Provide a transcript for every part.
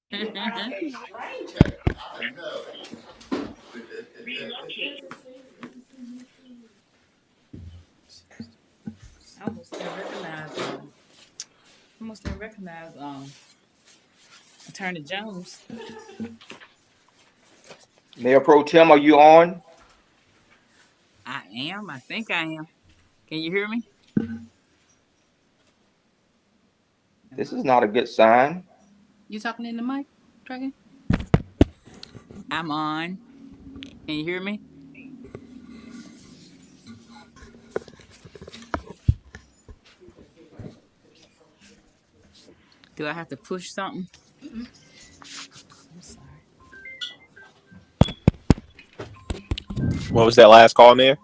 I almost didn't recognize Attorney Jones. Mayor Pro Tem, are you on? I am. I think I am. Can you hear me? This is not a good sign. You talking in the mic, Dragon? I'm on. Can you hear me? Do I have to push something? I'm sorry. What was that last call, Mayor?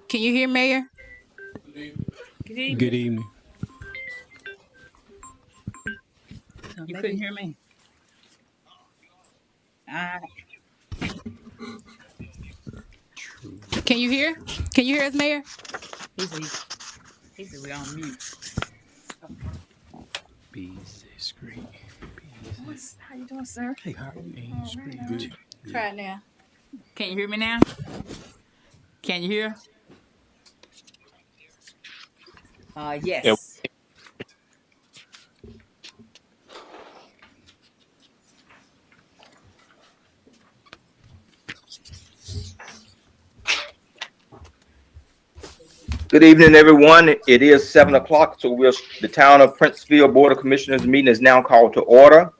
Can you hear Mayor? Good evening. Good evening. So you couldn't hear me? Can you hear? Can you hear us, Mayor? He said we on mute. Beasley Street. How you doing, sir? Hey, how are you? Main Street. Good. Try it now. Can you hear me now? Can you hear? Yes. Yep. Good evening, everyone. It is 7 o'clock, so the Town of Princeville Board of Commissioners meeting is now called to order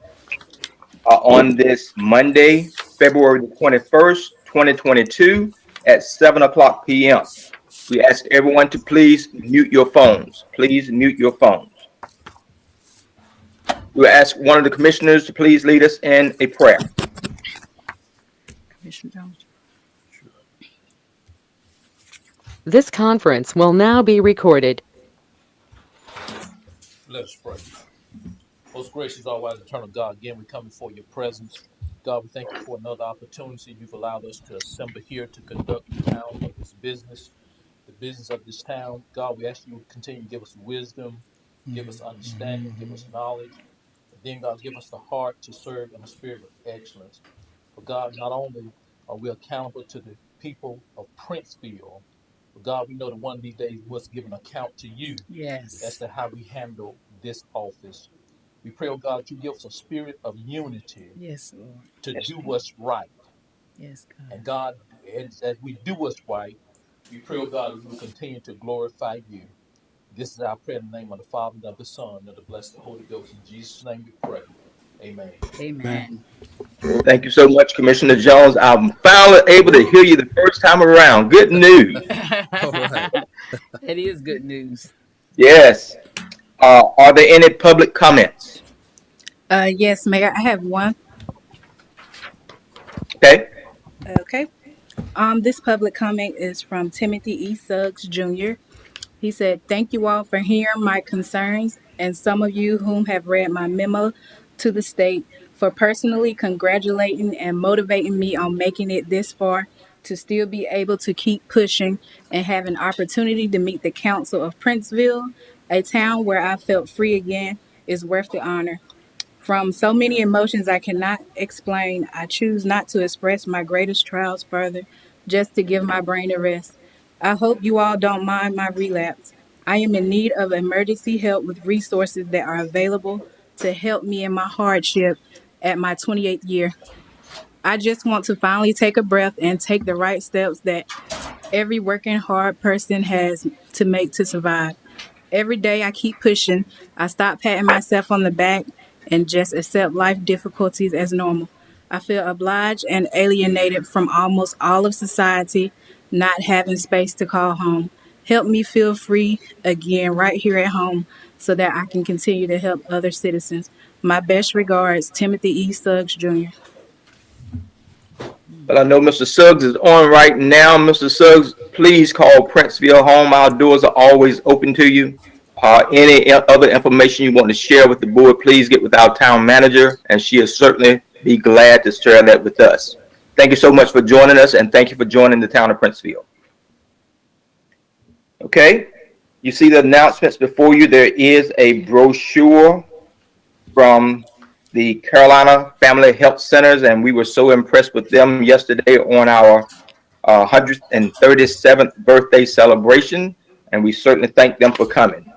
on this Monday, February the 21st, 2022 at 7 o'clock p.m. We ask everyone to please mute your phones. Please mute your phones. We'll ask one of the commissioners to please lead us in a prayer. Commissioner Jones. This conference will now be recorded. Let us pray. Most gracious, all-wise, eternal God, again, we come before your presence. God, we thank you for another opportunity you've allowed us to assemble here to conduct the town of this business, the business of this town. God, we ask you to continue to give us wisdom, give us understanding, give us knowledge. And then, God, give us the heart to serve in a spirit of excellence. For God, not only are we accountable to the people of Princeville, but God, we know that one of these days we must give an account to you Yes. as to how we handle this office. We pray, oh God, you give us a spirit of unity Yes, Lord. to do what's right. Yes, God. And God, as we do what's right, we pray, oh God, we will continue to glorify you. This is our prayer in the name of the Father, and of the Son, and of the blessed Holy Ghost. In Jesus' name we pray. Amen. Amen. Thank you so much, Commissioner Jones. I'm finally able to hear you the first time around. Good news. All right. That is good news. Yes. Are there any public comments? Yes, Mayor. I have one. Okay. Okay. This public comment is from Timothy E. Suggs Jr. He said, "Thank you all for hearing my concerns, and some of you whom have read my memo to the state for personally congratulating and motivating me on making it this far to still be able to keep pushing and have an opportunity to meet the council of Princeville, a town where I felt free again, is worth the honor. From so many emotions I cannot explain, I choose not to express my greatest trials further, just to give my brain a rest. I hope you all don't mind my relapse. I am in need of emergency help with resources that are available to help me in my hardship at my 28th year. I just want to finally take a breath and take the right steps that every working hard person has to make to survive. Every day I keep pushing. I stop patting myself on the back and just accept life difficulties as normal. I feel obliged and alienated from almost all of society, not having space to call home. Help me feel free again right here at home so that I can continue to help other citizens. My best regards, Timothy E. Suggs, Jr. But I know Mr. Suggs is on right now. Mr. Suggs, please call Princeville home. Our doors are always open to you. Any other information you want to share with the board, please get with our town manager, and she will certainly be glad to share that with us. Thank you so much for joining us, and thank you for joining the town of Princeville. Okay, You see the announcements before you. There is a brochure from the Carolina Family Health Centers, and we were so impressed with them yesterday on our 137th birthday celebration, and we certainly thank them for coming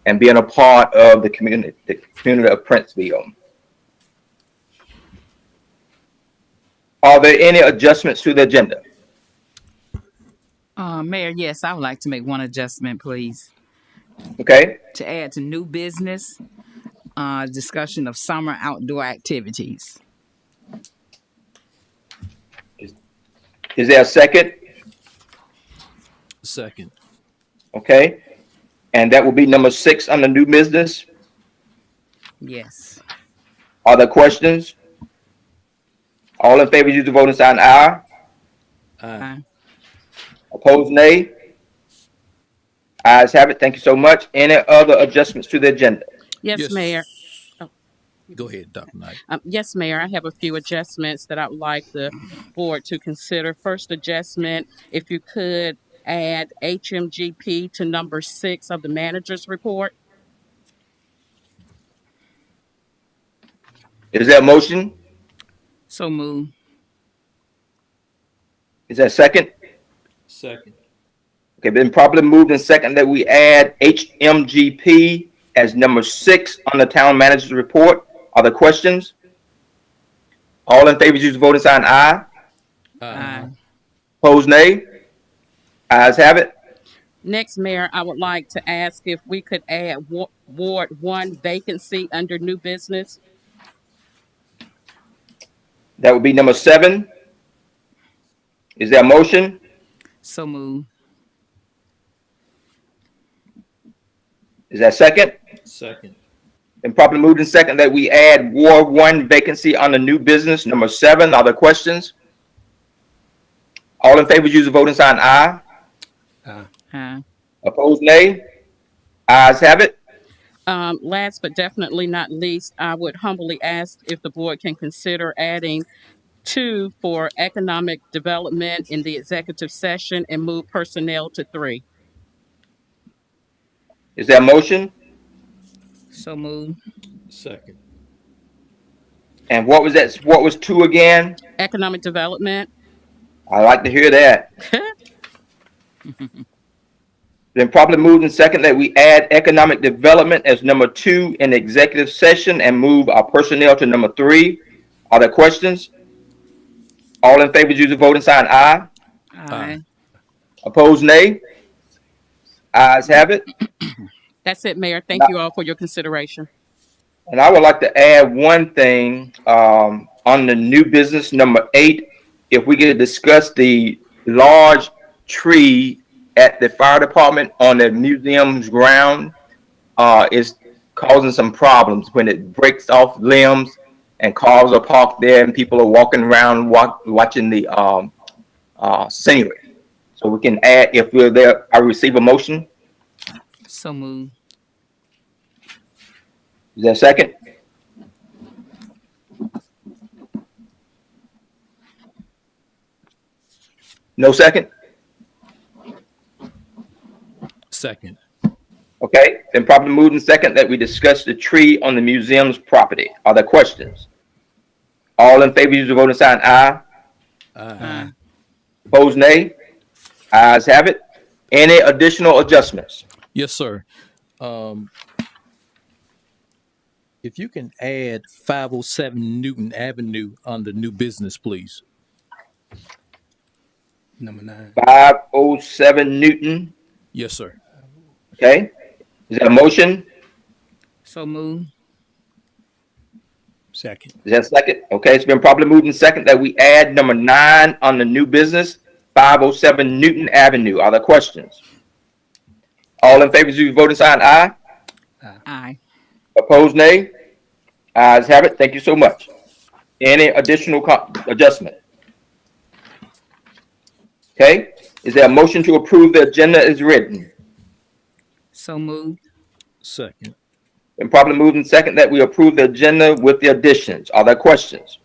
and being a part of the community of Princeville. Are there any adjustments to the agenda? Mayor, yes, I would like to make one adjustment, please. Okay, To add to new business, discussion of summer outdoor activities. is there a second? Second. Okay, and that will be number 6 on the new business. Yes. Are there questions? All in favor, use the voting sign aye. Aye. Opposed, nay. Ayes have it. Thank you so much. Any other adjustments to the agenda? Yes, Mayor. Go ahead, Dr. Knight. Yes, Mayor, I have a few adjustments that I would like the board to consider. First adjustment, if you could add HMGP to number 6 of the manager's report. Is there a motion? So move. Is there a second? Second. Okay, been properly moved and second that we add HMGP as number 6 on the town manager's report. Are there questions? All in favor, use the voting sign aye. Aye. Opposed, nay. Ayes have it. Next, Mayor, I would like to ask if we could add Ward 1 vacancy under new business. That would be number 7. Is there a motion? So move. Is that second? Second. Been properly moved and second that we add Ward 1 vacancy on the new business, number 7. Are there questions? All in favor, use the voting sign aye. Aye. Opposed, nay. Ayes have it. Last but definitely not least, I would humbly ask if the board can consider adding 2 for economic development in the executive session and move personnel to 3. Is there a motion? So move. Second. And what was that? What was 2 again? Economic development. I like to hear that. Then properly moved and second that we add economic development as number 2 in the executive session and move our personnel to number 3. Are there questions? All in favor, use the voting sign aye. Aye. Opposed, nay. Ayes have it. That's it, Mayor. Thank you all for your consideration. And I would like to add one thing on the new business number 8. If we could discuss the large tree at the fire department on the museum's ground, is causing some problems when it breaks off limbs and cars are parked there and people are walking around watching the scenery. So we can add, if we're there, I receive a motion. So move. Is there a second? No second? Second. Okay, then properly moved and second that we discuss the tree on the museum's property. Are there questions? All in favor, use the voting sign aye. Aye. Opposed, nay. Ayes have it. Any additional adjustments? Yes, sir. If you can add 507 Newton Avenue under new business, please. Number 9. 507 Newton. Yes, sir. Okay. Is there a motion? So move. Second. Is that a second? Okay, it's been properly moved and second that we add number 9 on the new business, 507 Newton Avenue. Are there questions? All in favor, use your voting sign aye. Aye. Opposed, nay. Ayes have it. Thank you so much. Any additional adjustment? Okay. Is there a motion to approve the agenda as written? So moved. Second. Been properly moved and second that we approve the agenda with the additions. Are there questions?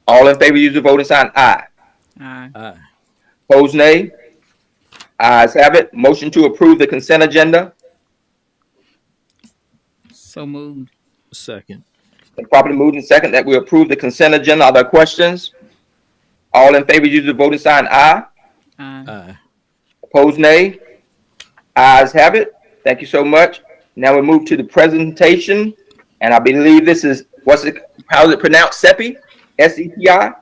All in favor, use the voting sign aye. Aye. Aye. Opposed, nay. Ayes have it. Motion to approve the consent agenda. So moved. Second. Been properly moved and second that we approve the consent agenda. Are there questions? All in favor, use the voting sign aye. Aye. Aye. Opposed, nay. Ayes have it. Thank you so much. Now we move to the presentation, and I believe this is, how is it pronounced? SEPI? S-E-P-I?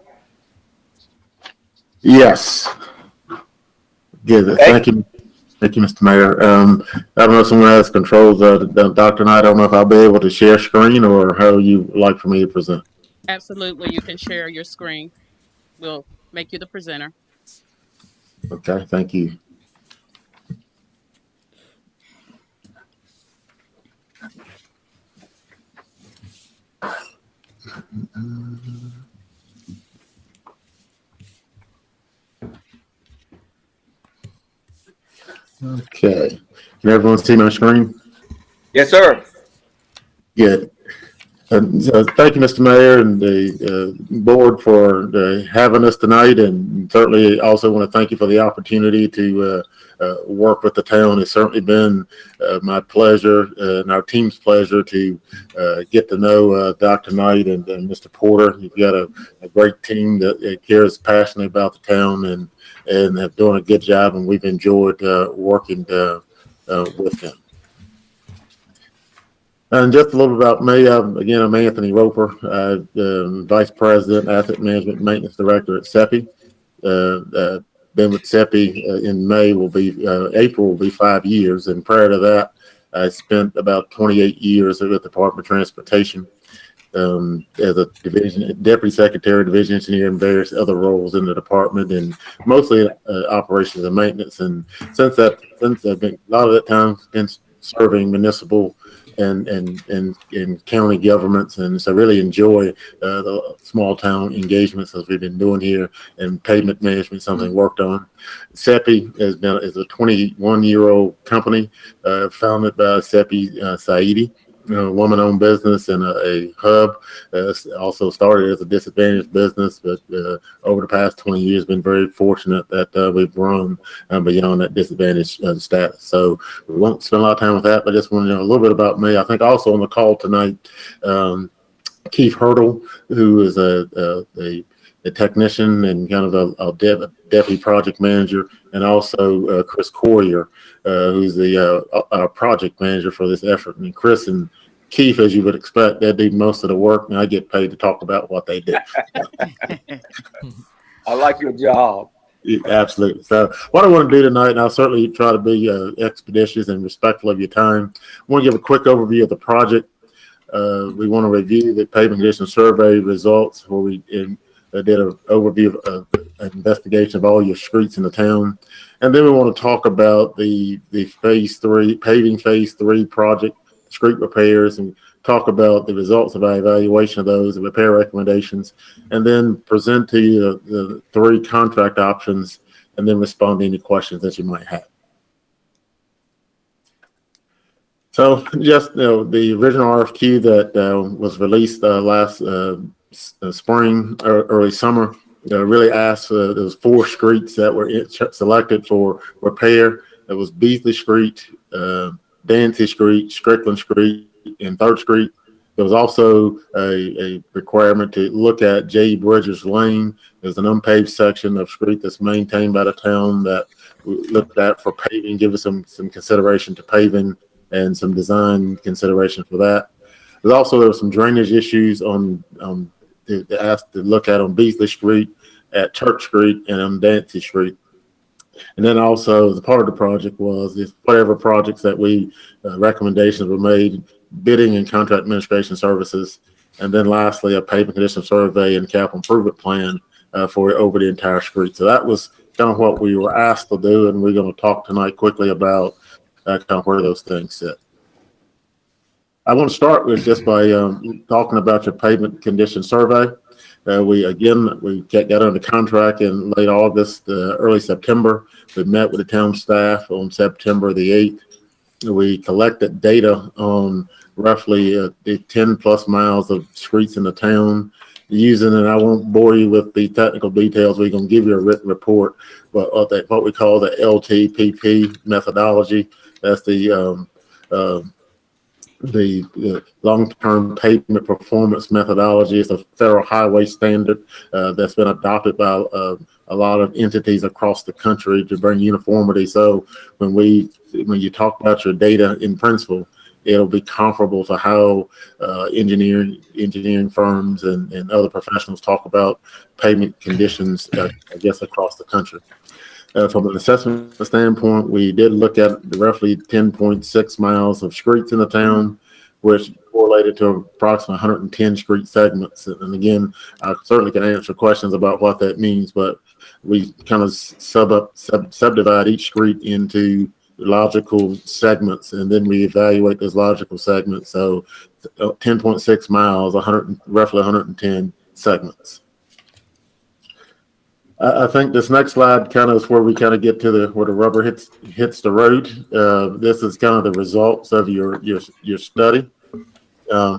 Yes. Good. Okay. Thank you. Thank you, Mr. Mayor. I don't know if someone has controls, Dr. Knight. I don't know if I'll be able to share screen or how you like for me to present. Absolutely, you can share your screen. We'll make you the presenter. Okay, thank you. Okay. Can everyone see my screen? Yes, sir. Good. So thank you, Mr. Mayor, and the board for having us tonight, and certainly also want to thank you for the opportunity to work with the town. It's certainly been my pleasure and our team's pleasure to get to know Dr. Knight and Mr. Porter. You've got a great team that cares passionately about the town and have done a good job, and we've enjoyed working with them. And just a little bit about me. I'm Anthony Roper, Vice President, Asset Management and Maintenance Director at SEPI. Been with SEPI in April will be 5 years. And prior to that, I spent about 28 years at the Department of Transportation as a Deputy Secretary, Division Engineer, and various other roles in the department, and mostly operations and maintenance. And since I've been, a lot of that time been serving municipal and county governments, and so really enjoy the small town engagements as we've been doing here, and pavement management, something worked on. SEPI is a 21-year-old company founded by Sepi Saidi, a woman-owned business and a hub. Also started as a disadvantaged business, but over the past 20 years, been very fortunate that we've grown beyond that disadvantaged status. So we won't spend a lot of time with that, but I just want to know a little bit about me. I think also on the call tonight, Keith Hurdle, who is a technician and kind of a deputy project manager, and also Chris Corrier, who's our project manager for this effort. And Chris and Keith, as you would expect, they do most of the work, and I get paid to talk about what they do. I like your job. Yeah, absolutely. So what I want to do tonight, and I'll certainly try to be expeditious and respectful of your time, I want to give a quick overview of the project. We want to review the pavement condition survey results, where we did an overview of an investigation of all your streets in the town. And then we want to talk about the phase 3, paving phase 3 project, street repairs, and talk about the results of our evaluation of those, the repair recommendations, and then present to you the 3 contract options, and then respond to any questions that you might have. So just the original RFQ that was released last spring or early summer really asked, there was 4 streets that were selected for repair. It was Beasley Street, Dancy Street, Strickland Street, and 3rd Street. There was also a requirement to look at J. Bridges Lane. There's an unpaved section of street that's maintained by the town that we looked at for paving, give us some consideration to paving and some design consideration for that. There was some drainage issues to ask to look at on Beasley Street, at Church Street, and on Dancy Street. And then also, the part of the project was if whatever projects that recommendations were made, bidding and contract administration services, and then lastly, a pavement condition survey and capital improvement plan for over the entire street. So that was kind of what we were asked to do, and we're going to talk tonight quickly about kind of where those things sit. I want to start with just by talking about your pavement condition survey. We got under contract in late August, early September. We met with the town staff on September the 8th. We collected data on roughly the 10 plus miles of streets in the town. using, and I won't bore you with the technical details. We're going to give you a written report, but what we call the LTPP methodology. That's the long-term pavement performance methodology. Is a federal highway standard that's been adopted by a lot of entities across the country to bring uniformity. So when you talk about your data in Princeville, it'll be comparable to how engineering firms and other professionals talk about pavement conditions, I guess, across the country. From an assessment standpoint, we did look at roughly 10.6 miles of streets in the town, which correlated to approximately 110 street segments. And again, I certainly can answer questions about what that means, but we kind of subdivide each street into logical segments, and then we evaluate those logical segments. So 10.6 miles, roughly 110 segments. I think this next slide kind of is where we kind of get to where the rubber hits the road. This is kind of the results of your study. I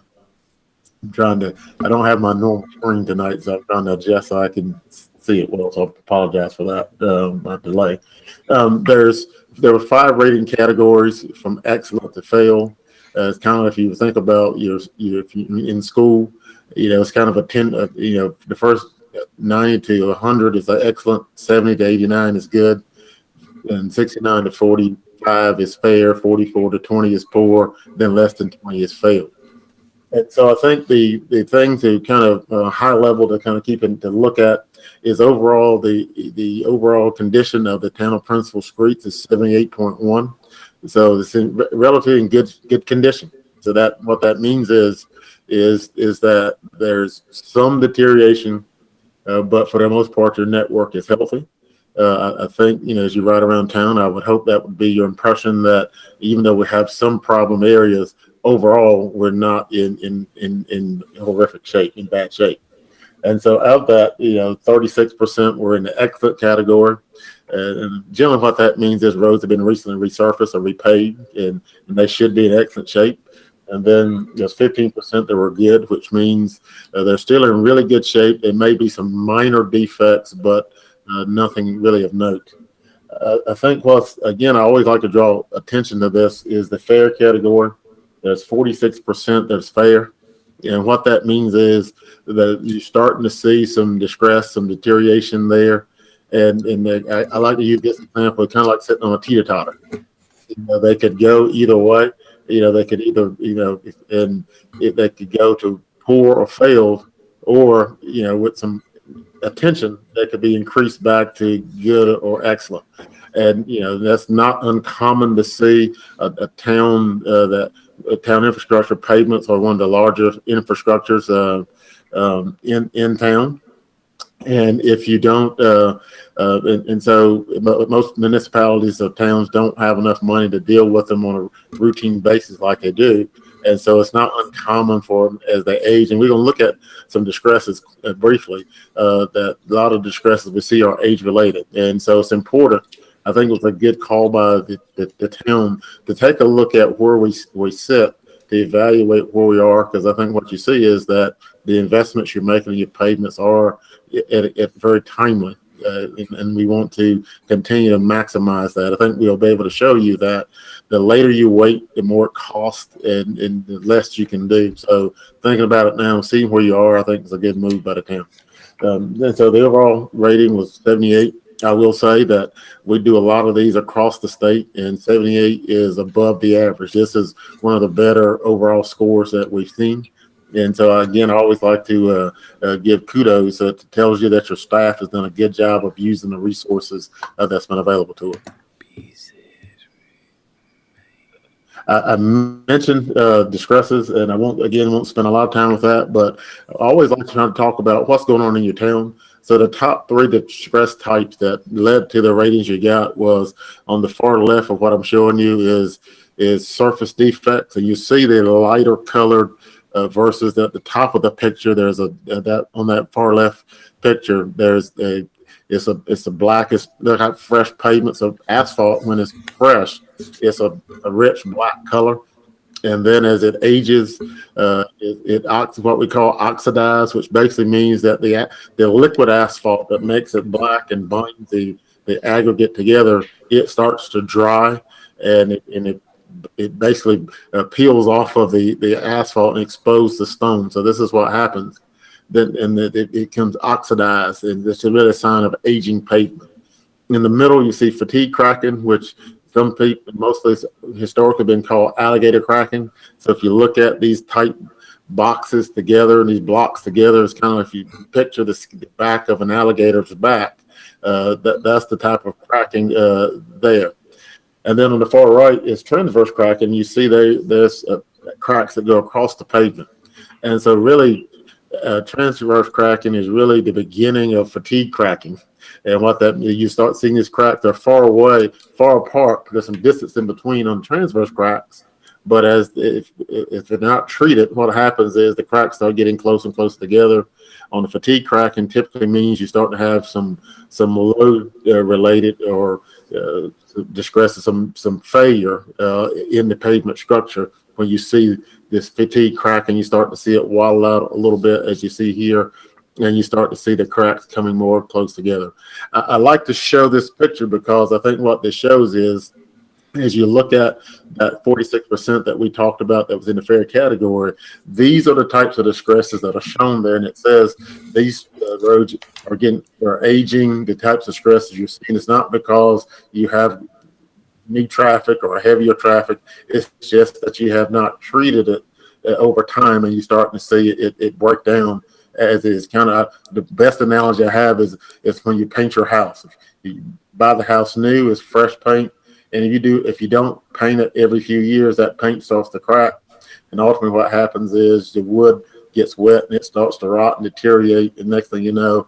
don't have my normal screen tonight, so I'm trying to adjust so I can see it well. So I apologize for that, my delay. There were 5 rating categories from excellent to fail. It's kind of, if you think about if you're in school, it's kind of a 10. The first 90 to 100 is excellent, 70 to 89 is good, and 69 to 45 is fair, 44 to 20 is poor, then less than 20 is fail. And so I think the thing to kind of high level to kind of to look at is overall the overall condition of the town of Princeville streets is 78.1. So it's in relatively good condition. So that what that means is that there's some deterioration. But for the most part, your network is healthy. I think, as you ride around town, I would hope that would be your impression that even though we have some problem areas, overall, we're not in horrific shape, in bad shape. And so of that, 36% were in the excellent category. And generally what that means is roads have been recently resurfaced or repaved, and they should be in excellent shape. And then there's 15% that were good, which means they're still in really good shape. There may be some minor defects, but nothing really of note. I think again, I always like to draw attention to this is the fair category. There's 46% that's fair. And what that means is that you're starting to see some distress, some deterioration there. And I like to use this example, kind of like sitting on a teeter-totter. They could go either way. They could either, they could go to poor or failed, or, with some attention, they could be increased back to good or excellent. And, that's not uncommon to see a town town infrastructure pavements are one of the larger infrastructures in town. And if you don't, so most municipalities or towns don't have enough money to deal with them on a routine basis like they do. And so it's not uncommon for them as they age. And we're going to look at some distresses briefly. That a lot of distresses we see are age related. And so it's important. I think it was a good call by the town to take a look at where we sit, to evaluate where we are, because I think what you see is that the investments you're making in your pavements are at very timely, and we want to continue to maximize that. I think we'll be able to show you that the later you wait, the more it costs and the less you can do. So thinking about it now, seeing where you are, I think is a good move by the town. And so the overall rating was 78. I will say that we do a lot of these across the state, and 78 is above the average. This is one of the better overall scores that we've seen. And so, again, I always like to give kudos. It tells you that your staff has done a good job of using the resources that's been available to them. I mentioned distresses, and I won't spend a lot of time with that, but I always like to try to talk about what's going on in your town. So the top 3 distress types that led to the ratings you got was on the far left of what I'm showing you is surface defects, and you see the lighter colored versus at the top of the picture. There's that on that far left picture. It's the blackest, look like fresh pavements of asphalt. When it's fresh, it's a rich black color. And then as it ages, what we call oxidize, which basically means that the liquid asphalt that makes it black and binds the aggregate together, it starts to dry, and it basically peels off of the asphalt and exposes the stone. So this is what happens. Then it becomes oxidized, and this is really a sign of aging pavement. In the middle, you see fatigue cracking, which some people, mostly historically been called alligator cracking. So if you look at these tight boxes together and these blocks together, it's kind of, if you picture the back of an alligator's back, that's the type of cracking there. And then on the far right is transverse cracking. You see there's cracks that go across the pavement. And so really, transverse cracking is really the beginning of fatigue cracking. And what that means, you start seeing these cracks, they're far away, far apart. There's some distance in between on transverse cracks. But if they're not treated, what happens is the cracks start getting close and close together. On the fatigue cracking, typically means you start to have some load related or distress, some failure in the pavement structure. When you see this fatigue cracking, you start to see it waddle out a little bit, as you see here, and you start to see the cracks coming more close together. I like to show this picture because I think what this shows is, as you look at that 46% that we talked about that was in the fair category, these are the types of distresses that are shown there. And it says these roads are aging, the types of stresses you're seeing. It's not because you have new traffic or heavier traffic. It's just that you have not treated it over time, and you're starting to see it break down. As is kind of the best analogy I have is when you paint your house. If you buy the house new, it's fresh paint, and if you don't paint it every few years, that paint starts to crack, and ultimately what happens is the wood gets wet and it starts to rot and deteriorate, and next thing you know,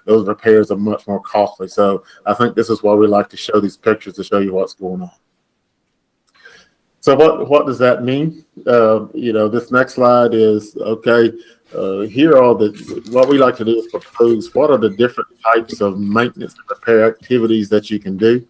those repairs are much more costly. So I think this is why we like to show these pictures, to show you what's going on. So what does that mean? This next slide is okay. Here are what we like to do is propose what are the different types of maintenance and repair activities that you can do.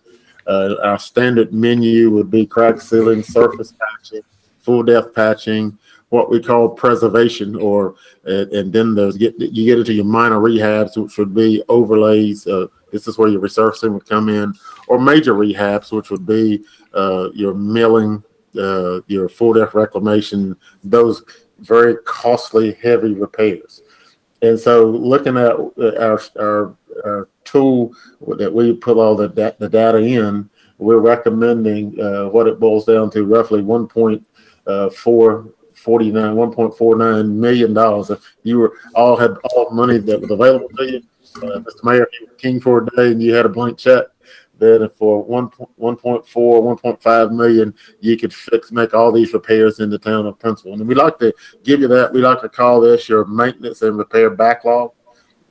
Our standard menu would be crack sealing, surface patching, full depth patching, what we call preservation, and then you get into your minor rehabs, which would be overlays. This is where your resurfacing would come in, or major rehabs, which would be your milling, your full depth reclamation, those very costly, heavy repairs. And so looking at our tool that we put all the data in, we're recommending what it boils down to, roughly $1.49 million. If you had all money that was available to you, Mr. Mayor, if you were king for a day and you had a blank check, then for 1.5 million, you could make all these repairs in the town of Princeville. And we like to give you that. We like to call this your maintenance and repair backlog.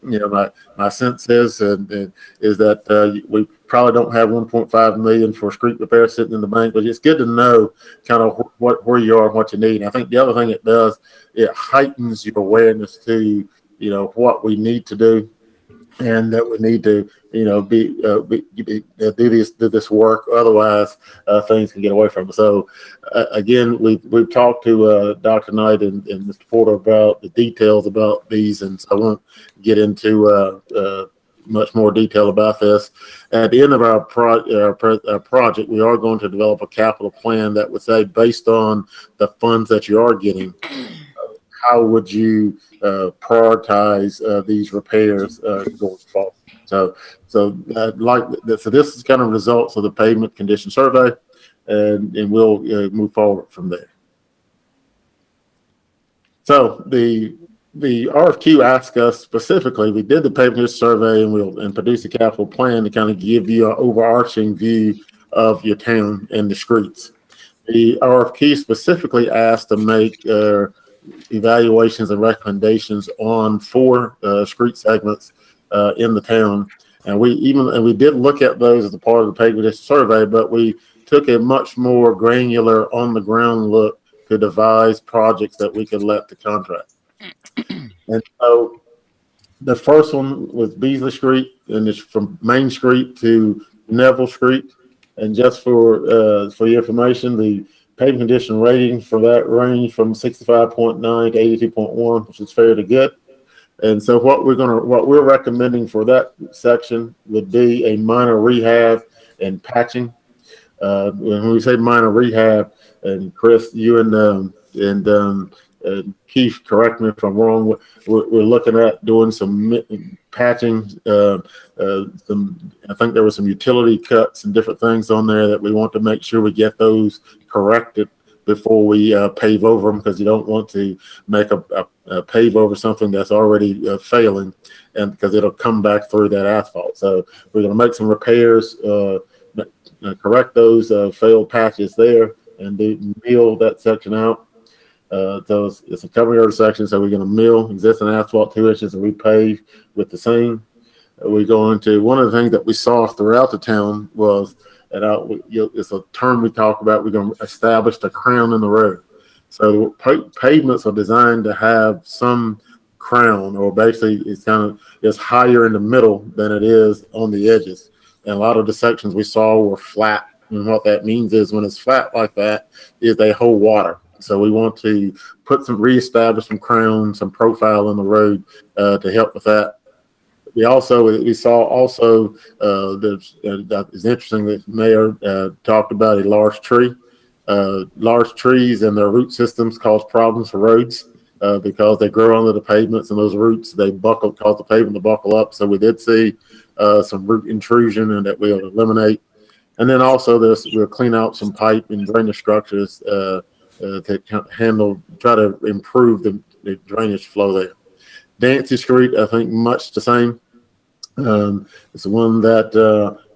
My sense is that we probably don't have 1.5 million for street repair sitting in the bank, but it's good to know kind of where you are and what you need. And I think the other thing it does, it heightens your awareness to what we need to do, and that we need to do this work. Otherwise, things can get away from us. So again, we've talked to Dr. Knight and Mr. Porter about the details about these, and so I won't get into much more detail about this. At the end of our project, we are going to develop a capital plan that would say, based on the funds that you are getting, how would you prioritize these repairs going forward? So this is kind of results of the pavement condition survey, and we'll move forward from there. So the RFQ asked us specifically, we did the pavement survey and produced a capital plan to kind of give you an overarching view of your town and the streets. The RFQ specifically asked to make evaluations and recommendations on 4 street segments in the town, and we did look at those as a part of the pavement survey, but we took a much more granular, on the ground look to devise projects that we could let the contract. And so the first one was Beasley Street, and it's from Main Street to Neville Street. And just for your information, paving condition rating for that range from 65.9 to 82.1, which is fairly good. And so what we're recommending for that section would be a minor rehab and patching. When we say minor rehab, and Chris, you and Keith, correct me if I'm wrong. We're looking at doing some patching. I think there were some utility cuts and different things on there that we want to make sure we get those corrected before we pave over them, because you don't want to make a pave over something that's already failing, and because it'll come back through that asphalt. So we're going to make some repairs, correct those failed patches there, and mill that section out. So it's a cover yard section, so we're going to mill existing asphalt 2 inches and repave with the same. We're going to, one of the things that we saw throughout the town was, and it's a term we talk about, we're going to establish the crown in the road. So pavements are designed to have some crown, or basically it's higher in the middle than it is on the edges. And a lot of the sections we saw were flat. And what that means is when it's flat like that, is they hold water. So we want to reestablish some crown, some profile in the road to help with that. We saw also that is interesting that the mayor talked about a large tree. Large trees and their root systems cause problems for roads because they grow under the pavements, and those roots cause the pavement to buckle up. So we did see some root intrusion, and that we'll eliminate. And then also we'll clean out some pipe and drainage structures to try to improve the drainage flow there. Dancy Street, I think much the same. It's the one that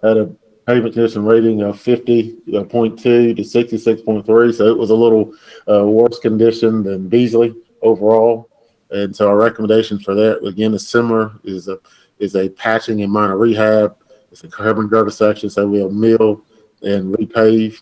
had a pavement condition rating of 50.2 to 66.3, so it was a little worse condition than Beasley overall. And so our recommendation for that, again, is similar, is a patching and minor rehab. It's a curb and gutter section, so we'll mill and repave.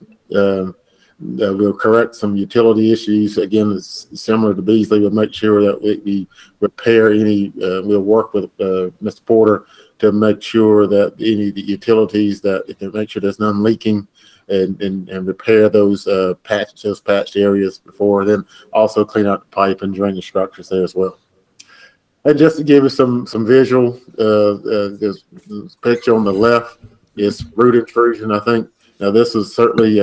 We'll correct some utility issues. Again, it's similar to Beasley. We'll make sure that we repair any, we'll work with Mr. Porter to make sure that any of the utilities, make sure there's none leaking, and repair those patched areas before. Then also clean out the pipe and drainage structures there as well. And just to give you some visual, this picture on the left is root intrusion. I think now this is certainly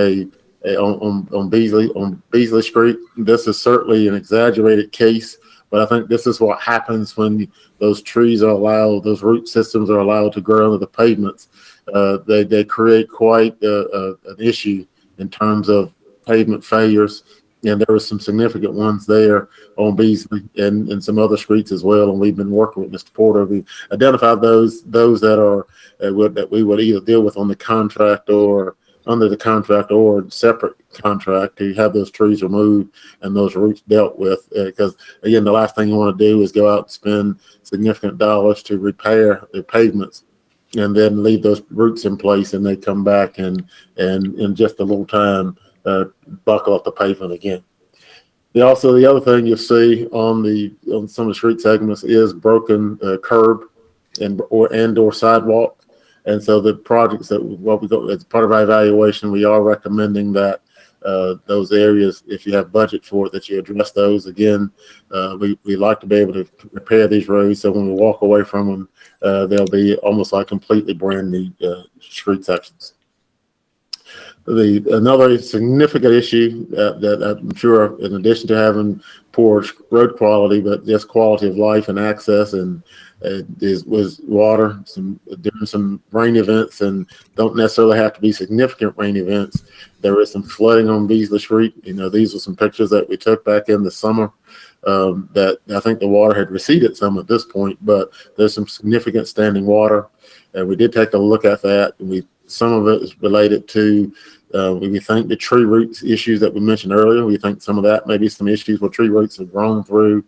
on Beasley Street. This is certainly an exaggerated case, but I think this is what happens when those trees are allowed, those root systems are allowed to grow under the pavements. They create quite an issue in terms of pavement failures. And there were some significant ones there on Beasley and some other streets as well. And we've been working with Mr. Porter. We identified those that are that we would either deal with on the contract or under the contract or separate contract to have those trees removed and those roots dealt with. Because again, the last thing you want to do is go out and spend significant dollars to repair the pavements and then leave those roots in place, and they come back and in just a little time buckle up the pavement again. The other thing you'll see on some of the street segments is broken curb or sidewalk. And so the projects that as part of our evaluation, we are recommending that those areas, if you have budget for it, that you address those. Again, we like to be able to repair these roads, so when we walk away from them, they'll be almost like completely brand new street sections. Another significant issue that I'm sure, in addition to having poor road quality, but just quality of life and access, and was water. During some rain events, and don't necessarily have to be significant rain events, there is some flooding on Beasley Street. These were some pictures that we took back in the summer. That I think the water had receded some at this point, but there's some significant standing water, and we did take a look at that. And some of it is related to, we think, the tree roots issues that we mentioned earlier. We think some of that may be some issues where tree roots have grown through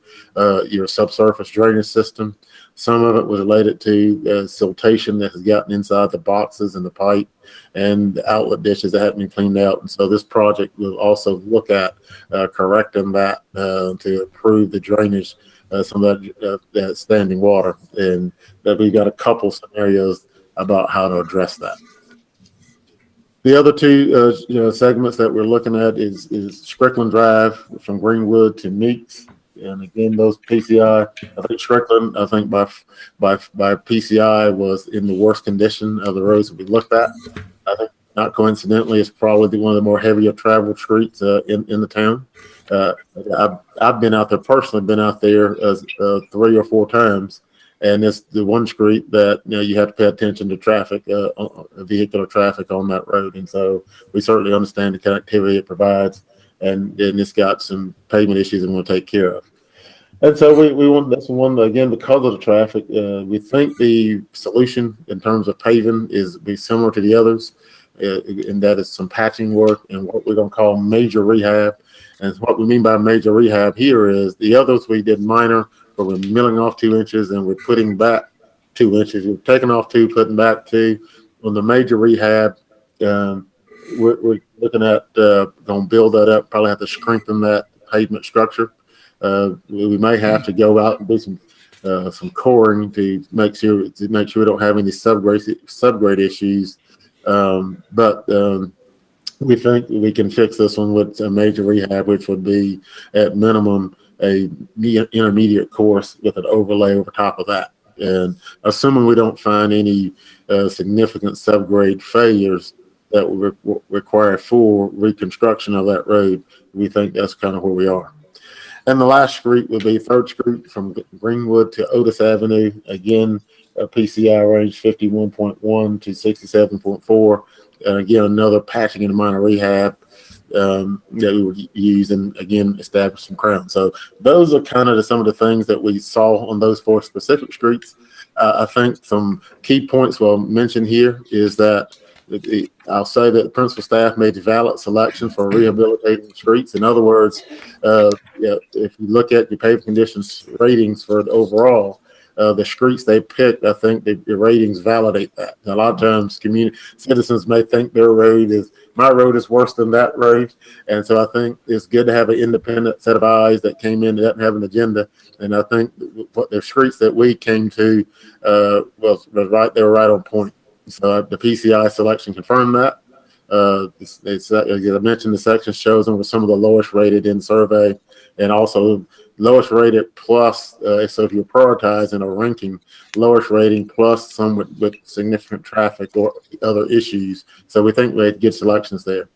your subsurface drainage system. Some of it was related to siltation that has gotten inside the boxes and the pipe and the outlet dishes that haven't been cleaned out. And so this project will also look at correcting that to improve the drainage, some of that standing water. And that we've got a couple scenarios about how to address that. The other two, segments that we're looking at is Strickland Drive from Greenwood to Meeks, and again, those PCI. I think Strickland, I think by PCI was in the worst condition of the roads that we looked at. I think not coincidentally, it's probably one of the more heavier traveled streets in the town. I've been out there personally, been out there 3 or 4 times. And it's the one street that, you have to pay attention to traffic, vehicular traffic on that road. And so we certainly understand the connectivity it provides. And it's got some pavement issues that we want to take care of. And so we want, that's one, again, because of the traffic, we think the solution in terms of paving is be similar to the others. And that is some patching work and what we're going to call major rehab. And what we mean by major rehab here is the others we did minor, but we're milling off 2 inches and we're putting back 2 inches. We're taking off 2, putting back 2. On the major rehab, we're looking at going to build that up. Probably have to strengthen that pavement structure. We may have to go out and do some coring to make sure we don't have any subgrade issues. But we think we can fix this one with a major rehab, which would be at minimum a intermediate course with an overlay over top of that. And assuming we don't find any significant subgrade failures that would require full reconstruction of that road, we think that's kind of where we are. And the last street would be 3rd Street from Greenwood to Otis Avenue. Again, PCI range 51.1 to 67.4. And again, another patching and minor rehab that we would use, and again, establish some crown. So those are kind of some of the things that we saw on those 4 specific streets. I think some key points we'll mention here is that I'll say that the principal staff made valid selections for rehabilitating streets. In other words, if you look at the pavement conditions ratings for the overall, the streets they picked, I think the ratings validate that. A lot of times citizens may think my road is worse than that road. And so I think it's good to have an independent set of eyes that came in that didn't have an agenda. And I think what the streets that we came to was right, they were right on point. So the PCI selection confirmed that. As I mentioned, the section shows them with some of the lowest rated in survey, and also lowest rated plus, so if you're prioritizing or ranking, lowest rating plus some with significant traffic or other issues. So we think we had good selections there.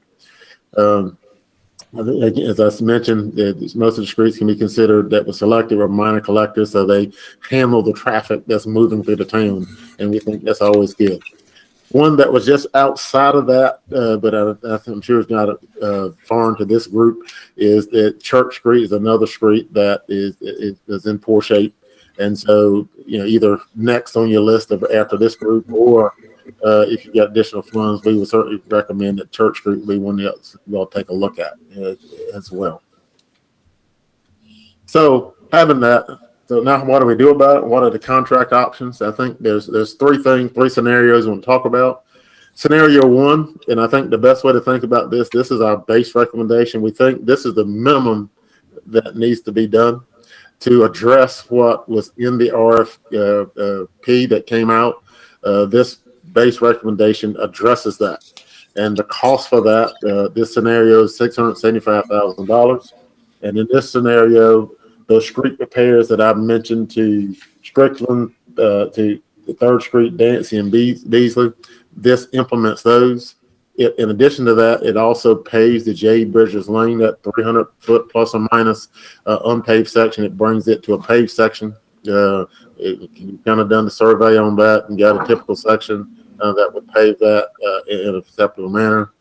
As I mentioned, most of the streets can be considered that were selected were minor collectors, so they handle the traffic that's moving through the town, and we think that's always good. One that was just outside of that, but I'm sure it's not foreign to this group, is that Church Street is another street that is in poor shape. And so, either next on your list after this group, or if you got additional funds, we would certainly recommend that Church Street be one that you'll take a look at as well. So having that, so now what do we do about it? What are the contract options? I think there's 3 scenarios we want to talk about. Scenario 1, and I think the best way to think about this is our base recommendation. We think this is the minimum that needs to be done to address what was in the RFP that came out. This base recommendation addresses that. And the cost for that, this scenario is $675,000. And in this scenario, those street repairs that I've mentioned to Strickland, to the 3rd Street, Dancy, and Beasley, this implements those. In addition to that, it also paves the J. Bridges Lane, that 300-foot plus or minus unpaved section. It brings it to a paved section. You've kind of done the survey on that and got a typical section that would pave that in a acceptable manner.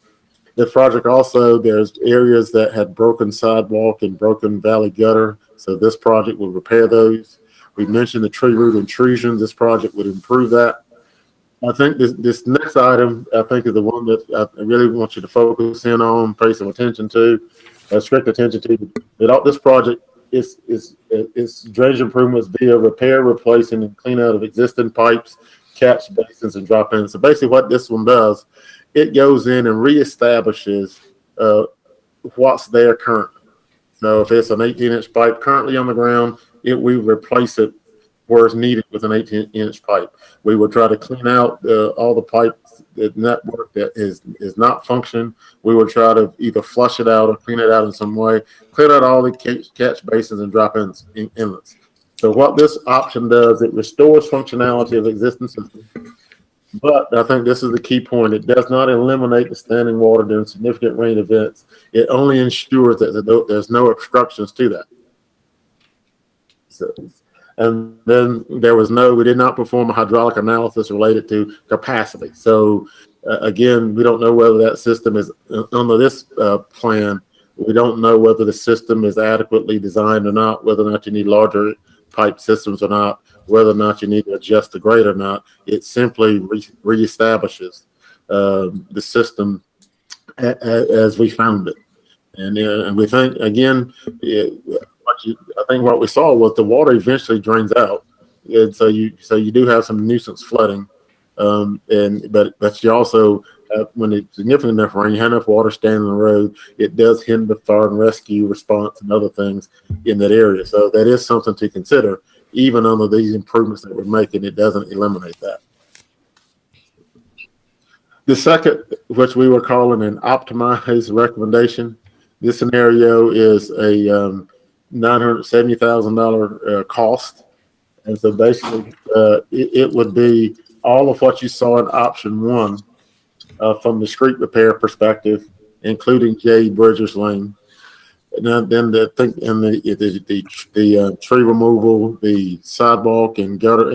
This project also, there's areas that had broken sidewalk and broken valley gutter. So this project will repair those. We mentioned the tree root intrusion. This project would improve that. I think this next item, I think, is the one that I really want you to focus in on, pay some attention to, strict attention to. This project is drainage improvements via repair, replacing, and clean out of existing pipes, catch basins, and drop-ins. So basically what this one does, it goes in and reestablishes what's there currently. So if it's an 18-inch pipe currently on the ground, we replace it where it's needed with an 18-inch pipe. We would try to clean out all the pipes network that is not functioning. We would try to either flush it out or clean it out in some way, clear out all the catch basins and drop inlets. So what this option does, it restores functionality of existing systems. But I think this is the key point. It does not eliminate the standing water during significant rain events. It only ensures that there's no obstructions to that. So, and then we did not perform a hydraulic analysis related to capacity. So again, we don't know whether that system is under this plan. We don't know whether the system is adequately designed or not, whether or not you need larger pipe systems or not, whether or not you need to adjust the grade or not. It simply reestablishes the system as we found it. And we think, again, I think what we saw was the water eventually drains out. And so you do have some nuisance flooding. But you also, when it's significant enough rain, you have enough water standing on the road, it does hinder fire and rescue response and other things in that area. So that is something to consider. Even under these improvements that we're making, it doesn't eliminate that. The second, which we were calling an optimized recommendation, this scenario is a $970,000 cost. And so basically it would be all of what you saw in option one from the street repair perspective, including J. Bridgers Lane. And then the tree removal, the sidewalk and gutter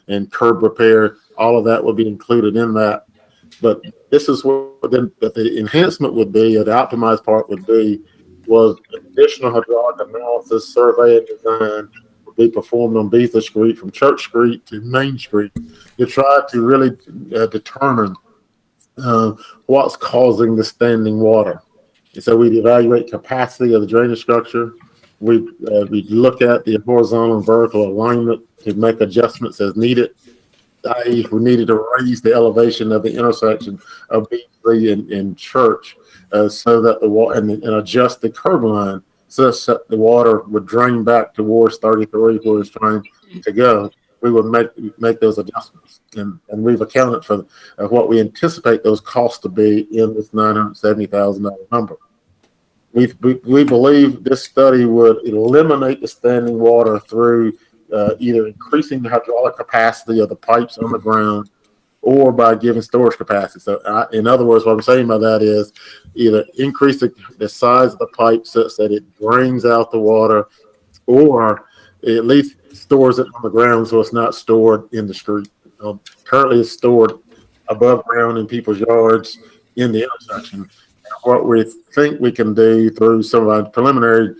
and curb repair, all of that would be included in that. But this is what the enhancement would be, or the optimized part would be, was additional hydraulic analysis, survey, and design would be performed on Beasley Street from Church Street to Main Street to try to really determine what's causing the standing water. And so we'd evaluate capacity of the drainage structure. We'd look at the horizontal and vertical alignment to make adjustments as needed. I.e., if we needed to raise the elevation of the intersection of Beasley and Church so that the water and adjust the curb line such that the water would drain back towards 33 where it's trying to go, we would make those adjustments. And we've accounted for what we anticipate those costs to be in this $970,000 number. We believe this study would eliminate the standing water through either increasing the hydraulic capacity of the pipes on the ground or by giving storage capacity. So in other words, what I'm saying by that is either increase the size of the pipe such that it drains out the water, or at least stores it on the ground so it's not stored in the street. Currently it's stored above ground in people's yards in the intersection. What we think we can do through some of our preliminary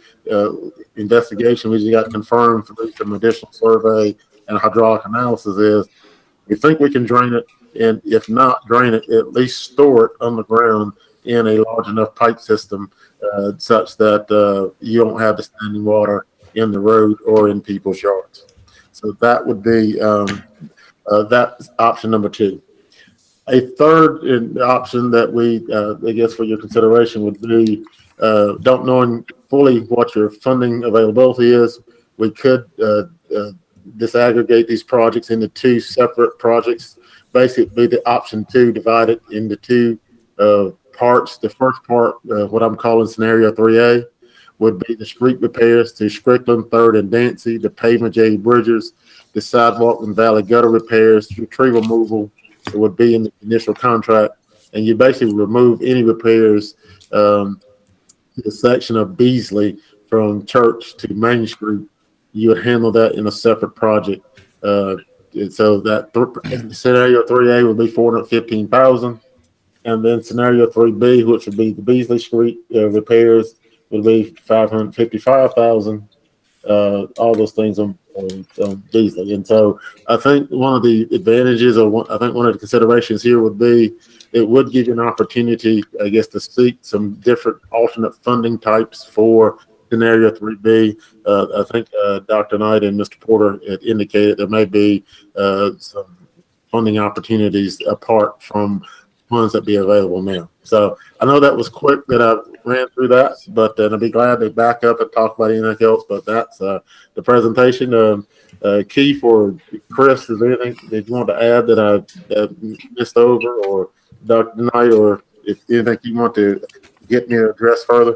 investigation, we just got confirmed through some additional survey and hydraulic analysis, is we think we can drain it, and if not drain it, at least store it on the ground in a large enough pipe system such that you don't have the standing water in the road or in people's yards. So that would be that's option number two. A third option that we, I guess for your consideration would be, don't knowing fully what your funding availability is, we could disaggregate these projects into two separate projects. Basically, the option two divided into two parts. The first part, what I'm calling scenario 3A, would be the street repairs to Strickland, 3rd and Dancy, the pavement J. Bridgers, the sidewalk and valley gutter repairs, tree removal. It would be in the initial contract, and you basically remove any repairs to the section of Beasley from Church to Main Street. You would handle that in a separate project. So that scenario 3A would be $415,000, and then scenario 3B, which would be the Beasley Street repairs, would be $555,000. All those things on Beasley. And so I think one of the advantages, I think one of the considerations here would be, it would give you an opportunity, I guess, to seek some different alternate funding types for scenario 3B. I think Dr. Knight and Mr. Porter had indicated there may be some funding opportunities apart from funds that be available now. So I know that was quick that I ran through that, but I'll be glad to back up and talk about anything else. But that's the presentation. Keith or Chris, is there anything that you want to add that I missed over, or Dr. Knight, or if anything you want to get me to address further?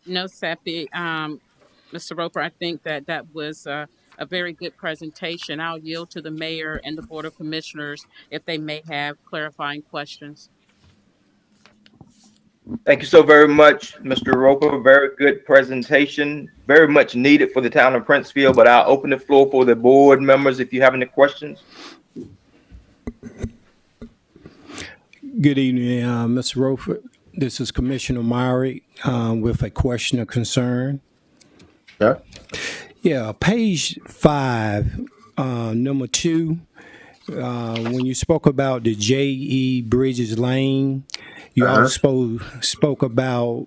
No, Seppi. Mr. Roper, I think that was a very good presentation. I'll yield to the mayor and the Board of Commissioners if they may have clarifying questions. Thank you so very much, Mr. Roper. Very good presentation. Very much needed for the town of Princeville, but I'll open the floor for the board members if you have any questions. Good evening, Mr. Roper. This is Commissioner Murray with a question or concern. Yeah. Yeah, page 5, number 2. When you spoke about the J.E. Bridges Lane, you also spoke about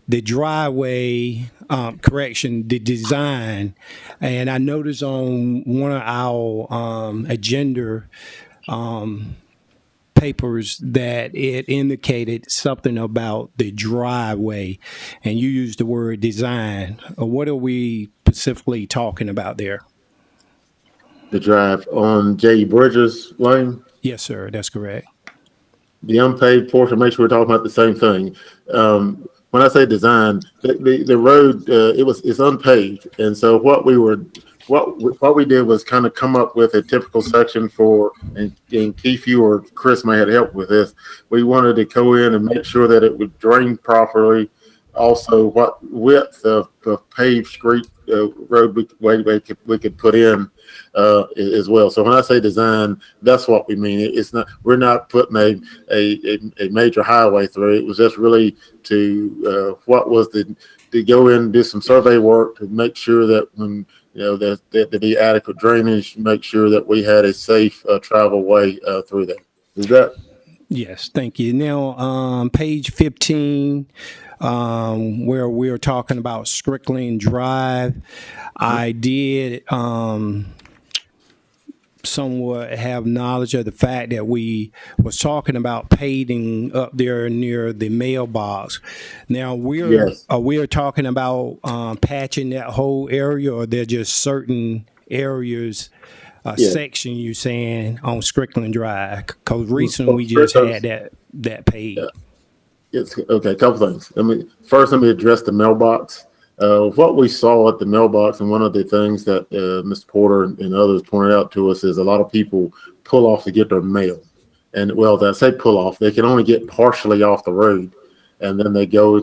the driveway, the design. And I noticed on one of our agenda papers that it indicated something about the driveway, and you used the word design. What are we specifically talking about there? The drive on J. Bridges Lane? Yes, sir, that's correct. The unpaved portion, make sure we're talking about the same thing. When I say design, the road, it's unpaved. And so what we did was kind of come up with a typical section for, and Keith, you or Chris may have helped with this. We wanted to go in and make sure that it would drain properly. Also, what width of paved street road we could put in as well. So when I say design, that's what we mean. It's not, we're not putting a major highway through. It was just really to what was to go in and do some survey work to make sure that when that there be adequate drainage, make sure that we had a safe travel way through there. Is that? Yes, thank you. Now, page 15, where we're talking about Strickland Drive, I did somewhat have knowledge of the fact that we was talking about paving up there near the mailbox. Now, we're talking about patching that whole area, or they're just certain areas, section you're saying on Strickland Drive? Because recently we just had that paved. Yeah. It's okay. A couple things. First, let me address the mailbox. What we saw at the mailbox, and one of the things that Mr. Porter and others pointed out to us, is a lot of people pull off to get their mail. And well, I say pull off, they can only get partially off the road, and then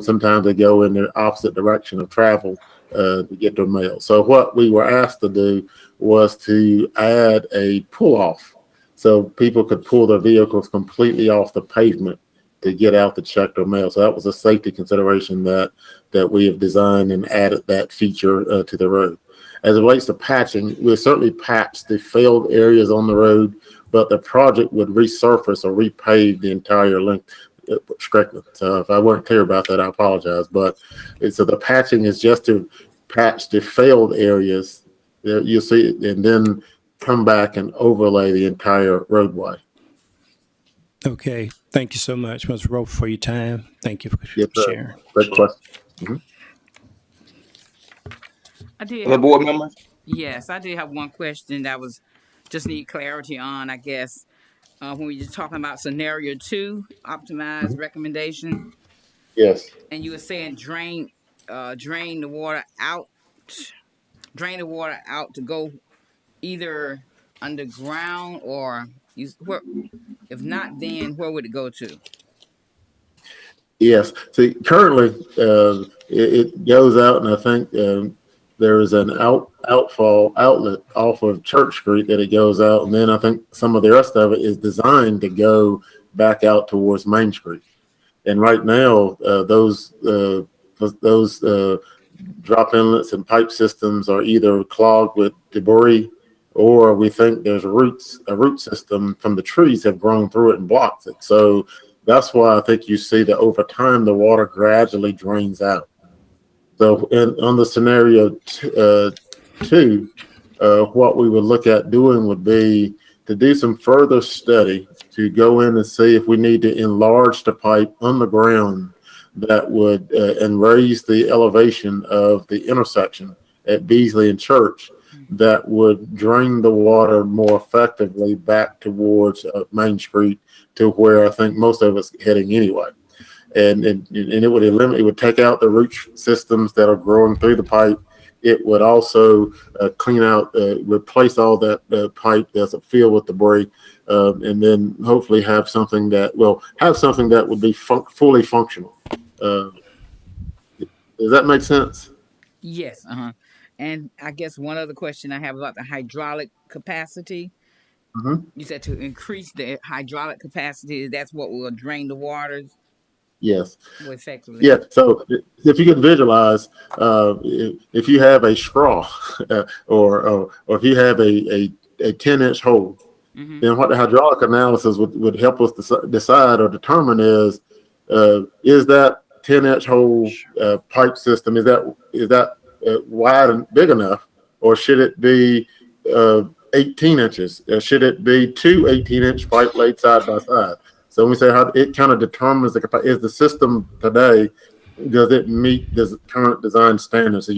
sometimes they go in the opposite direction of travel to get their mail. So what we were asked to do was to add a pull off, so people could pull their vehicles completely off the pavement to get out to check their mail. So that was a safety consideration that we have designed and added that feature to the road. As it relates to patching, we'll certainly patch the failed areas on the road, but the project would resurface or repave the entire length of Strickland. So if I weren't clear about that, I apologize. But so the patching is just to patch the failed areas. You'll see it, and then come back and overlay the entire roadway. Okay. Thank you so much, Mr. Roper, for your time. Thank you for sharing. Great question. I did Other board members? Yes, I did have one question that was just need clarity on, I guess. When we were talking about scenario 2, optimized recommendation. Yes. And you were saying drain the water out to go either underground or if not, then where would it go to? Yes. See, currently it goes out, and I think there is an outlet off of Church Street that it goes out, and then I think some of the rest of it is designed to go back out towards Main Street. And right now, those drop inlets and pipe systems are either clogged with debris, or we think there's a root system from the trees have grown through it and blocked it. So that's why I think you see that over time the water gradually drains out. So on the scenario 2, what we would look at doing would be to do some further study to go in and see if we need to enlarge the pipe underground that would and raise the elevation of the intersection at Beasley and Church that would drain the water more effectively back towards Main Street to where I think most of us heading anyway. And it would eliminate, it would take out the root systems that are growing through the pipe. It would also clean out, replace all that pipe that's filled with debris, and then hopefully have something that would be fully functional. Does that make sense? Yes. And I guess one other question I have about the hydraulic capacity. Mm-hmm. You said to increase the hydraulic capacity, that's what will drain the waters Yes. more effectively. Yeah. So if you could visualize, if you have a straw, or if you have a 10-inch hole, then what the hydraulic analysis would help us decide or determine is that 10-inch hole pipe system, is that wide and big enough, or should it be 18 inches? Should it be two 18-inch pipe laid side by side? So when we say how it kind of determines is the system today, does it meet the current design standards? So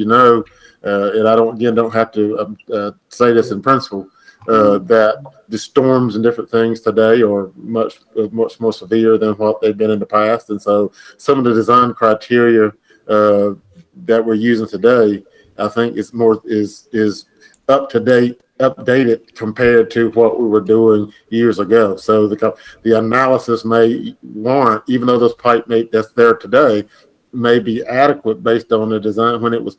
and I don't have to say this in principle, that the storms and different things today are much more severe than what they've been in the past. And so some of the design criteria that we're using today, I think is up to date, updated compared to what we were doing years ago. So the analysis may warrant, even though those pipe that's there today may be adequate based on the design when it was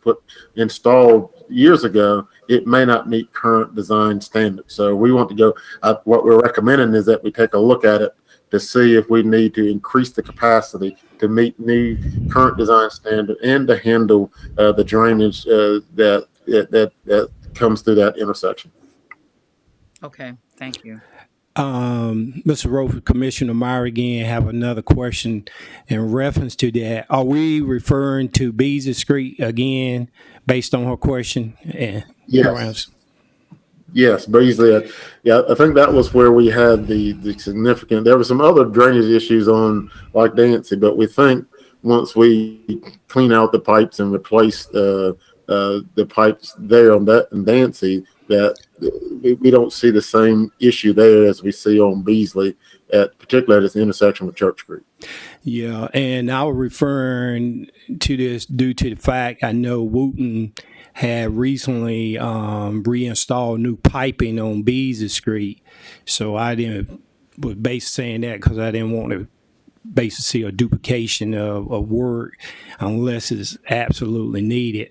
installed years ago, it may not meet current design standards. So we want to go, what we're recommending is that we take a look at it to see if we need to increase the capacity to meet new current design standard and to handle the drainage that comes through that intersection. Okay, thank you. Mr. Roper, Commissioner Meyer again have another question in reference to that. Are we referring to Beasley Street again based on her question? Yes. Yes, Beasley. Yeah, I think that was where we had the significant. There were some other drainage issues on like Dancy, but we think once we clean out the pipes and replace the pipes there on that and Dancy, that we don't see the same issue there as we see on Beasley, particularly at this intersection with Church Street. Yeah, and I was referring to this due to the fact I know Wooten had recently reinstalled new piping on Beasley Street, so I was basically saying that because I didn't want to basically see a duplication of work unless it's absolutely needed.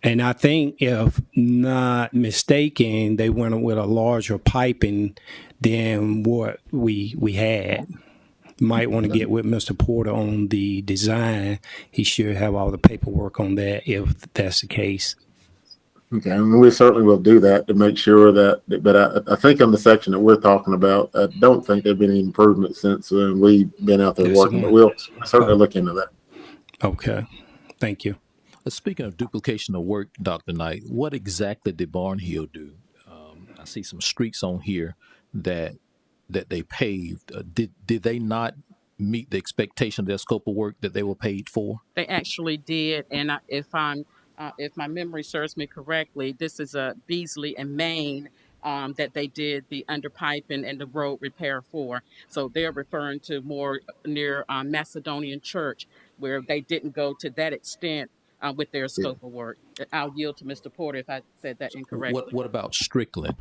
And I think, if not mistaken, they went with a larger piping than what we had. Might want to get with Mr. Porter on the design. He should have all the paperwork on that if that's the case. Okay, and we certainly will do that to make sure that. But I think on the section that we're talking about, I don't think there've been any improvement since we've been out there working. But we'll certainly look into that. Okay, thank you. Speaking of duplication of work, Dr. Knight, what exactly did Barnhill do? I see some streets on here that they paved. Did they not meet the expectation of their scope of work that they were paid for? They actually did, and if my memory serves me correctly, this is a Beasley and Maine that they did the underpiping and the road repair for. So they're referring to more near Macedonian Church, where they didn't go to that extent with their scope of work. I'll yield to Mr. Porter if I said that incorrectly. What about Strickland?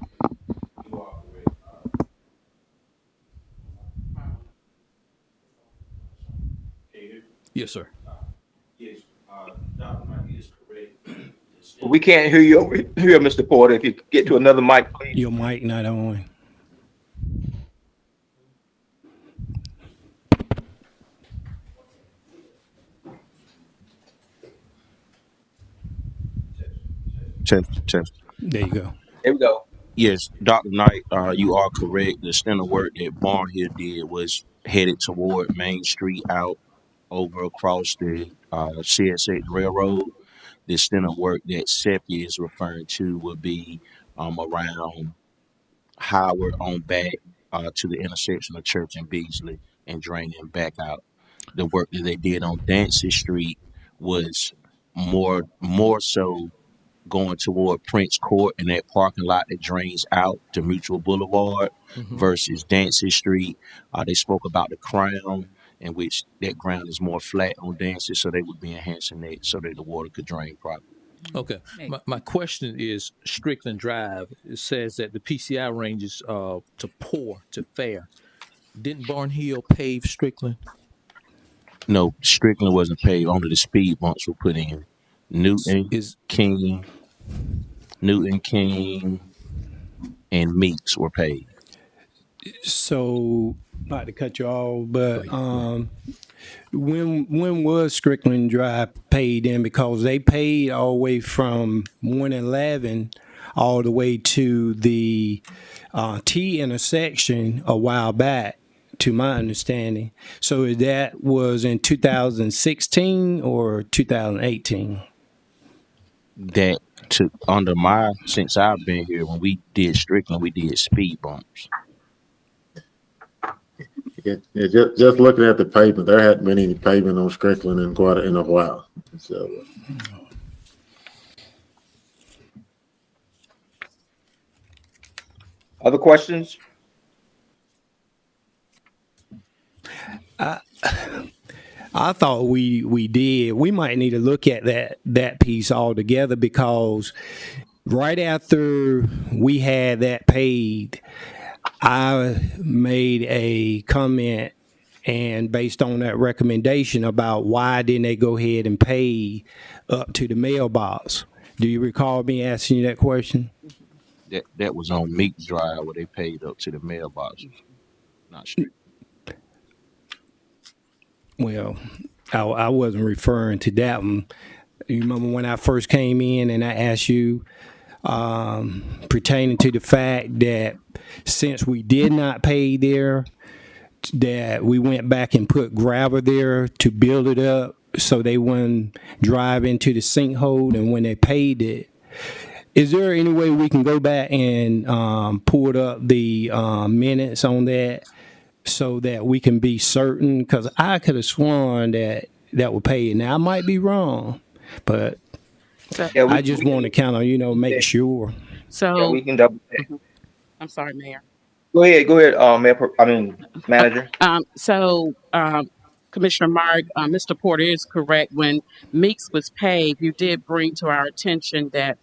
Yes, sir. Yes, Dr. Mike is correct. We can't hear you over here, Mr. Porter. If you could get to another mic, please. Your mic not on. There you go. There we go. Yes, Dr. Knight, you are correct. The extent of work that Barnhill did was headed toward Main Street out over across the CSX Railroad. the extent of work that Seppi is referring to would be around Howard on back to the intersection of Church and Beasley and draining back out. The work that they did on Dancy Street was more so going toward Prince Court and that parking lot that drains out to Mutual Boulevard versus Dancy Street. They spoke about the Crown, in which that ground is more flat on Dancy, so they would be enhancing that so that the water could drain properly. Okay. My question is Strickland Drive. It says that the PCI ranges to poor to fair. Didn't Barnhill pave Strickland? No, Strickland wasn't paved. Only the speed bumps were put in. Newton, King, and Meeks were paved. So, not to cut you off, but when was Strickland Drive paid in? Because they paid all the way from 111 all the way to the T intersection a while back, to my understanding. So that was in 2016 or 2018? That took since I've been here, when we did Strickland, we did speed bumps. Yeah, just looking at the pavement, there hadn't been any pavement on Strickland in a while. So. Other questions? I thought we did. We might need to look at that piece altogether, because right after we had that paid, I made a comment, and based on that recommendation about why didn't they go ahead and pay up to the mailbox. Do you recall me asking you that question? That was on Meeks Drive where they paid up to the mailboxes, not Strickland. Well, I wasn't referring to that one. You remember when I first came in and I asked you pertaining to the fact that since we did not pay there, that we went back and put gravel there to build it up so they wouldn't drive into the sinkhole, and when they paid it. Is there any way we can go back and pull up the minutes on that so that we can be certain? Because I could have sworn that would pay it. Now, I might be wrong, but I just want to kind of, make sure. So we can double check. I'm sorry, Mayor. Go ahead, Mayor. Manager. Commissioner Mark, Mr. Porter is correct. When Meeks was paid, you did bring to our attention that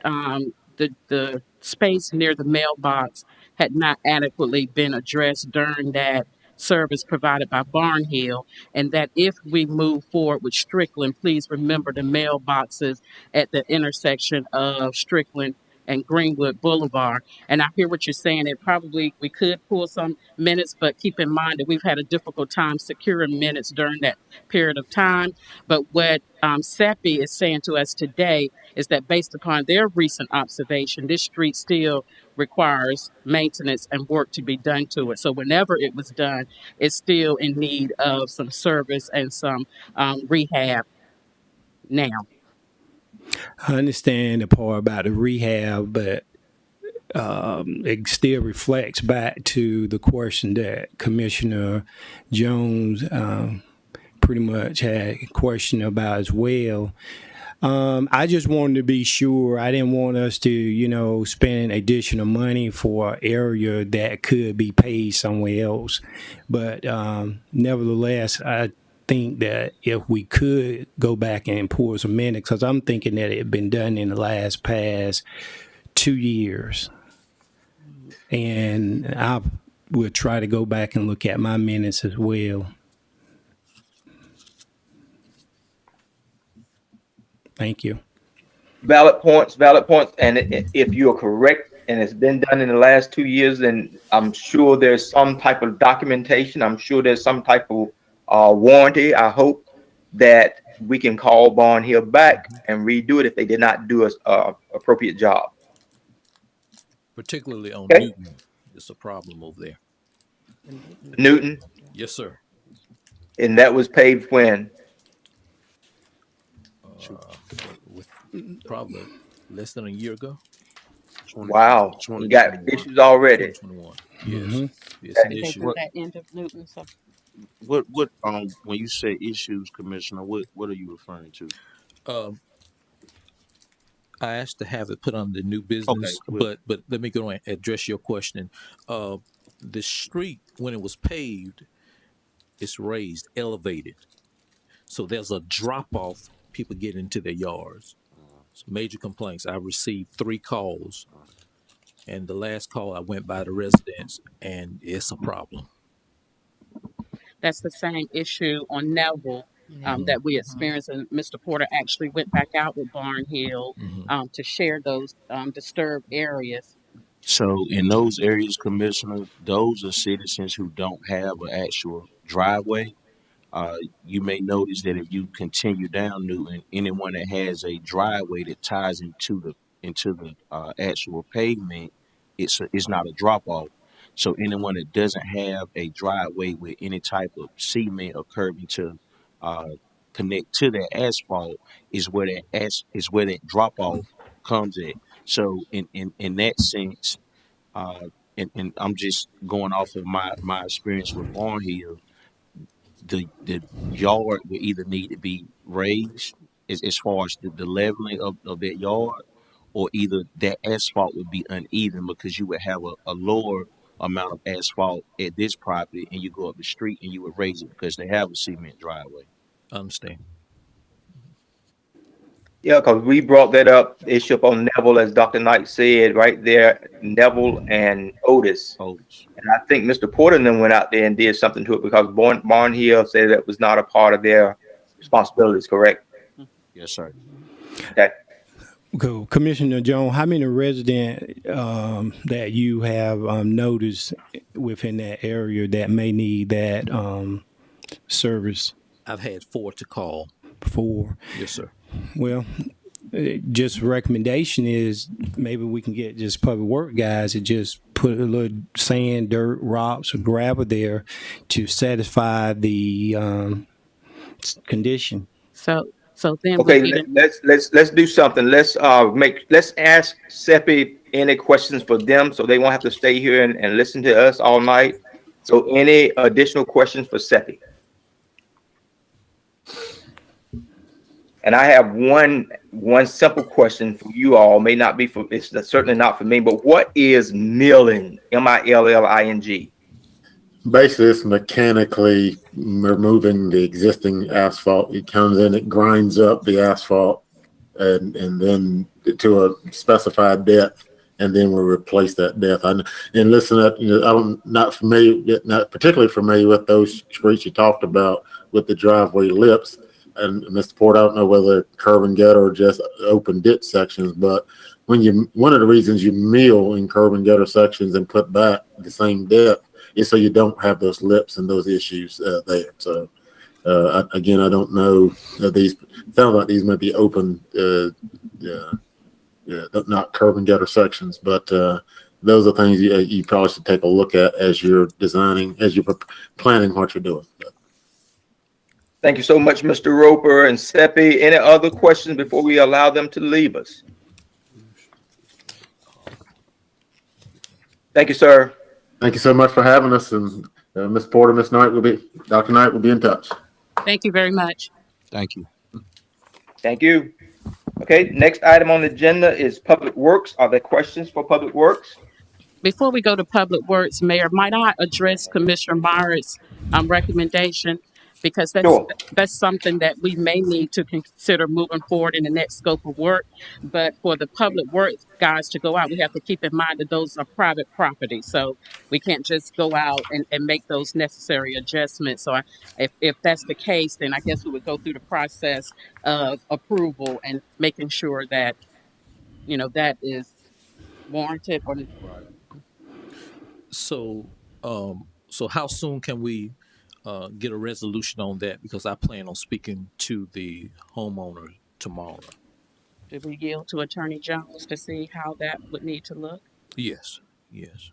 the space near the mailbox had not adequately been addressed during that service provided by Barnhill, and that if we move forward with Strickland, please remember the mailboxes at the intersection of Strickland and Greenwood Boulevard. And I hear what you're saying. We could pull some minutes, but keep in mind that we've had a difficult time securing minutes during that period of time. But what Seppi is saying to us today is that based upon their recent observation, this street still requires maintenance and work to be done to it. So whenever it was done, it's still in need of some service and some rehab now. I understand the part about the rehab, but it still reflects back to the question that Commissioner Jones pretty much had a question about as well. I just wanted to be sure. I didn't want us to, spend additional money for an area that could be paid somewhere else. But nevertheless, I think that if we could go back and pour some minutes, because I'm thinking that it had been done in the past 2 years. And I would try to go back and look at my minutes as well. Thank you. Valid points. And if you're correct and it's been done in the last 2 years, then I'm sure there's some type of documentation. I'm sure there's some type of warranty. I hope that we can call Barnhill back and redo it if they did not do a appropriate job. Particularly on Newton, it's a problem over there. Newton? Yes, sir. And that was paved when? Probably less than a year ago, 20, Wow, we got 2021. issues already. 2021. Yes, Mm-hmm. it's an Did they issue. put that into Newton? So What when you say issues, Commissioner, what are you referring to? Um, I asked to have it put on the new Okay, business, well, but let me go and address your question. Uh, the street when it was paved, it's raised, elevated, so there's a drop off. People get into their yards. So major complaints. I received 3 calls, and the last call I went by the residents, and it's a problem. that's the same issue on Neville Mhm, that we experienced, and Mr. Porter actually went back out with Barn Hill mhm. to share those disturbed areas. so in those areas, Commissioner, those are citizens who don't have an actual driveway. You may notice that if you continue down Newton, anyone that has a driveway that ties into the actual pavement, it's not a drop off. So anyone that doesn't have a driveway with any type of cement or curbing to uh, connect to that asphalt is where that drop off comes at. So in that sense, uh, and I'm just going off of my experience with Barn Hill, the yard would either need to be raised as far as the leveling of that yard, or either that asphalt would be uneven because you would have a lower amount of asphalt at this property and you go up the street and you would raise it because they have a cement driveway. I understand. Yeah, because we brought that issue up on Neville, as Dr. Knight said, right there, Neville and Otis. Otis. And I think Mr. Porter then went out there and did something to it because Barn Hill said that was not a part of their responsibilities, correct? Yes, sir. Okay. Cool. Commissioner Jones, how many residents that you have noticed within that area that may need that service I've had 4 to call. for? Yes, sir. Well, just recommendation is maybe we can get just public work guys to just put a little sand, dirt, rocks, or gravel there to satisfy the condition. So then we Okay, need to, let's do something. Let's ask Seppi any questions for them so they won't have to stay here and listen to us all night. So any additional questions for Seppi? And I have one simple question for you all. May not be for, it's certainly not for me, but what is milling? MILLING? Basically, it's mechanically removing the existing asphalt. It comes in, it grinds up the asphalt, and then to a specified depth, and then we'll replace that depth. And listen, I'm not particularly familiar with those streets you talked about with the driveway lips. And Mr. Port, I don't know whether curb and gutter or just open ditch sections, but one of the reasons you mill in curb and gutter sections and put back the same depth is so you don't have those lips and those issues there. So again, I don't know these sound like these might be open, not curb and gutter sections, but those are things you probably should take a look at as you're designing, as you're planning what you're doing. Thank you so much, Mr. Roper and Seppi. Any other questions before we allow them to leave us? Thank you, sir. Thank you so much for having us, and Ms. Porter, Dr. Knight will be in touch. thank you very much. Thank you. Thank you. Okay, next item on the agenda is Public Works. Are there questions for Public Works? Before we go to Public Works, Mayor, might I address Commissioner Myers' recommendation? Because Sure. that's something that we may need to consider moving forward in the next scope of work. But for the Public Works guys to go out, we have to keep in mind that those are private property. So we can't just go out and make those necessary adjustments. So if that's the case, then I guess we would go through the process of approval and making sure that, that is warranted or So, so how soon can we get a resolution on that? Because I plan on speaking to the homeowner tomorrow. did we yield to Attorney Jones to see how that would need to look? Yes, yes.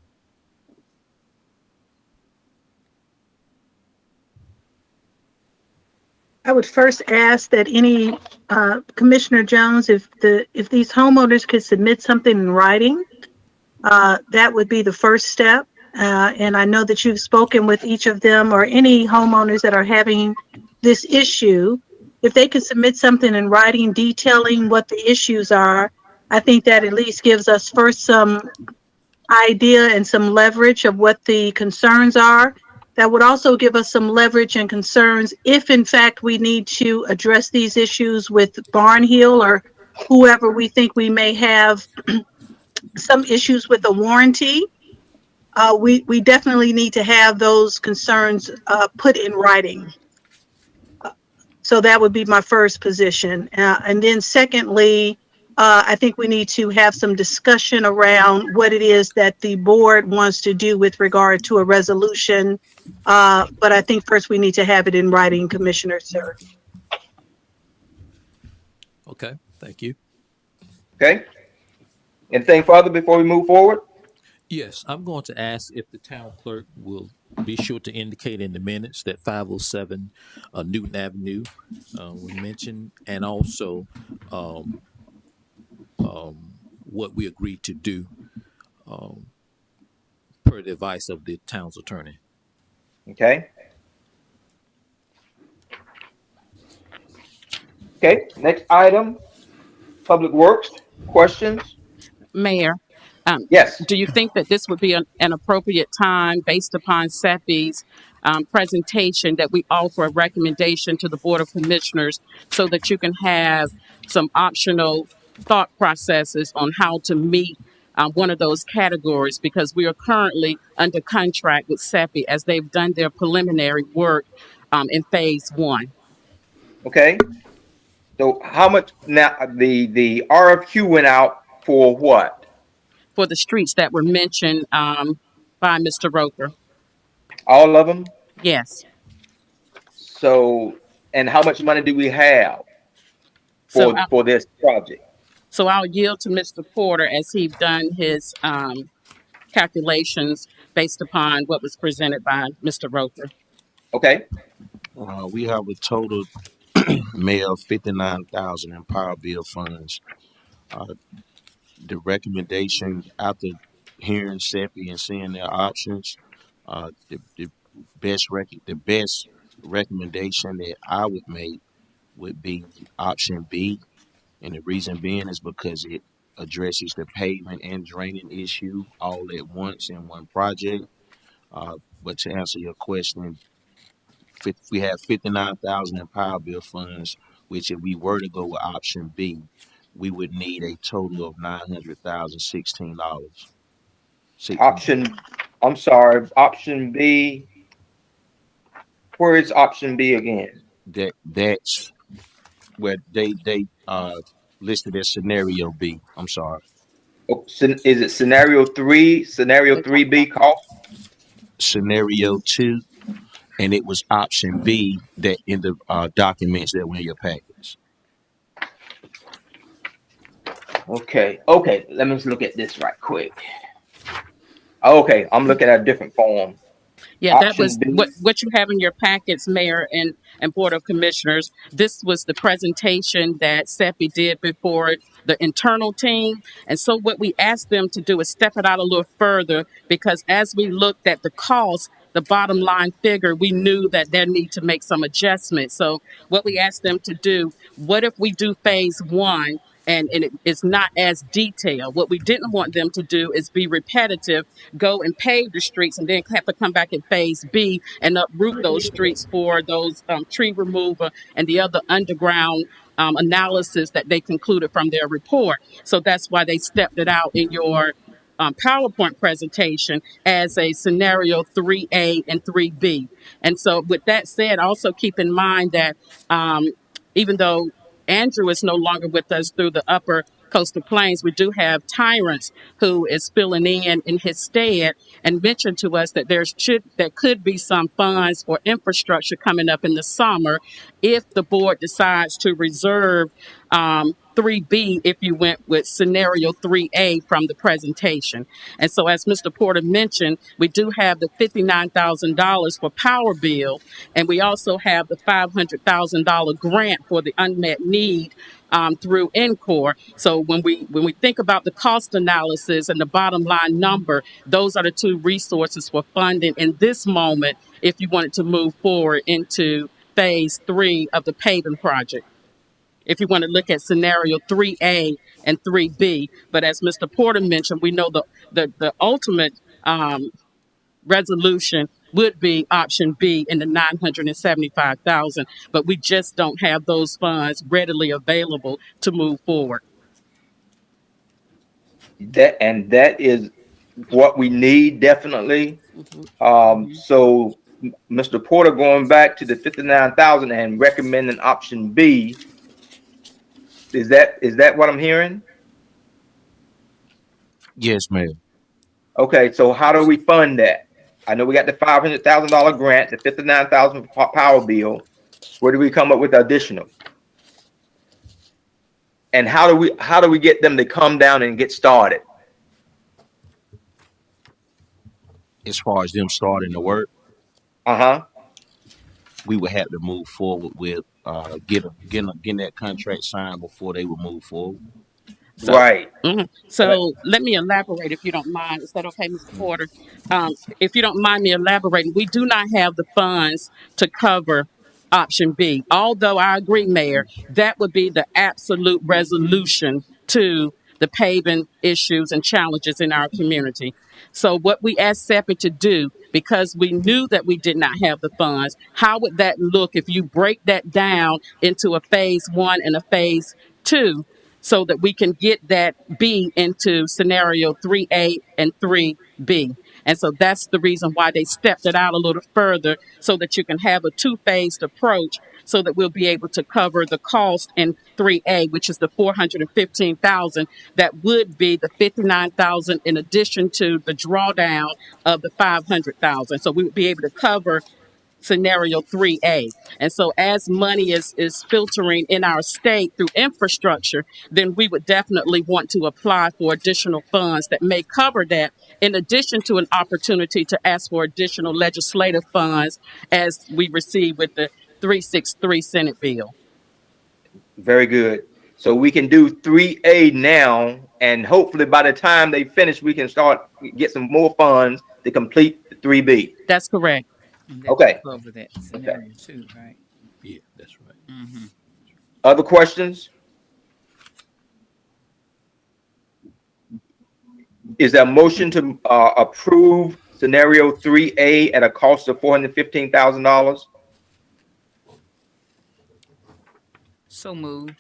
I would first ask that any Commissioner Jones, if these homeowners could submit something in writing, that would be the first step. And I know that you've spoken with each of them or any homeowners that are having this issue. If they could submit something in writing detailing what the issues are, I think that at least gives us first some idea and some leverage of what the concerns are. That would also give us some leverage and concerns if in fact we need to address these issues with Barnhill or whoever we think we may have some issues with a warranty. We definitely need to have those concerns put in writing. So that would be my first position. And then secondly, I think we need to have some discussion around what it is that the board wants to do with regard to a resolution. But I think first we need to have it in writing, Commissioner, sir. Okay, thank you. Okay. Anything further before we move forward? Yes, I'm going to ask if the town clerk will be sure to indicate in the minutes that 507 Newton Avenue was mentioned, and also what we agreed to do per the advice of the town's attorney. Okay. Okay, next item, Public Works, questions? Mayor, Yes. do you think that this would be an appropriate time based upon SEPI's presentation that we offer a recommendation to the Board of Commissioners so that you can have some optional thought processes on how to meet one of those categories, because we are currently under contract with SEPI as they've done their preliminary work in phase 1. Okay. So how much now the RFQ went out for what? For the streets that were mentioned by Mr. Roker. All of them? Yes. So, and how much money do we have for this project? So I'll yield to Mr. Porter as he's done his calculations based upon what was presented by Mr. Roker. Okay. We have a total mail of $59,000 in power bill funds. The recommendation after hearing SEPI and seeing their options, the best recommendation that I would make would be option B, and the reason being is because it addresses the pavement and draining issue all at once in one project. But to answer your question, if we have $59,000 in power bill funds, which if we were to go with option B, we would need a total of $900,016. I'm sorry, option B. Where is option B again? That's where they listed as scenario B. I'm sorry. Oh, is it scenario 3? Scenario 3B cost? Scenario 2, and it was option B that in the documents that were in your packets. Okay. Let me just look at this right quick. Okay, I'm looking at a different form. Yeah, that was what you have in your packets, Mayor and Board of Commissioners. This was the presentation that SEPI did before the internal team. And so what we asked them to do is step it out a little further, because as we looked at the cost, the bottom line figure, we knew that there need to make some adjustments. So what we asked them to do, what if we do phase 1? And it's not as detailed. What we didn't want them to do is be repetitive, go and pave the streets, and then have to come back in phase B and uproot those streets for those tree removal and the other underground analysis that they concluded from their report. So that's why they stepped it out in your PowerPoint presentation as a scenario 3A and 3B. And so with that said, also keep in mind that even though Andrew is no longer with us through the upper Coastal Plains, we do have Tyrants who is filling in his stead, and mentioned to us that there could be some funds for infrastructure coming up in the summer if the board decides to reserve 3B if you went with scenario 3A from the presentation. And so, as Mr. Porter mentioned, we do have the $59,000 for power bill, and we also have the $500,000 grant for the unmet need through NCORE. So when we think about the cost analysis and the bottom line number, those are the two resources for funding in this moment if you wanted to move forward into phase 3 of the paving project. If you want to look at scenario 3A and 3B. But as Mr. Porter mentioned, we know the ultimate resolution would be option B in the $975,000, but we just don't have those funds readily available to move forward. That is what we need, definitely. So Mr. Porter going back to the 59,000 and recommending option B. Is that what I'm hearing? Yes, ma'am. Okay, so how do we fund that? I know we got the $500,000 grant, the $59,000 power bill. Where do we come up with additional? And how do we get them to come down and get started? As far as them starting the work, we would have to move forward with getting that contract signed before they would move forward. So, right. So let me elaborate, if you don't mind. Is that okay, Mr. Porter? If you don't mind me elaborating, we do not have the funds to cover option B. Although I agree, Mayor, that would be the absolute resolution to the paving issues and challenges in our community. So what we asked SEPI to do, because we knew that we did not have the funds, how would that look if you break that down into a phase 1 and a phase 2? So that we can get that B into scenario 3A and 3B. And so that's the reason why they stepped it out a little further, so that you can have a two-phased approach, so that we'll be able to cover the cost in 3A, which is the $415,000. That would be the $59,000 in addition to the drawdown of the $500,000. So we would be able to cover scenario 3A. And so as money is filtering in our state through infrastructure, then we would definitely want to apply for additional funds that may cover that, in addition to an opportunity to ask for additional legislative funds as we receive with the 363 Senate bill. Very good. So we can do 3A now, and hopefully by the time they finish, we can start get some more funds to complete the 3B. That's correct. Okay. Over that scenario too, right? Yeah, that's right. Other questions? Is there a motion to approve scenario 3A at a cost of $415,000? So moved.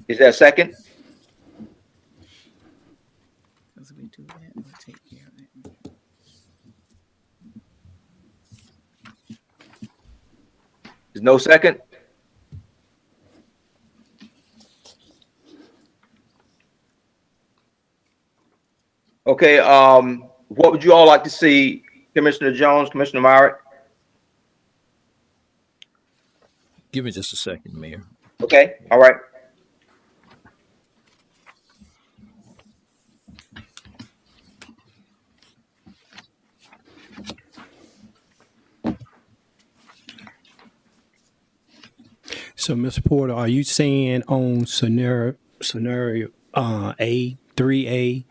Is there a second? As we do that, we'll take care of it. There's no second? Okay, what would you all like to see, Commissioner Jones, Commissioner Myrick? Give me just a second, Mayor. Okay, all right. So, Mr. Porter, are you saying on scenario A, 3A,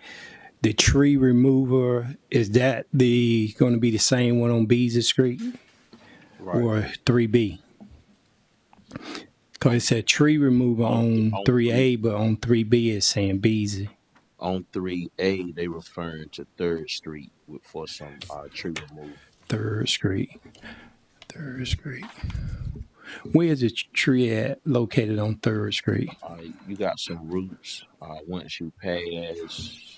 the tree remover, is that going to be the same one on Beasley Street? Right. Or 3B? Because it said tree remover on 3A, but on 3B it's saying Beasley. On 3A, they referring to 3rd Street for some tree removal. 3rd Street. Where is the tree located on 3rd Street? You got some roots. Once you pass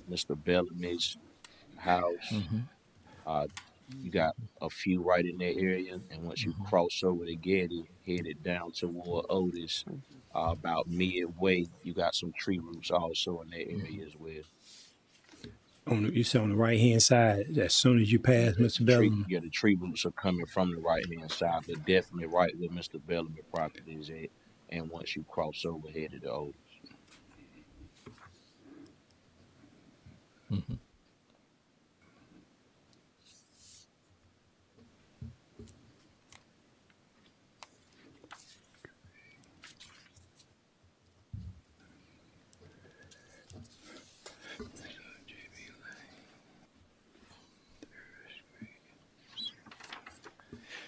Mr. Bellamy's house, You got a few right in that area, and once you cross over to Getty, headed down toward Otis, about midway, you got some tree roots also in that area as well. You said on the right hand side, as soon as you pass Mr. Bellum. The tree roots are coming from the right hand side, but definitely right where Mr. Bellamy's property is at. And once you cross over, headed to Otis. Mm-hmm.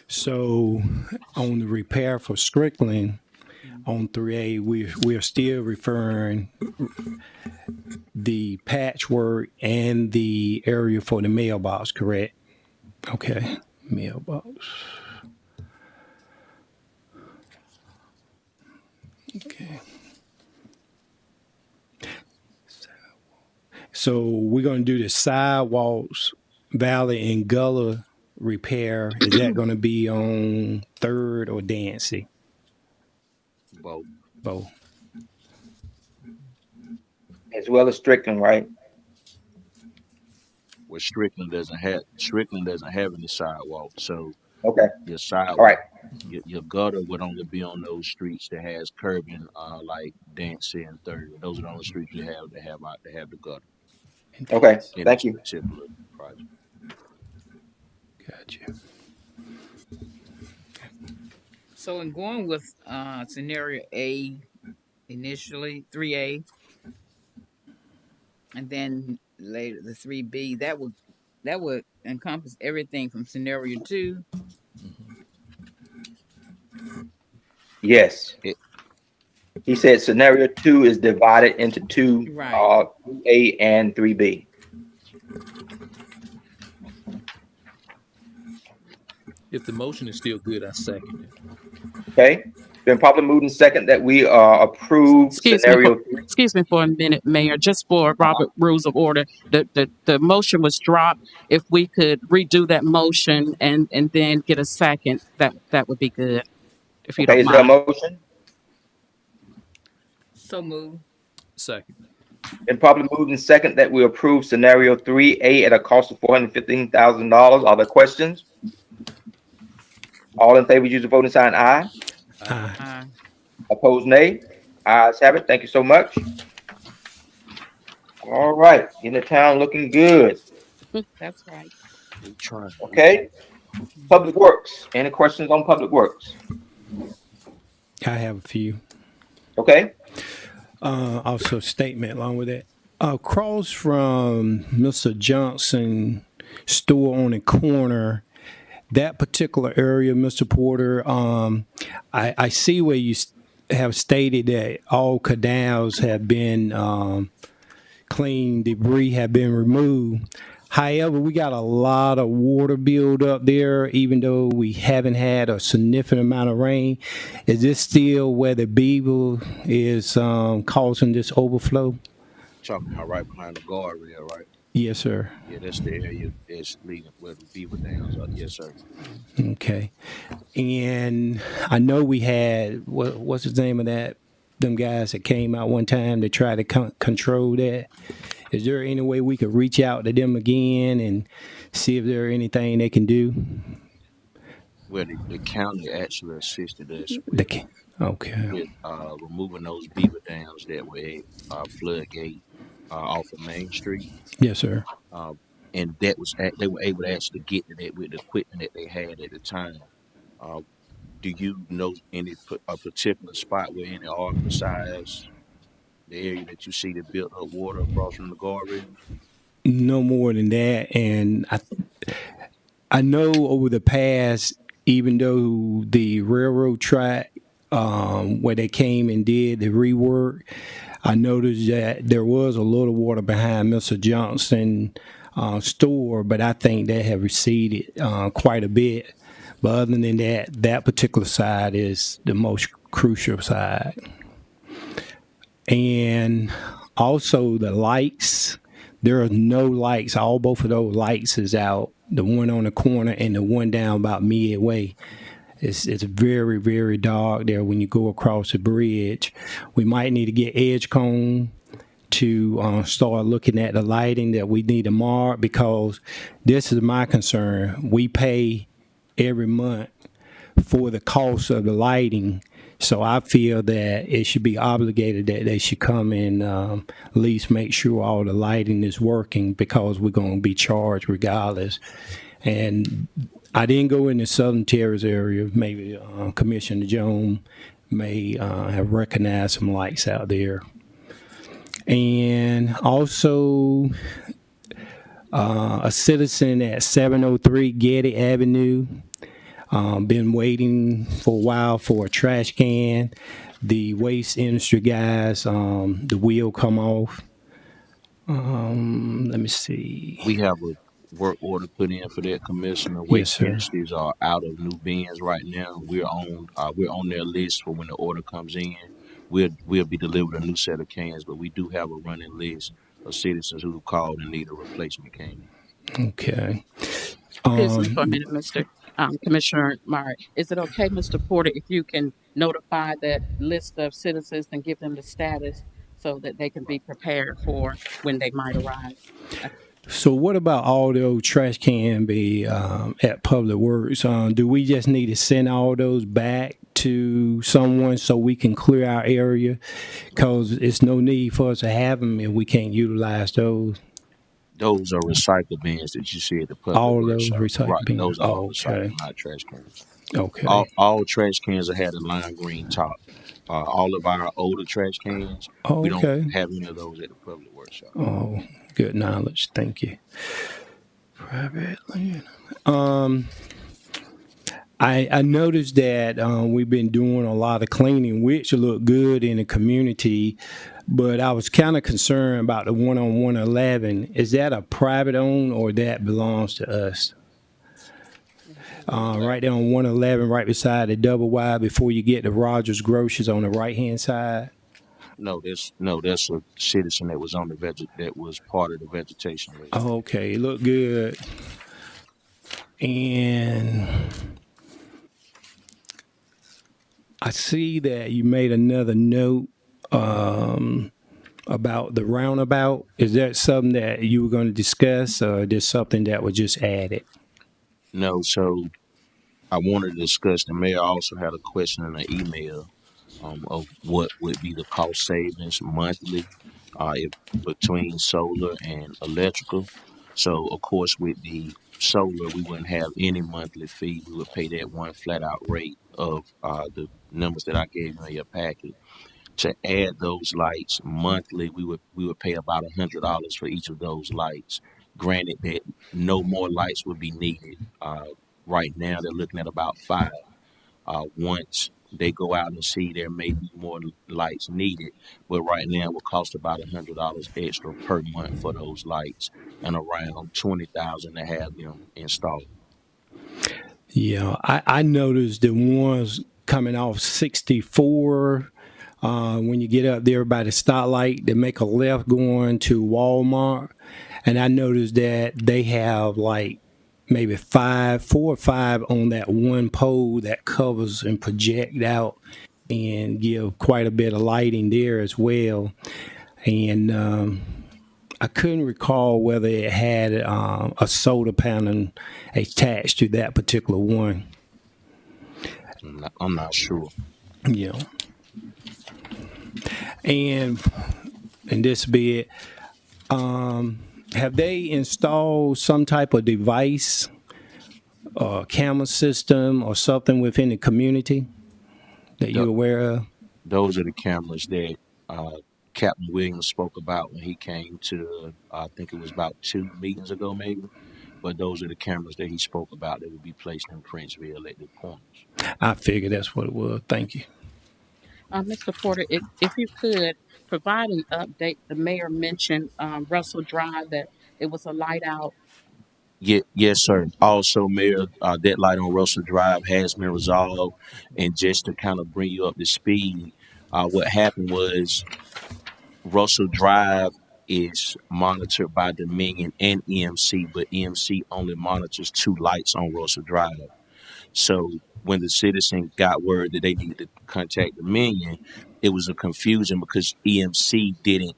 So on the repair for Strickland on 3A, we're still referring the patchwork and the area for the mailbox, correct? Okay, mailbox. Okay. So we're going to do the sidewalks, Valley and Gullah repair. Is that going to be on 3rd or Dancy? Both. Both. As well as Strickland, right? Well, Strickland doesn't have any sidewalk, so okay. Your sidewalk, all right. Your gutter would only be on those streets that has curbing, like Dancy and 3rd. Those are the only streets that have the gutter. Okay, thank you. Project. Gotcha. So in going with scenario A initially, 3A, and then later the 3B, that would encompass everything from scenario 2. Yes. He said scenario 2 is divided into 2, right. 3A and 3B. If the motion is still good, I second it. Okay. Been properly moved and second that we approve scenario 3. Excuse me for a minute, Mayor. Just for Robert Rules of Order, the motion was dropped. If we could redo that motion and then get a second, that would be good. If you don't mind. Is there a motion? So moved. Second. Been properly moved and second that we approve scenario 3A at a cost of $415,000. Are there questions? All in favor, use the voting sign aye. Aye. Opposed, nay. Ayes have it. Thank you so much. All right. In the town looking good. That's right. Okay. Public Works. Any questions on Public Works? I have a few. Okay. Also, statement along with that. Across from Mr. Johnson store on the corner, that particular area, Mr. Porter, I see where you have stated that all canals have been cleaned, debris have been removed. However, we got a lot of water build up there, even though we haven't had a significant amount of rain. Is this still where the beaver is causing this overflow? Talking about right behind the guardrail, right? Yes, sir. Yeah, that's the area that's leading where the beaver dams are. Yes, sir. Okay. And I know we had, what's the name of that? Them guys that came out one time to try to control that. Is there any way we could reach out to them again and see if there anything they can do? Well, the county actually assisted us with removing those beaver dams that were at Floodgate off of Main Street. Yes, sir. And that was they were able to actually get to that with the equipment that they had at the time. Do you know any particular spot where any are besides the area that you see that built up water across from the guardrail? No more than that. And I know over the past, even though the railroad track where they came and did the rework, I noticed that there was a little water behind Mr. Johnson store, but I think that have receded quite a bit. But other than that, that particular side is the most crucial side. And also the lights there are no lights. Both of those lights is out. The one on the corner and the one down about midway. It's very, very dark there when you go across the bridge. We might need to get edge cone to start looking at the lighting that we need to mark, because this is my concern. We pay every month for the cost of the lighting, so I feel that it should be obligated that they should come and at least make sure all the lighting is working, because we're going to be charged regardless. And I didn't go in the Southern Terrace area. Maybe Commissioner Jones may have recognized some lights out there. And also a citizen at 703 Getty Avenue, been waiting for a while for a trash can. The waste industry guys, the wheel come off. Let me see. We have a work order put in for that, Commissioner. Yes, Waste sir. industries are out of new bins right now. We're on their list for when the order comes in. We'll be delivered a new set of cans, but we do have a running list of citizens who called and need a replacement can. Okay. Excuse me for a minute, Mr. Commissioner Meyer. Is it okay, Mr. Porter, if you can notify that list of citizens and give them the status so that they can be prepared for when they might arrive? So what about all those trash can be at Public Works? Do we just need to send all those back to someone so we can clear our area? Because it's no need for us to have them if we can't utilize those. Those are recycle bins that you see at the Public All Works. those recycle Right, bins. those are all Okay. recycled, not trash cans. Okay. All trash cans have had a lime green top. All of our older trash cans, we Okay. don't have any of those at the Public Works shop. Oh, good knowledge. Thank you. Private land. I noticed that we've been doing a lot of cleaning, which look good in the community, but I was kind of concerned about the one on 111. Is that a private owned or that belongs to us? Right there on 111, right beside the double wide before you get to Rogers Groceries on the right hand side. No, that's a citizen that was on that was part of the vegetation. Oh, okay, it looked good. And I see that you made another note about the roundabout. Is that something that you were going to discuss, or just something that was just added? No, so I wanted to discuss. The mayor also had a question in an email of what would be the cost savings monthly between solar and electrical. So, of course, with the solar, we wouldn't have any monthly fee. We would pay that one flat out rate of the numbers that I gave you in your packet. To add those lights monthly, we would pay about $100 for each of those lights. Granted that no more lights would be needed. Right now, they're looking at about 5. Once they go out and see, there may be more lights needed, but right now it will cost about $100 extra per month for those lights, and around $20,000 to have them installed. Yeah, I noticed the ones coming off 64. When you get up there by the stoplight, they make a left going to Walmart, and I noticed that they have like maybe 4 or 5 on that one pole that covers and project out and give quite a bit of lighting there as well. And I couldn't recall whether it had a solar panel attached to that particular one. I'm not sure. Yeah. And this be it. Have they installed some type of device, camera system, or something within the community that you're aware of? Those are the cameras that Captain Williams spoke about when he came to, I think it was about 2 meetings ago, maybe. But those are the cameras that he spoke about that would be placed in Princeville at the corners. I figured that's what it was. Thank you. Mr. Porter, if you could provide an update. The mayor mentioned Russell Drive, that it was a light out. Yes, sir. Also, Mayor, that light on Russell Drive has been resolved. And just to kind of bring you up to speed, what happened was Russell Drive is monitored by Dominion and EMC, but EMC only monitors 2 lights on Russell Drive. So when the citizen got word that they needed to contact Dominion, it was a confusion because EMC didn't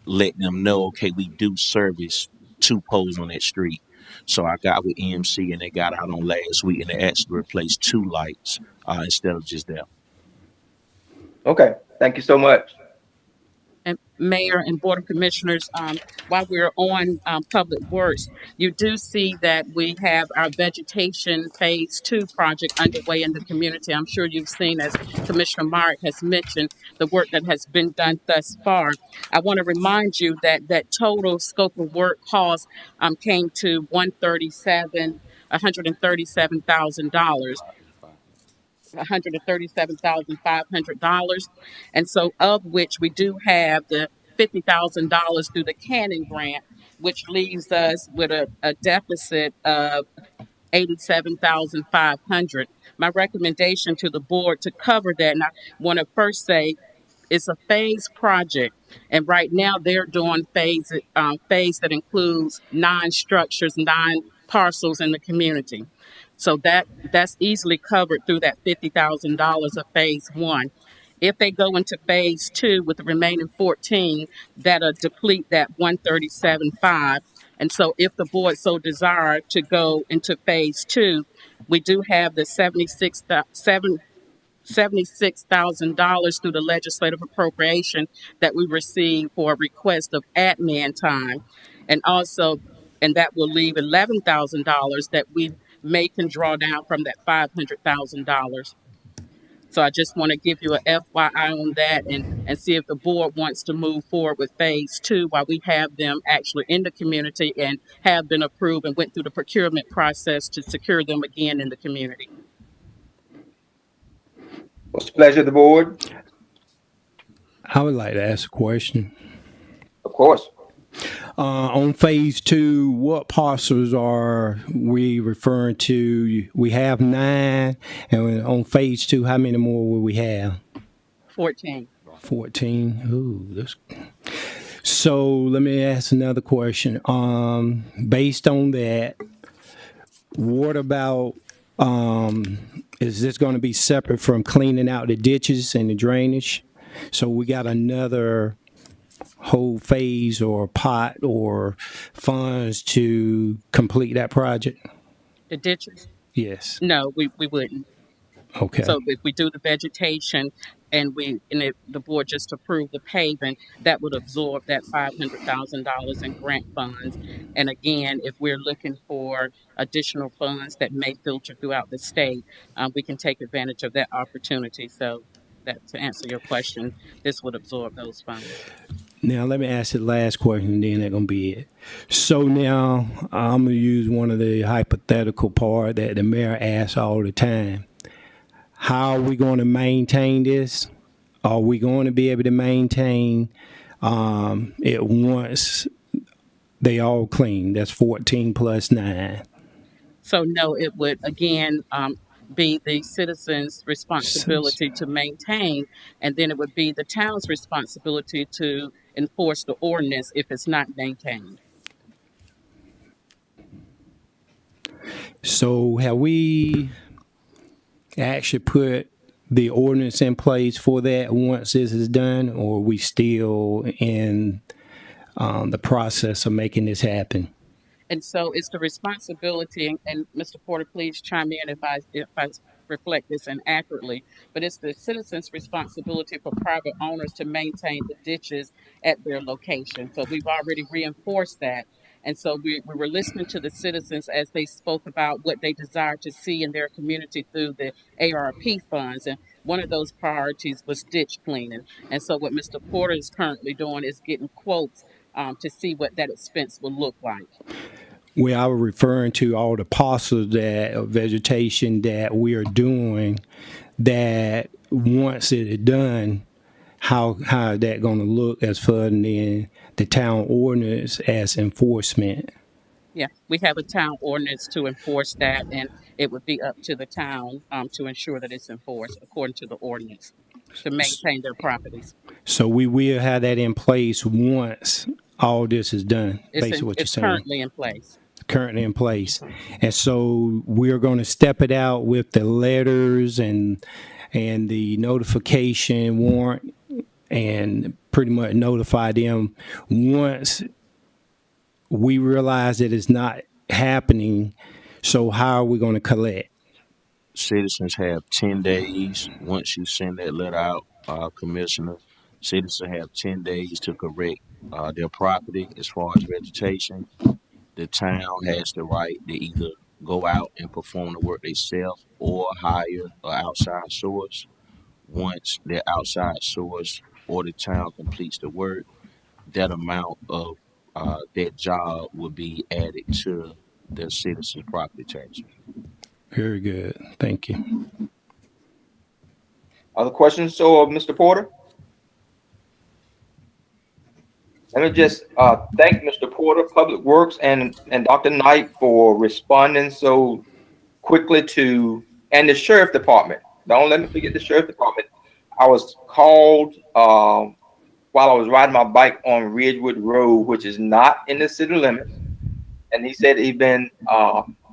let them know, okay, we do service 2 poles on that street. So I got with EMC and they got out on last week and they actually replaced 2 lights instead of just that. Okay, thank you so much. And Mayor and Board of Commissioners, while we're on Public Works, you do see that we have our Vegetation Phase 2 project underway in the community. I'm sure you've seen, as Commissioner Mark has mentioned, the work that has been done thus far. I want to remind you that that total scope of work cost came to $137,000. $137,500, and so of which we do have the $50,000 through the Canning grant, which leaves us with a deficit of $87,500. My recommendation to the board to cover that, and I want to first say it's a phase project, and right now they're doing phase that includes 9 structures, 9 parcels in the community. So that's easily covered through that $50,000 of phase 1. If they go into phase 2 with the remaining 14, that'll deplete that 137.5. And so if the board so desire to go into phase 2, we do have the $76,000 through the legislative appropriation that we received for a request of admin time. And also, and that will leave $11,000 that we can draw down from that $500,000. So I just want to give you a FYI on that and see if the board wants to move forward with phase 2 while we have them actually in the community and have been approved and went through the procurement process to secure them again in the community. What's the pleasure of the board? I would like to ask a question. Of course. On phase 2, what parcels are we referring to? We have 9, and on phase 2, how many more will we have? 14. 14. Ooh, that's... So let me ask another question. Based on that, what about is this going to be separate from cleaning out the ditches and the drainage? So we got another whole phase or pot or funds to complete that project? The ditches? Yes. No, we wouldn't. Okay. So if we do the vegetation and the board just approved the paving, that would absorb that $500,000 in grant funds. And again, if we're looking for additional funds that may filter throughout the state, we can take advantage of that opportunity. So that, to answer your question, this would absorb those funds. Now, let me ask the last question, and then that's going to be it. So now, I'm going to use one of the hypothetical part that the mayor asks all the time. How are we going to maintain this? Are we going to be able to maintain it once they all clean? That's 14 plus 9. So, no, it would, again, be the citizens' responsibility to maintain, and then it would be the town's responsibility to enforce the ordinance if it's not maintained. So have we actually put the ordinance in place for that once this is done, or are we still in the process of making this happen? And so it's the responsibility, and Mr. Porter, please chime in if I reflect this inaccurately, but it's the citizens' responsibility for private owners to maintain the ditches at their location. So we've already reinforced that. And so we were listening to the citizens as they spoke about what they desire to see in their community through the ARP funds. And one of those priorities was ditch cleaning. And so what Mr. Porter is currently doing is getting quotes to see what that expense will look like. Well, I was referring to all the parcels of vegetation that we are doing, that once it is done, how is that going to look as far as the town ordinance as enforcement? Yeah, we have a town ordinance to enforce that, and it would be up to the town to ensure that it's enforced according to the ordinance to maintain their properties. So we will have that in place once all this is done, basically what you're It's saying. currently in place. Currently in place. And so we're going to step it out with the letters and the notification warrant and pretty much notify them once we realize that it's not happening. So how are we going to collect? Citizens have 10 days. Once you send that letter out, Commissioner, citizens have 10 days to correct their property as far as vegetation. The town has the right to either go out and perform the work themselves or hire an outside source. Once the outside source or the town completes the work, that amount of that job will be added to the citizens' property taxes. Very good. Thank you. Other questions, Mr. Porter? Let me just thank Mr. Porter, Public Works, and Dr. Knight for responding so quickly and the Sheriff Department. Don't let me forget the Sheriff Department. I was called while I was riding my bike on Ridgewood Road, which is not in the city limits, and he said he'd been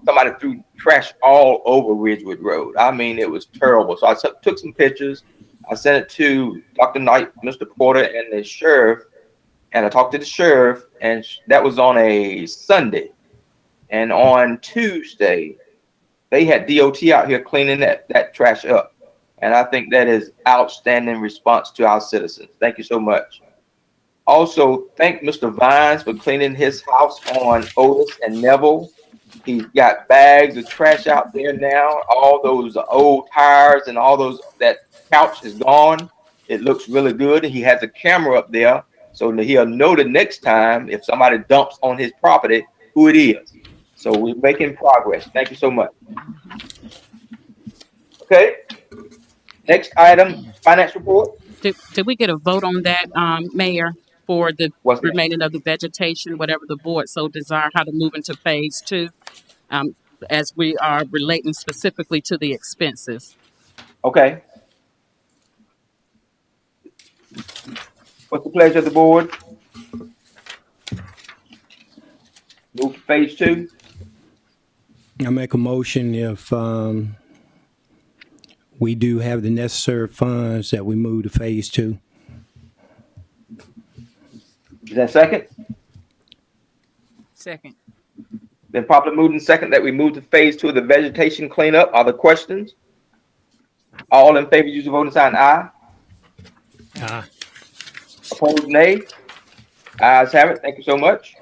somebody threw trash all over Ridgewood Road. I mean, it was terrible. So I took some pictures. I sent it to Dr. Knight, Mr. Porter, and the Sheriff. And I talked to the Sheriff, and that was on a Sunday. And on Tuesday, they had DOT out here cleaning that trash up. And I think that is outstanding response to our citizens. Thank you so much. Also, thank Mr. Vines for cleaning his house on Otis and Neville. He's got bags of trash out there now. All those old tires and that couch is gone. It looks really good. He has a camera up there, so he'll know the next time if somebody dumps on his property who it is. So we're making progress. Thank you so much. Okay. Next item, finance report. Did we get a vote on that, Mayor, for the What's that? remaining of the vegetation, whatever the board so desire, how to move into phase 2, as we are relating specifically to the expenses? Okay. What's the pleasure of the board? Move to phase 2. I make a motion if we do have the necessary funds that we move to phase 2. Is that second? Second. Then properly moved and second that we move to phase 2 of the vegetation cleanup. Are there questions? All in favor, use the voting sign aye. Aye. Opposed, nay. Ayes have it. Thank you so much.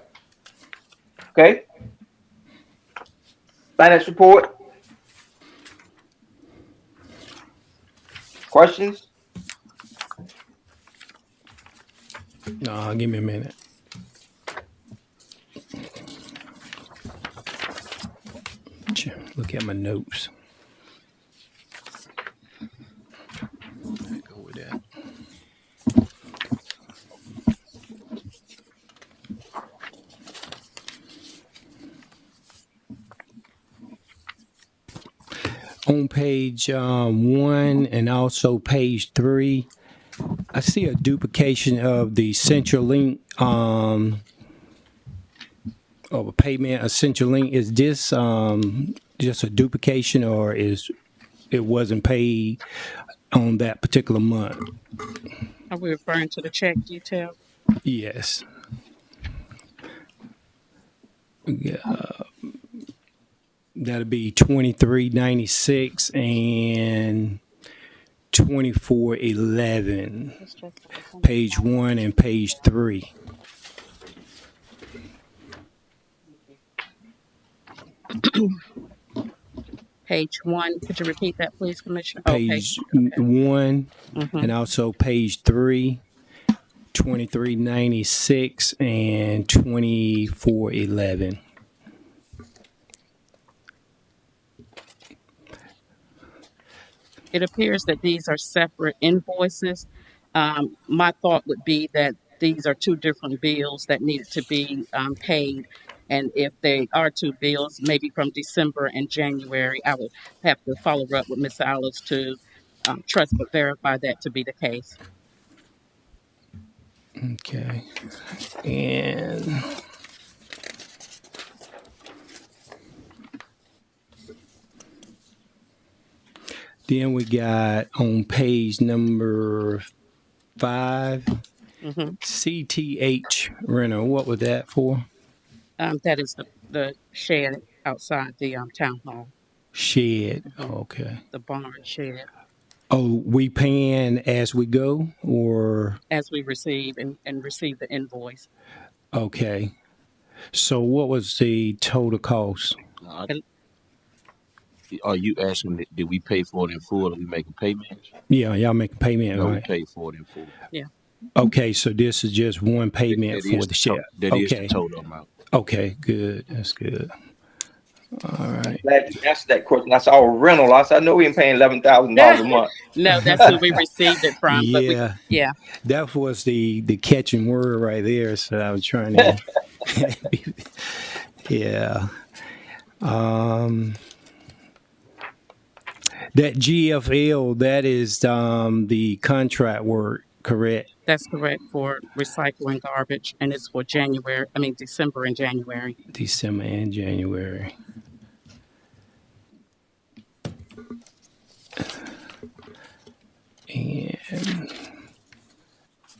Okay. Finance report. Questions? No, give me a minute. Look at my notes. Go with that. On page 1 and also page 3, I see a duplication of the Central Link of a payment. A Central Link, is this just a duplication, or is it wasn't paid on that particular month? Are we referring to the check detail? Yes. Yeah. That'll be 2396 and 2411. Page 1 and page 3. Page 1. Could you repeat that, please, Commissioner? Page 1 and also page 3, 2396 and 2411. It appears that these are separate invoices. My thought would be that these are two different bills that needed to be paid. And if they are two bills, maybe from December and January, I would have to follow up with Ms. Alice to trust but verify that to be the case. Okay. And then we got on page number 5, CTH rental. What was that for? That is the shed outside the town hall, Shed. Okay. the barn shed, Oh, we paying as we go, or as we receive and receive the invoice. okay? So what was the total cost? Are you asking, did we pay for it in full or we make a payment? Yeah, y'all make a payment, No, we right? paid for it in full. Yeah. Okay, so this is just one payment for the shed. That is Okay. the total amount. Okay, good. That's good. All right. Glad you answered that question. I saw a rental. I said, I know we ain't paying $11,000 a month. No, that's who we received it from. But Yeah. yeah. That was the catching word right there. So I was trying to. Yeah. That GFL, that is the contract work, correct? That's correct, for recycling garbage, and it's for December and January. December and January.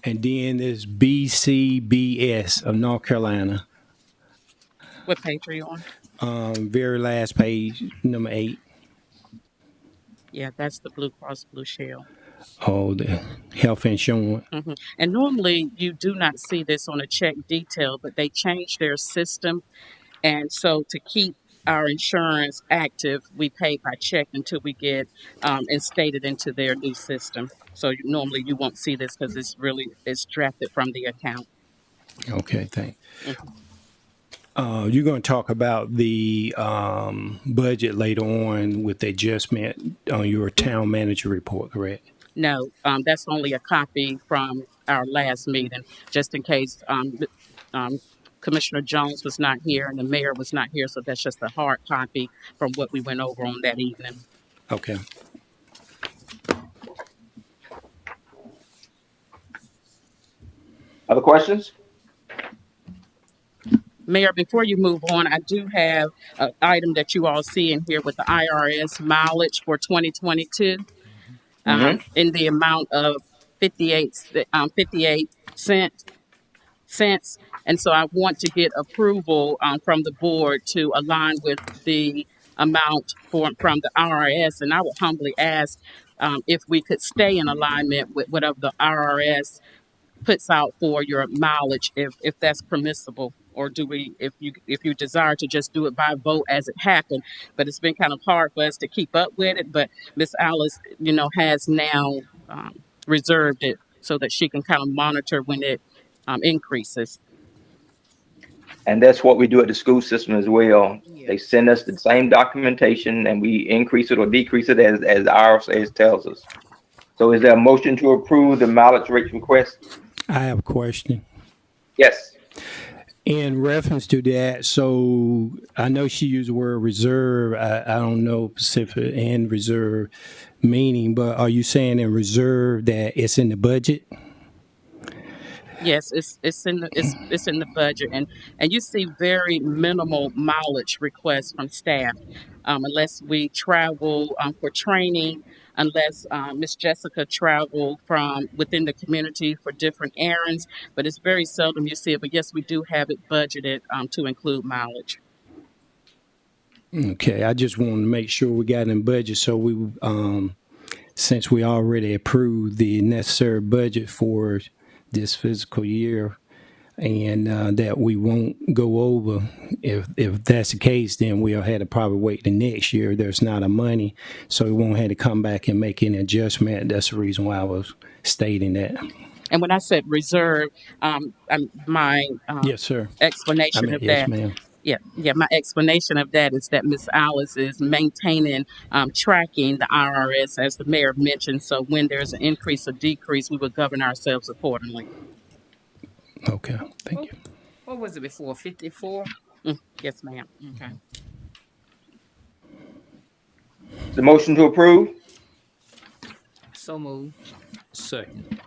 And then there's BCBS of North Carolina. What page are you on? Very last page, number 8. Yeah, that's the Blue Cross Blue Shield. Oh, the health insurance. And normally you do not see this on a check detail, but they changed their system. And so to keep our insurance active, we pay by check until we get instated into their new system. So normally you won't see this because it's drafted from the account. Okay, thanks. You're going to talk about the budget later on with the adjustment on your town manager report, correct? No, that's only a copy from our last meeting, just in case Commissioner Jones was not here and the mayor was not here. So that's just a hard copy from what we went over on that evening. Okay. Other questions? Mayor, before you move on, I do have an item that you all see in here with the IRS mileage for 2022 in the amount of 58 cents. And so I want to get approval from the board to align with the amount from the IRS. And I would humbly ask if we could stay in alignment with whatever the IRS puts out for your mileage, if that's permissible, or do we, if you desire to just do it by vote as it happened. But it's been kind of hard for us to keep up with it. But Miss Alice, has now reserved it so that she can kind of monitor when it increases. And that's what we do at the school system as well. Yeah. They send us the same documentation and we increase it or decrease it as RSA tells us. So is there a motion to approve the mileage rate request? I have a question. Yes. In reference to that, so I know she used the word reserve. I don't know Pacific and reserve meaning, but are you saying in reserve that it's in the budget? Yes, it's in the budget, and you see very minimal mileage requests from staff, unless we travel for training, unless Miss Jessica traveled from within the community for different errands. But it's very seldom you see it. But yes, we do have it budgeted to include mileage. Okay, I just wanted to make sure we got in budget, so we since we already approved the necessary budget for this fiscal year, and that we won't go over. If that's the case, then we'll have to probably wait the next year. There's not a money, so we won't have to come back and make an adjustment. That's the reason why I was stating that. And when I said reserve, my yes, sir. explanation of yes, that. Ma'am. Yeah. My explanation of that is that Ms. Alice is maintaining, tracking the IRS, as the mayor mentioned. So when there's an increase or decrease, we will govern ourselves accordingly. Okay, thank you. What was it before? 54? Yes, ma'am. Okay. The motion to approve? So moved. Second.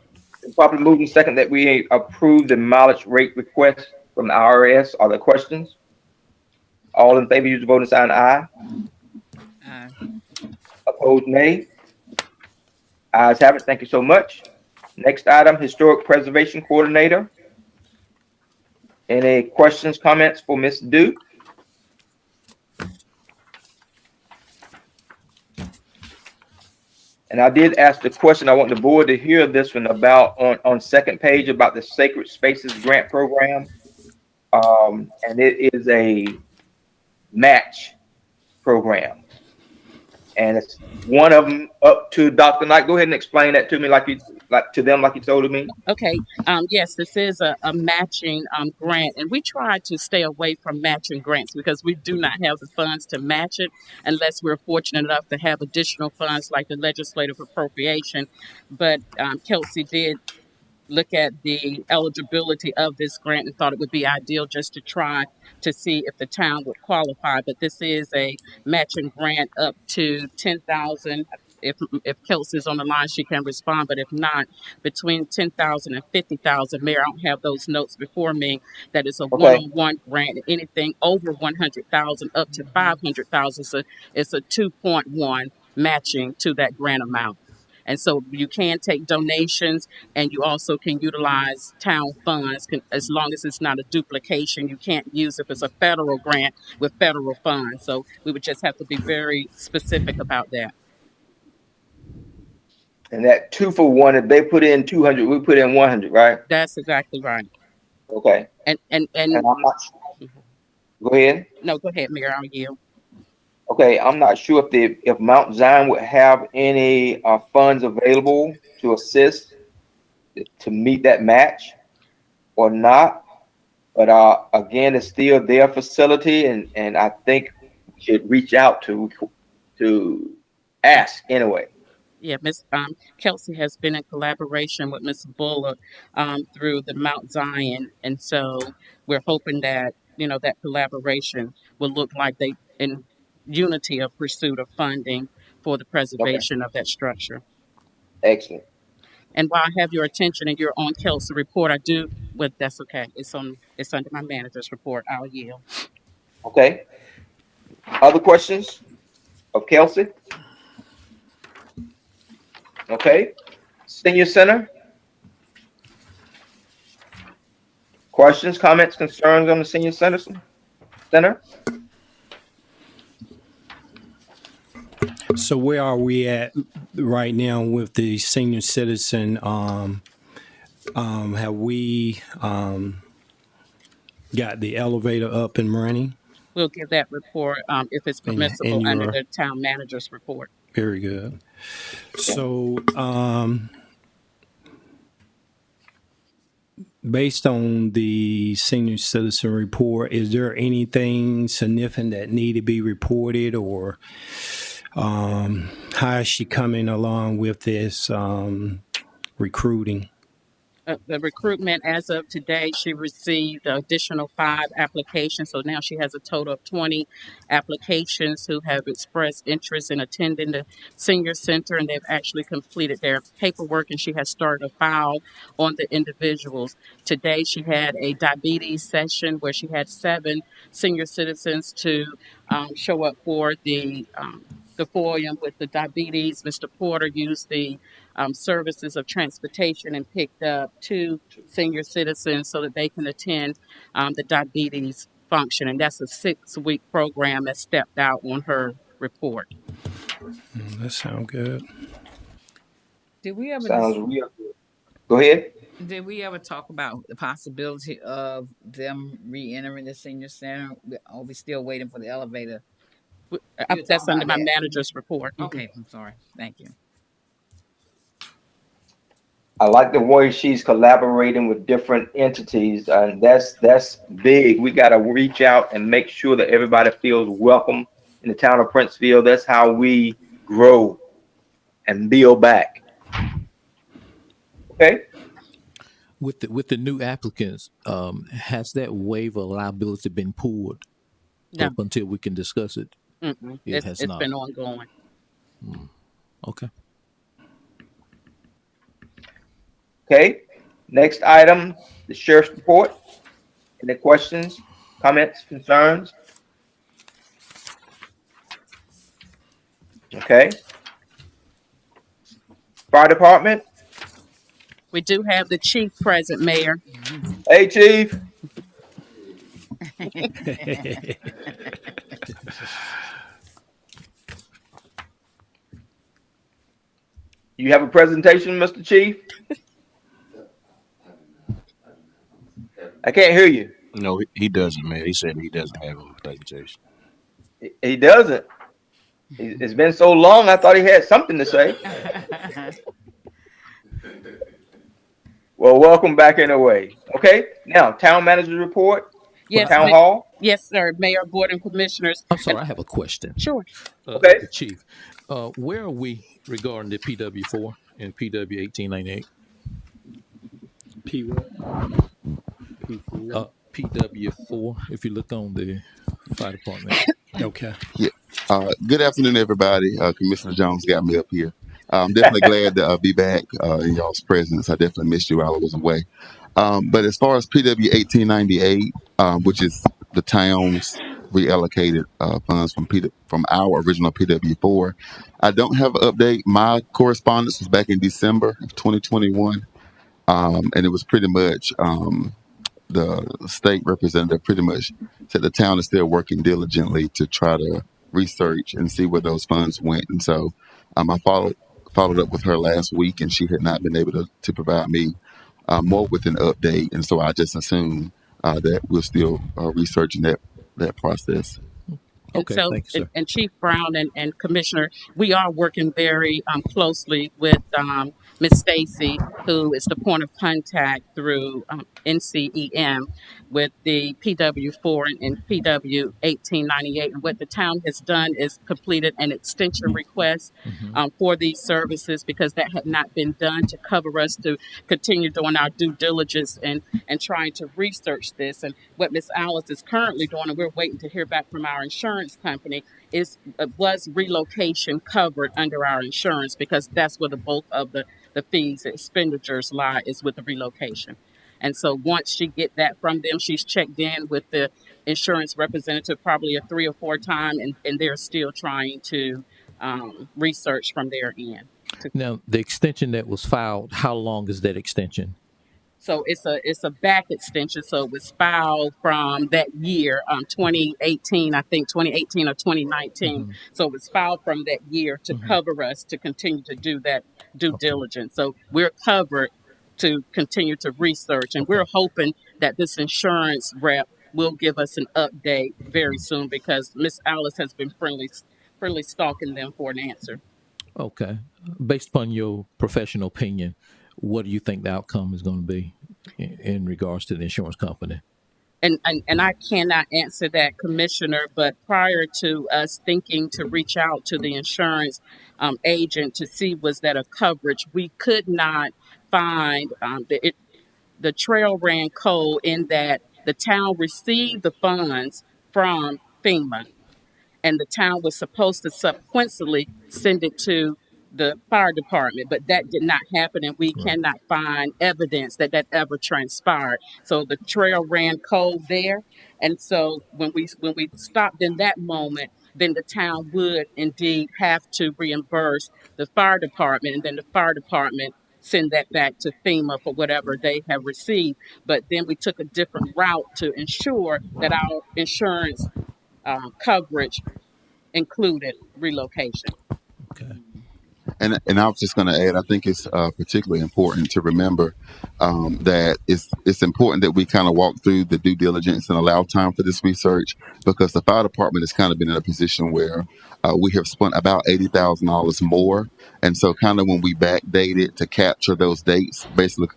Properly moved and second that we approve the mileage rate request from the IRS. Are there questions? All in favor, use the voting sign aye. Aye. Opposed, nay. Ayes have it. Thank you so much. Next item, Historic Preservation Coordinator. Any questions, comments for Ms. Duke? And I did ask the question, I want the board to hear this one about on second page about the Sacred Spaces Grant Program. And it is a match program. And it's one of them up to Dr. Knight. Go ahead and explain that to me like you told me. Okay. Yes, this is a matching grant, and we try to stay away from matching grants because we do not have the funds to match it unless we're fortunate enough to have additional funds like the legislative appropriation. But Kelsey did look at the eligibility of this grant and thought it would be ideal just to try to see if the town would qualify. But this is a matching grant up to 10,000. If Kelsey's on the line, she can respond. But if not, between 10,000 and 50,000. Mayor, I don't have those notes before me. That is a one-on-one grant. Anything over 100,000 up to 500,000. So it's a 2.1 matching to that grant amount. And so you can take donations, and you also can utilize town funds as long as it's not a duplication. You can't use if it's a federal grant with federal funds. So we would just have to be very specific about that. And that 2-for-1, if they put in 200, we put in 100, right? That's exactly right. Okay. And I'm not sure. Go ahead. No, go ahead, Mayor. I'll yield. Okay, I'm not sure if Mount Zion would have any funds available to assist to meet that match or not. But again, it's still their facility, and I think we should reach out to ask anyway. Yeah, Miss Kelsey has been in collaboration with Miss Bullock through the Mount Zion, and so we're hoping that that collaboration will look like they in unity of pursuit of funding for the preservation of that structure. Excellent. And while I have your attention and you're on Kelsey's report, that's okay. It's under my manager's report. I'll yield. Okay. Other questions of Kelsey? Okay. Senior Center. Questions, comments, concerns on the Senior Center? So where are we at right now with the senior citizen? Have we got the elevator up and running? We'll give that report if it's permissible under the town manager's report. Very good. So based on the senior citizen report, is there anything significant that need to be reported, or how is she coming along with this recruiting? The recruitment, as of today, she received an additional 5 applications. So now she has a total of 20 applications who have expressed interest in attending the senior center, and they've actually completed their paperwork, and she has started a file on the individuals. Today, she had a diabetes session where she had 7 senior citizens to show up for the forum with the diabetes. Mr. Porter used the services of transportation and picked up 2 senior citizens so that they can attend the diabetes function. And that's a 6-week program that stepped out on her report. That sounds good. Did we ever Go ahead. Did we ever talk about the possibility of them re-entering the senior center? Are we still waiting for the elevator? That's under my manager's report. Okay, I'm sorry. Thank you. I like the way she's collaborating with different entities, and that's big. We got to reach out and make sure that everybody feels welcome in the town of Princeville. That's how we grow and build back. Okay. With the new applicants, has that waiver liability been pulled up until we can discuss it? It's been ongoing. Okay. Okay, next item, the sheriff's report. Any questions, comments, concerns? Okay. Fire department. We do have the chief present, Mayor. Hey, chief. You have a presentation, Mr. Chief? I can't hear you. No, he doesn't, man. He said he doesn't have a presentation. He doesn't. It's been so long, I thought he had something to say. Well, welcome back anyway. Okay, now, town manager's report. Yes, town hall. Yes, sir. Mayor, board, and commissioners. I'm sorry, I have a question. Sure. Okay. The chief, where are we regarding the PW4 and PW 1898? P what? PW4, if you look on the fire department. Okay. Yeah. Good afternoon, everybody. Commissioner Jones got me up here. I'm definitely glad to be back in y'all's presence. I definitely missed you while I was away. But as far as PW 1898, which is the town's reallocated funds from our original PW4, I don't have an update. My correspondence was back in December of 2021, and it was pretty much the state representative pretty much said the town is still working diligently to try to research and see where those funds went. And so I followed up with her last week, and she had not been able to provide me more with an update. And so I just assumed that we're still researching that process. Okay, so, thank you, sir. And Chief Brown and Commissioner, we are working very closely with Ms. Stacy, who is the point of contact through NCEM with the PW4 and PW 1898. And what the town has done is completed an extension request for these services, because that had not been done, to cover us to continue doing our due diligence and trying to research this. And what Ms. Alice is currently doing, and we're waiting to hear back from our insurance company, was relocation covered under our insurance, because that's where the bulk of the fees, expenditures lie, is with the relocation. And so once she get that from them, she's checked in with the insurance representative probably 3 or 4 times, and they're still trying to research from their end. Now, the extension that was filed, how long is that extension? So it's a back extension. So it was filed from that year, 2018, I think 2018 or 2019. So it was filed from that year to cover us to continue to do that due diligence. So we're covered to continue to research, and we're hoping that this insurance rep will give us an update very soon, because Miss Alice has been friendly stalking them for an answer. Okay. Based upon your professional opinion, what do you think the outcome is going to be in regards to the insurance company? And I cannot answer that, Commissioner, but prior to us thinking to reach out to the insurance agent to see was that a coverage, we could not find the trail ran cold in that the town received the funds from FEMA, and the town was supposed to subsequently send it to the fire department, but that did not happen, and we cannot find evidence that ever transpired. So the trail ran cold there, and so when we stopped in that moment, then the town would indeed have to reimburse the fire department, and then the fire department send that back to FEMA for whatever they have received. But then we took a different route to ensure that our insurance coverage included relocation. Okay. And I was just going to add, I think it's particularly important to remember that it's important that we kind of walk through the due diligence and allow time for this research, because the fire department has kind of been in a position where we have spent about $80,000 more. And so kind of when we backdate it to capture those dates, basically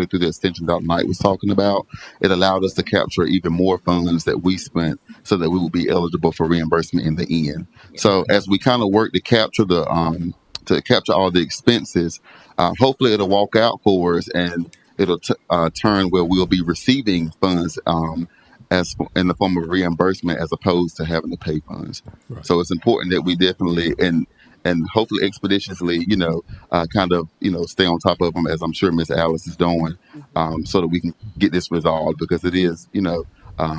through the extension Dr. Knight was talking about, it allowed us to capture even more funds that we spent so that we will be eligible for reimbursement in the end. So as we kind of work to capture all the expenses, hopefully it'll walk out for us, and it'll turn where we'll be receiving funds as in the form of reimbursement, as opposed to having to pay funds. Right. So it's important that we definitely, and and hopefully expeditiously, kind of, stay on top of them, as I'm sure Miss Alice is doing, so that we can get this resolved, because it is, a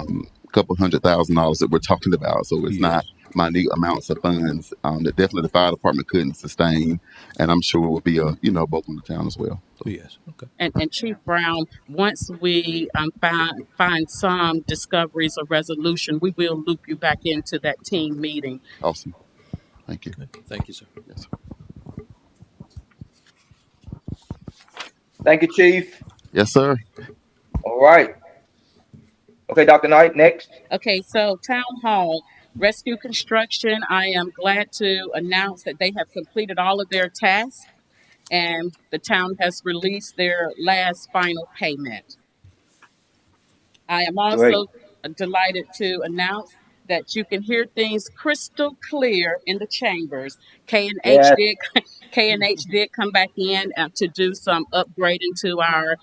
couple $100,000 that we're talking about. So it's not minute amounts of funds that definitely the fire department couldn't sustain. And I'm sure it will be both in the town as well. So. Yes. Okay. And Chief Brown, once we find some discoveries or resolution, we will loop you back into that team meeting. Awesome. Thank you. Thank you, sir. Yes. Thank you, Chief. Yes, sir. All right. Okay, Dr. Knight, next. Okay, so Town Hall Rescue Construction, I am glad to announce that they have completed all of their tasks and the town has released their last final payment. I am also delighted to announce that you can hear things crystal clear in the chambers. K&H did come back in to do some upgrading to our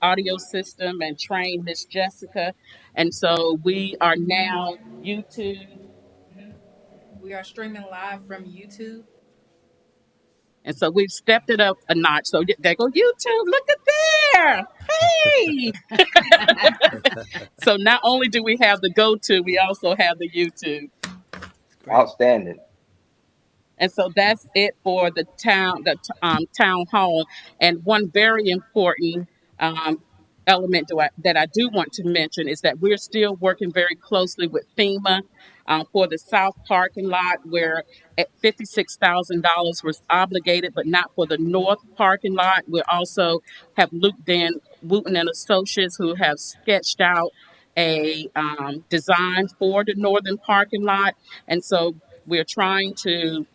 audio system and train Miss Jessica. And so we are now YouTube. We are streaming live from YouTube. And so we've stepped it up a notch. So they go, YouTube, look at there. Hey. So not only do we have the go-to, we also have the YouTube. Outstanding. And so that's it for the town hall. And one very important element that I do want to mention is that we're still working very closely with FEMA for the south parking lot, where at $56,000 was obligated, but not for the north parking lot. We also have looped in Wooten and Associates, who have sketched out a design for the northern parking lot. And so we're trying to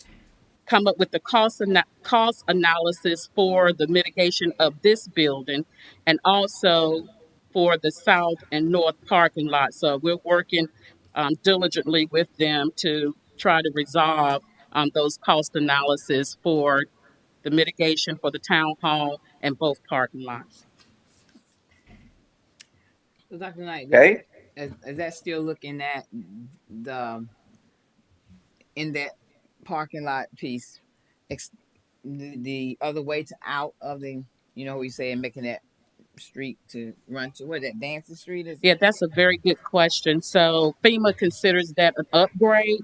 come up with the cost analysis for the mitigation of this building and also for the south and north parking lot. So we're working diligently with them to try to resolve those cost analysis for the mitigation for the town hall and both parking lots. So Dr. Knight, Okay. is that still looking at in that parking lot piece, the other way to out of the, we say making that street to run to where that Dancing Street is? Yeah, that's a very good question. So FEMA considers that an upgrade,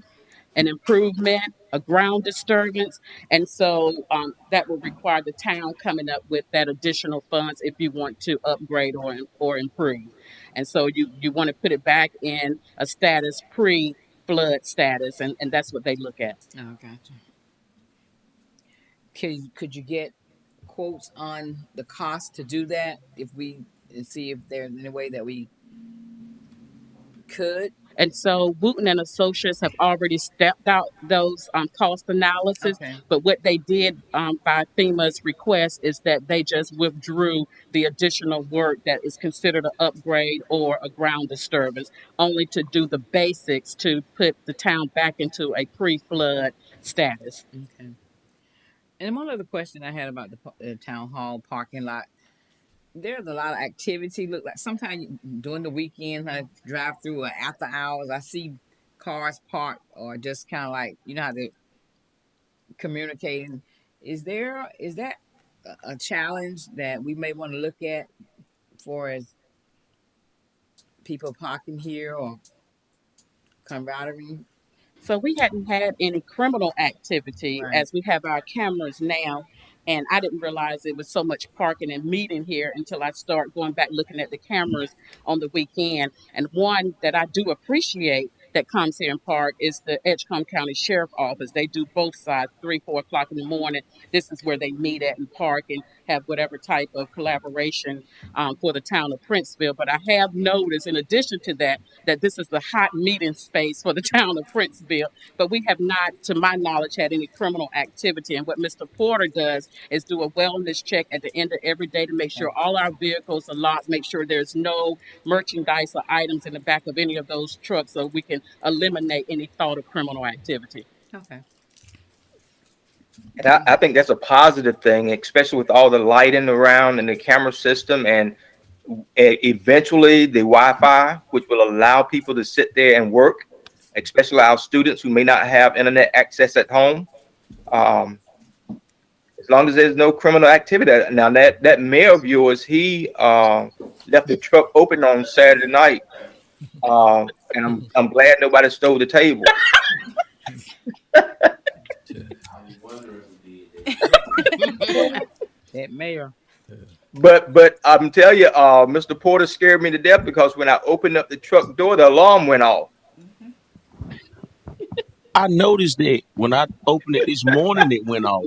an improvement, a ground disturbance. And so that will require the town coming up with that additional funds if you want to upgrade or improve. And so you want to put it back in a status pre-flood status, and that's what they look at. Oh, gotcha. Could you get quotes on the cost to do that see if there's any way that we could? And so Wooten and Associates have already stepped out those cost analysis. Okay. But what they did by FEMA's request is that they just withdrew the additional work that is considered an upgrade or a ground disturbance, only to do the basics to put the town back into a pre-flood status. Okay. And one other question I had about the town hall parking lot. There's a lot of activity. Look like sometimes during the weekend, I drive through or after hours, I see cars parked or just kind of like, how they're communicating. Is that a challenge that we may want to look at for as people parking here or camaraderie? So we hadn't had any criminal activity as we have our cameras now. And I didn't realize it was so much parking and meeting here until I start going back looking at the cameras on the weekend. And one that I do appreciate that comes here and park is the Edgecombe County Sheriff Office. They do both sides, 3-4 o'clock in the morning. This is where they meet at and park and have whatever type of collaboration for the town of Princeville. But I have noticed, in addition to that this is the hot meeting space for the town of Princeville. But we have not, to my knowledge, had any criminal activity. And what Mr. Porter does is do a wellness check at the end of every day to make sure all our vehicles are locked, make sure there's no merchandise or items in the back of any of those trucks so we can eliminate any thought of criminal activity. Okay. And I think that's a positive thing, especially with all the lighting around and the camera system, and eventually the Wi-Fi, which will allow people to sit there and work, especially our students who may not have internet access at home. As long as there's no criminal activity. Now that mayor of yours, he left the truck open on Saturday night, and I'm glad nobody stole the table. That mayor. But I'm telling you, Mr. Porter scared me to death because when I opened up the truck door, the alarm went off. I noticed that when I opened it this morning, it went off.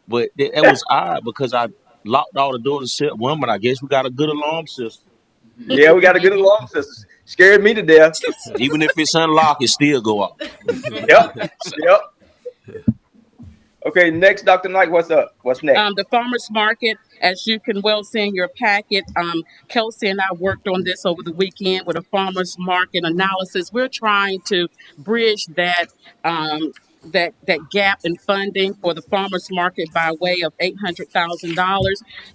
But that was odd because I locked all the doors except one, but I guess we got a good alarm system. Yeah, we got a good alarm system. Scared me to death. Even if it's unlocked, it still go off. Yep. Okay, next, Dr. Knight, what's up? What's next? The farmers market, as you can well see in your packet, Kelsey and I worked on this over the weekend with a farmers market analysis. We're trying to bridge that that gap in funding for the farmers market by way of $800,000.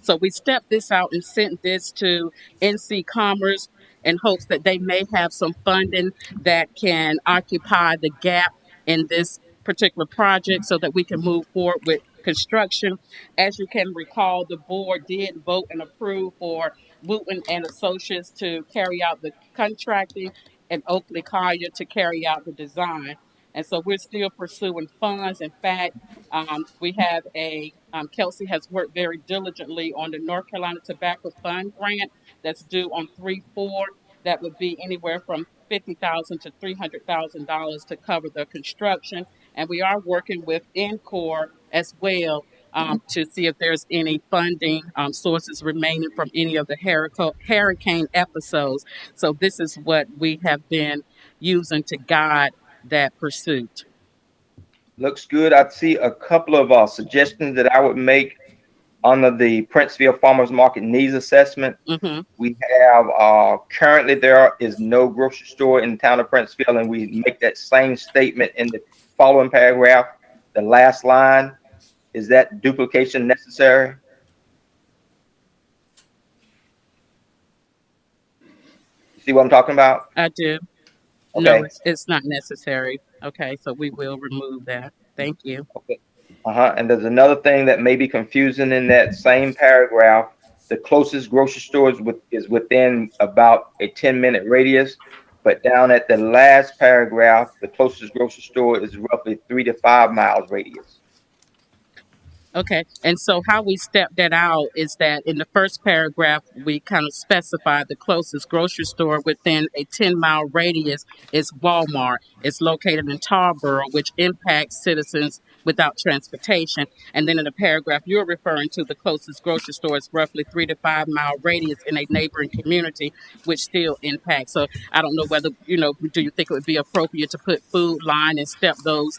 So we stepped this out and sent this to NC Commerce in hopes that they may have some funding that can occupy the gap in this particular project so that we can move forward with construction. As you can recall, the board did vote and approve for Wooten and Associates to carry out the contracting and Oakley Collier to carry out the design. And so we're still pursuing funds. In fact, we have Kelsey has worked very diligently on the North Carolina Tobacco Fund grant that's due on 3/4. That would be anywhere from $50,000 to $300,000 to cover the construction. And we are working with Encore as well to see if there's any funding sources remaining from any of the hurricane episodes. So this is what we have been using to guide that pursuit. Looks good. I see a couple of suggestions that I would make under the Princeville Farmers Market Needs Assessment. Mm-hmm. We have currently there is no grocery store in the town of Princeville, and we make that same statement in the following paragraph. The last line, is that duplication necessary? See what I'm talking about? I do. Okay. No, it's not necessary. Okay, so we will remove that. Thank you. Okay. And there's another thing that may be confusing in that same paragraph. The closest grocery store is within about a 10-minute radius, but down at the last paragraph, the closest grocery store is roughly 3 to 5 miles radius. Okay, and so how we step that out is that in the first paragraph, we kind of specify the closest grocery store within a 10-mile radius is Walmart. It's located in Tarboro, which impacts citizens without transportation. And then in the paragraph you're referring to, the closest grocery store is roughly 3 to 5 mile radius in a neighboring community, which still impacts. So I don't know whether, do you think it would be appropriate to put Food Line and step those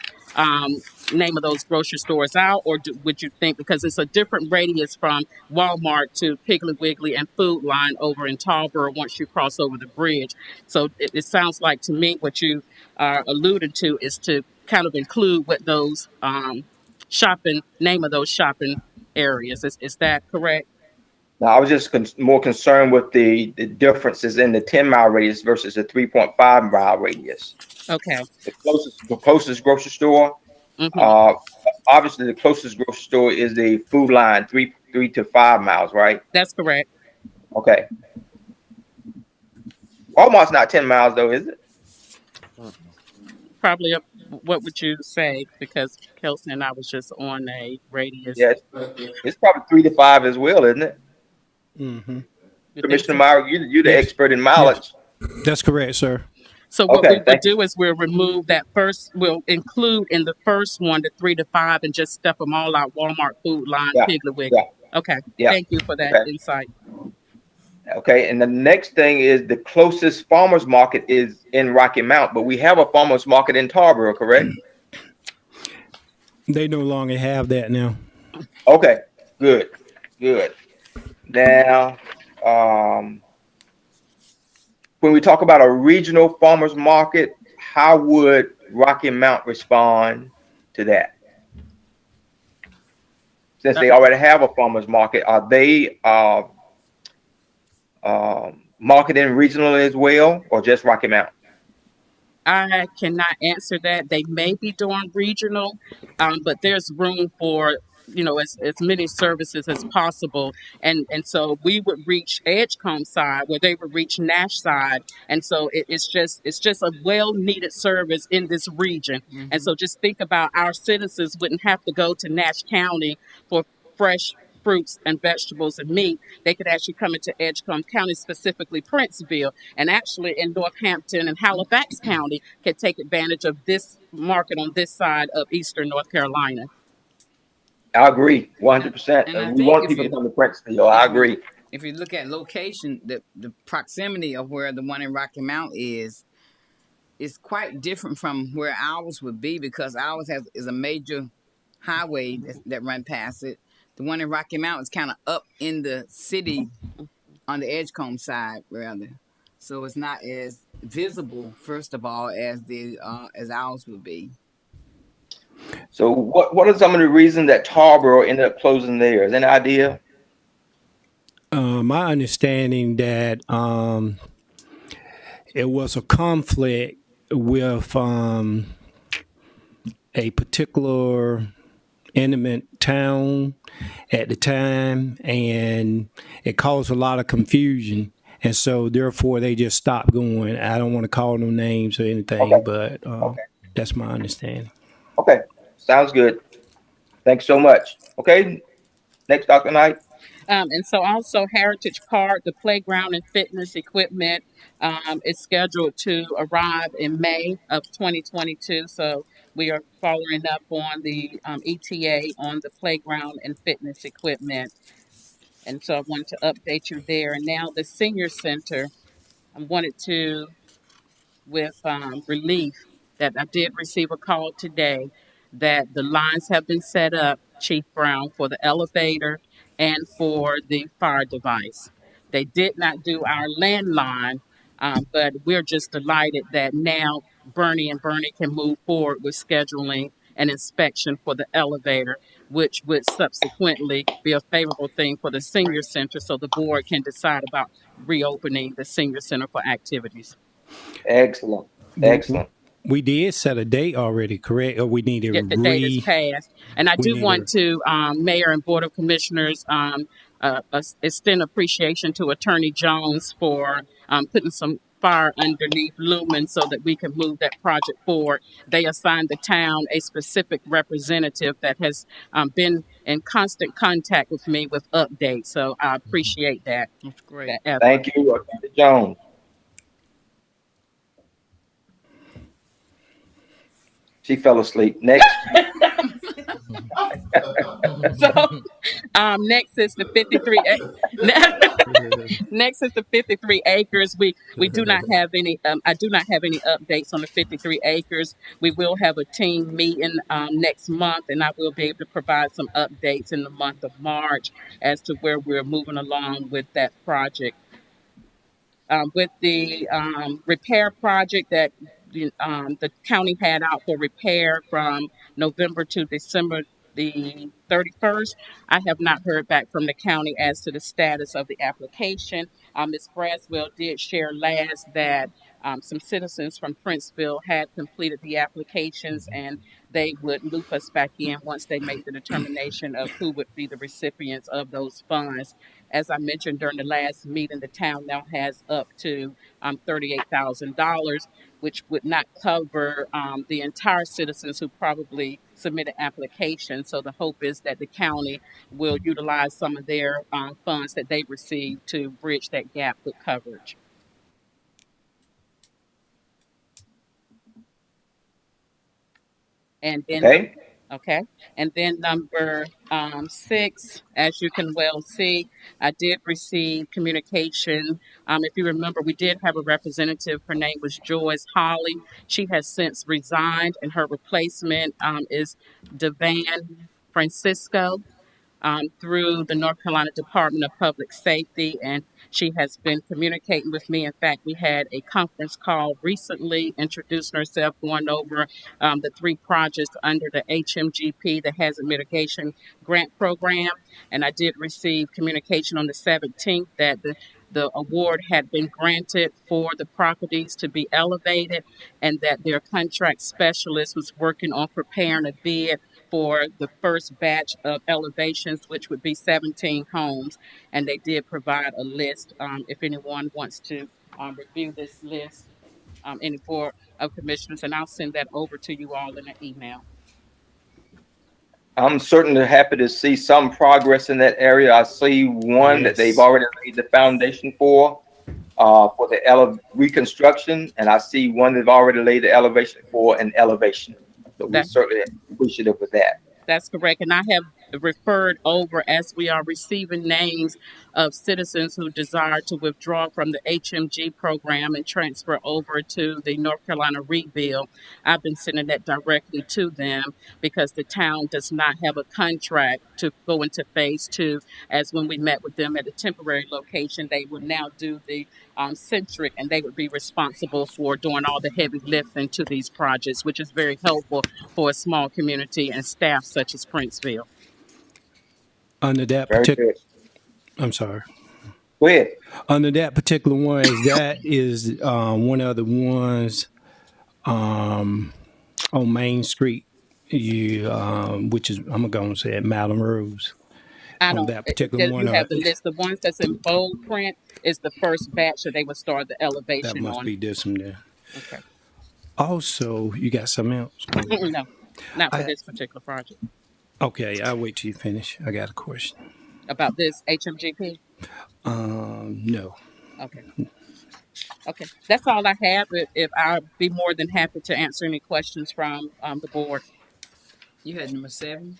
name of those grocery stores out, or would you think, because it's a different radius from Walmart to Piggly Wiggly and Food Line over in Tarboro once you cross over the bridge? So it sounds like to me what you are alluding to is to kind of include what those name of those shopping areas. Is that correct? Now, I was just more concerned with the differences in the 10-mile radius versus the 3.5-mile radius. Okay. The closest grocery store. Mm-hmm. Obviously, the closest grocery store is the Food Line, 3 to 5 miles, right? That's correct. Okay. Walmart's not 10 miles, though, is it? Probably what would you say? Because Kelsey and I was just on a radius. Yes, it's probably 3 to 5 as well, isn't it? Mm-hmm. Commissioner Meyer, you're the expert in mileage. That's correct, sir. So what we would do is we'll remove that first. We'll include in the first one the 3 to 5 and just step them all out. Walmart, Food Line, Piggly Wiggly. Yeah. Okay. Yeah. Thank you for that insight. Okay, and the next thing is the closest farmers market is in Rocky Mount, but we have a farmers market in Tarboro, correct? They no longer have that now. Okay, good. Now, when we talk about a regional farmers market, how would Rocky Mount respond to that? Since they already have a farmers market, are they marketing regionally as well, or just Rocky Mount? I cannot answer that. They may be doing regional, but there's room for as many services as possible, and so we would reach Edgecombe side where they would reach Nash side, and so it's just a well needed service in this region, and so just think about our citizens wouldn't have to go to Nash County for fresh fruits and vegetables and meat. They could actually come into Edgecombe County, specifically Princeville, and actually in Northampton and Halifax County can take advantage of this market on this side of Eastern North Carolina. I agree, 100%. And I We think want if people you- to come to Princeville. I agree. If you look at location, the proximity of where the one in Rocky Mount is quite different from where ours would be, because ours is a major highway that run past it. The one in Rocky Mount is kind of up in the city on the Edgecombe side, rather. So it's not as visible, first of all, as ours would be. So what are some of the reasons that Tarboro ended up closing theirs? Any idea? My understanding that it was a conflict with a particular intimate town at the time, and it caused a lot of confusion. And so therefore they just stopped going. I don't want to call no names or anything, but that's my understanding. Okay, sounds good. Thanks so much. Okay, next, Dr. Knight. And so also Heritage Park, the playground and fitness equipment is scheduled to arrive in May of 2022. So we are following up on the ETA on the playground and fitness equipment. And so I wanted to update you there. And now the senior center, I wanted to, with relief, that I did receive a call today that the lines have been set up, Chief Brown, for the elevator and for the fire device. They did not do our landline, but we're just delighted that now Bernie and Bernie can move forward with scheduling an inspection for the elevator, which would subsequently be a favorable thing for the senior center, so the board can decide about reopening the senior center for activities. Excellent. Excellent. We did set a date already, correct? Or we need to The date is passed. And I do want to, Mayor and Board of Commissioners, extend appreciation to Attorney Jones for putting some fire underneath Lumen so that we can move that project forward. They assigned the town a specific representative that has been in constant contact with me with updates. So I appreciate that. That's great. Thank you, Attorney Jones. She fell asleep. Next. So next is the 53. Next is the 53 acres. We do not have any. I do not have any updates on the 53 acres. We will have a team meeting next month, and I will be able to provide some updates in the month of March as to where we're moving along with that project. With the repair project that the county had out for repair from November to December the 31st. I have not heard back from the county as to the status of the application. Ms. Braswell did share last that some citizens from Princeville had completed the applications, and they would loop us back in once they make the determination of who would be the recipients of those funds. As I mentioned during the last meeting, the town now has up to $38,000, which would not cover the entire citizens who probably submitted applications. So the hope is that the county will utilize some of their funds that they received to bridge that gap with coverage. And then, okay. And then number 6, as you can well see, I did receive communication. If you remember, we did have a representative. Her name was Joyce Holly. She has since resigned, and her replacement is Devan Francisco. Through the North Carolina Department of Public Safety, and she has been communicating with me. In fact, we had a conference call recently, introducing herself, going over the 3 projects under the HMGP, the Hazard Mitigation Grant Program, and I did receive communication on the 17th that the award had been granted for the properties to be elevated, and that their contract specialist was working on preparing a bid for the first batch of elevations, which would be 17 homes. And they did provide a list, if anyone wants to review this list, any board of commissioners, and I'll send that over to you all in an email. I'm certainly happy to see some progress in that area. I see one that they've already laid the foundation for the reconstruction, and I see one they've already laid the elevation for an elevation. So we're certainly appreciative of that. That's correct. And I have referred over, as we are receiving names of citizens who desire to withdraw from the HMG program and transfer over to the North Carolina Rebuild. I've been sending that directly to them because the town does not have a contract to go into phase 2. As when we met with them at a temporary location, they would now do the centric, and they would be responsible for doing all the heavy lifting to these projects, which is very helpful for a small community and staff such as Princeville. Under that particular, I'm sorry. Go ahead. Under that particular one, is one of the ones on Main Street, which is, I'm going to say at Malum Rose. I don't. That particular one. You have the list. The ones that's in bold print is the first batch that they would start the elevation on. That must be this one there. Okay. Also, you got something else? No, not for this particular project. Okay, I'll wait till you finish. I got a question. About this HMGP? No. Okay. Okay, that's all I have. If I'd be more than happy to answer any questions from the board. You had number 7.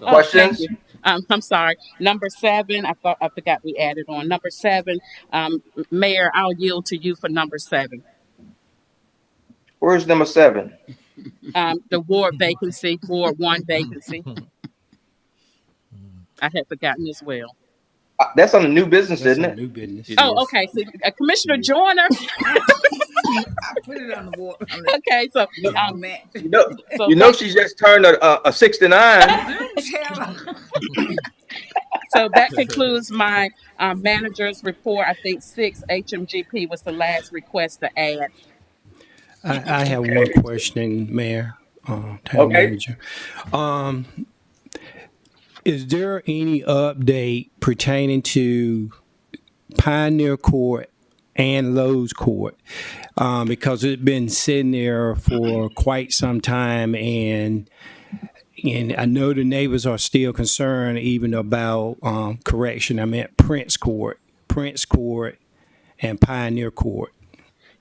Questions? I'm sorry. Number 7. I forgot we added on number 7. Mayor, I'll yield to you for number 7. Where's number 7? The Ward vacancy, Ward One Vacancy. I had forgotten as well. That's on the new business, isn't it? New business. Oh, okay. So, Commissioner Joyner. I put it on the board. Okay, so you know, she just turned a 69. So that concludes my manager's report. I think 6 HMGP was the last request to add. I have one question, Mayor, Town Manager. Is there any update pertaining to Pioneer Court and Lowe's Court? Because it's been sitting there for quite some time, and I know the neighbors are still concerned even about correction. I meant Prince Court, and Pioneer Court.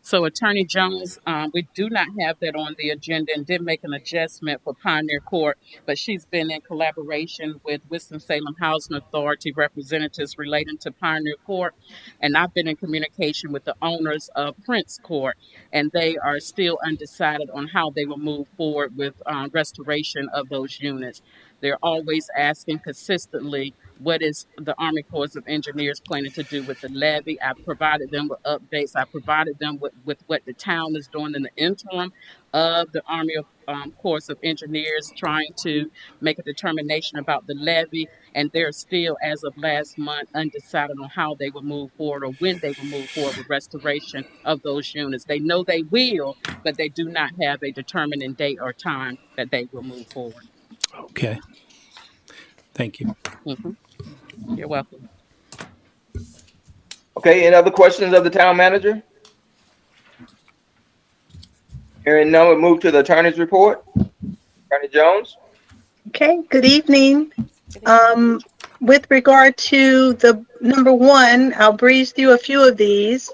So Attorney Jones, we do not have that on the agenda, and did make an adjustment for Pioneer Court, but she's been in collaboration with Winston-Salem Housing Authority representatives relating to Pioneer Court, and I've been in communication with the owners of Prince Court, and they are still undecided on how they will move forward with restoration of those units. They're always asking consistently, what is the Army Corps of Engineers planning to do with the levee? I provided them with updates. I provided them with what the town is doing in the interim of the Army Corps of Engineers trying to make a determination about the levee. And they're still, as of last month, undecided on how they will move forward or when they will move forward with restoration of those units. They know they will, but they do not have a determining date or time that they will move forward. Okay. Thank you. Mm-hmm. You're welcome. Okay, any other questions of the town manager? Hearing none, we'll move to the attorney's report. Attorney Jones. Okay, good evening. With regard to the number 1, I'll breeze through a few of these.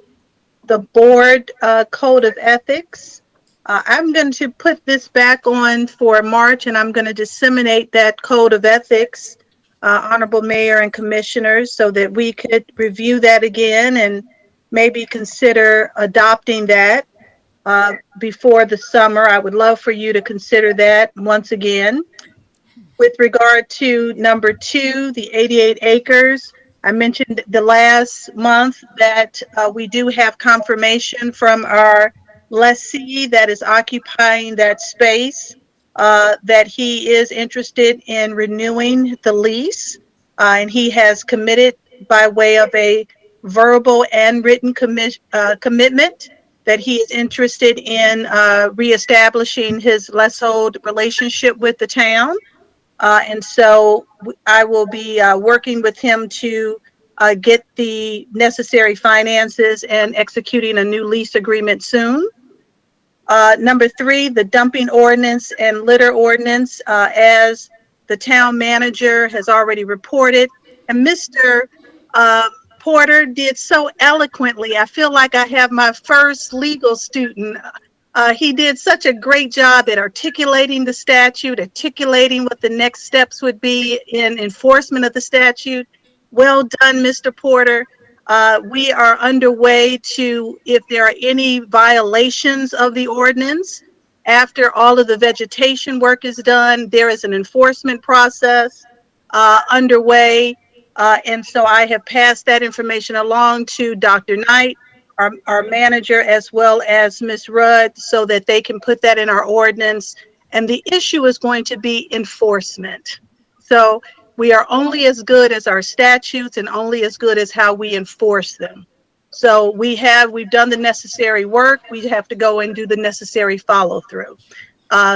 The board code of ethics. I'm going to put this back on for March, and I'm going to disseminate that code of ethics, Honorable Mayor and Commissioners, so that we could review that again and maybe consider adopting that before the summer. I would love for you to consider that once again. With regard to number 2, the 88 acres, I mentioned the last month that we do have confirmation from our lessee that is occupying that space, that he is interested in renewing the lease. and he has committed by way of a verbal and written commitment that he is interested in reestablishing his leasehold relationship with the town. And so I will be working with him to get the necessary finances and executing a new lease agreement soon. Number 3, the dumping ordinance and litter ordinance, as the town manager has already reported. And Mr. Porter did so eloquently. I feel like I have my first legal student. He did such a great job at articulating the statute, articulating what the next steps would be in enforcement of the statute. Well done, Mr. Porter. We are underway to, if there are any violations of the ordinance, after all of the vegetation work is done, there is an enforcement process underway. And so I have passed that information along to Dr. Knight, our manager, as well as Ms. Rudd, so that they can put that in our ordinance. And the issue is going to be enforcement. So we are only as good as our statutes and only as good as how we enforce them. So we've done the necessary work. We have to go and do the necessary follow through.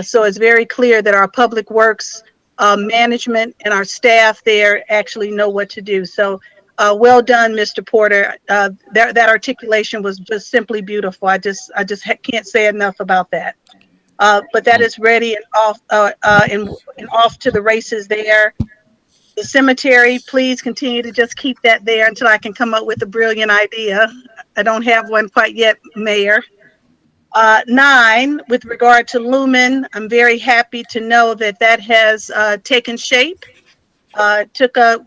So it's very clear that our public works management and our staff there actually know what to do. So well done, Mr. Porter. That articulation was just simply beautiful. I just can't say enough about that. But that is ready and off and off to the races there. The cemetery, please continue to just keep that there until I can come up with a brilliant idea. I don't have one quite yet, Mayor. 9, with regard to Lumen, I'm very happy to know that that has taken shape. Took a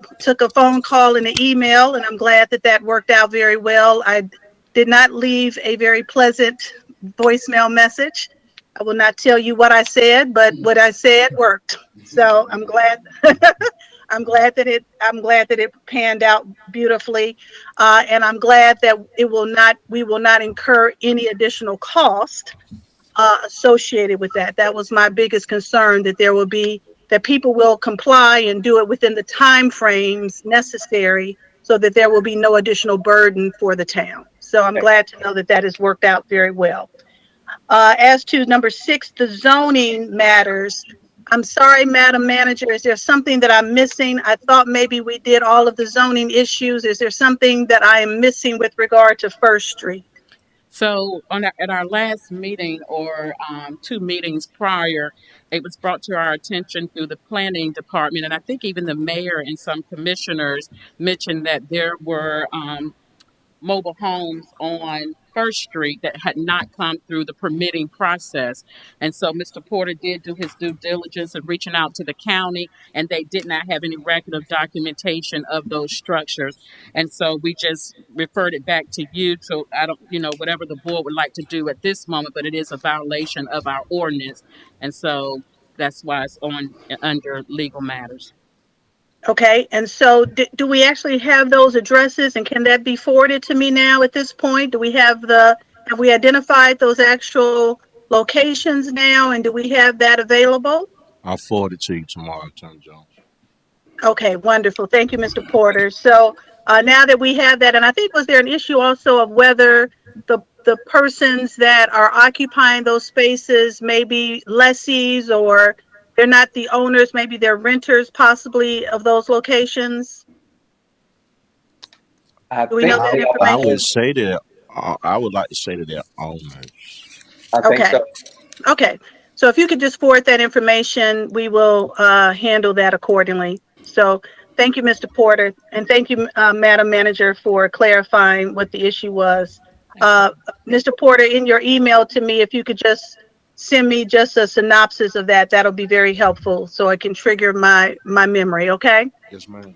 phone call and an email, and I'm glad that that worked out very well. I did not leave a very pleasant voicemail message. I will not tell you what I said, but what I said worked. So I'm glad. I'm glad that it panned out beautifully, and I'm glad that we will not incur any additional cost associated with that. That was my biggest concern, that people will comply and do it within the time frames necessary, so that there will be no additional burden for the town. So I'm glad to know that that has worked out very well. As to number 6, the zoning matters. I'm sorry, Madam Manager, is there something that I'm missing? I thought maybe we did all of the zoning issues. Is there something that I am missing with regard to First Street? So at our last meeting, or 2 meetings prior, it was brought to our attention through the planning department, and I think even the mayor and some commissioners mentioned that there were mobile homes on First Street that had not come through the permitting process. And so Mr. Porter did do his due diligence of reaching out to the county, and they did not have any record of documentation of those structures. And so we just referred it back to you. So I don't, whatever the board would like to do at this moment, but it is a violation of our ordinance. And so that's why it's under legal matters. Okay, and so do we actually have those addresses, and can that be forwarded to me now at this point? Have we identified those actual locations now, and do we have that available? I'll forward it to you tomorrow, Attorney Jones. Okay, wonderful. Thank you, Mr. Porter. So now that we have that, and I think was there an issue also of whether the persons that are occupying those spaces may be lessees, or they're not the owners, maybe they're renters possibly of those locations? Do we know that information? I would say that I would like to say that they're owners. I think so. Okay. So if you could just forward that information, we will handle that accordingly. So thank you, Mr. Porter, and thank you, Madam Manager, for clarifying what the issue was. Mr. Porter, in your email to me, if you could just send me just a synopsis of that, that'll be very helpful, so I can trigger my memory. Okay. Yes, ma'am.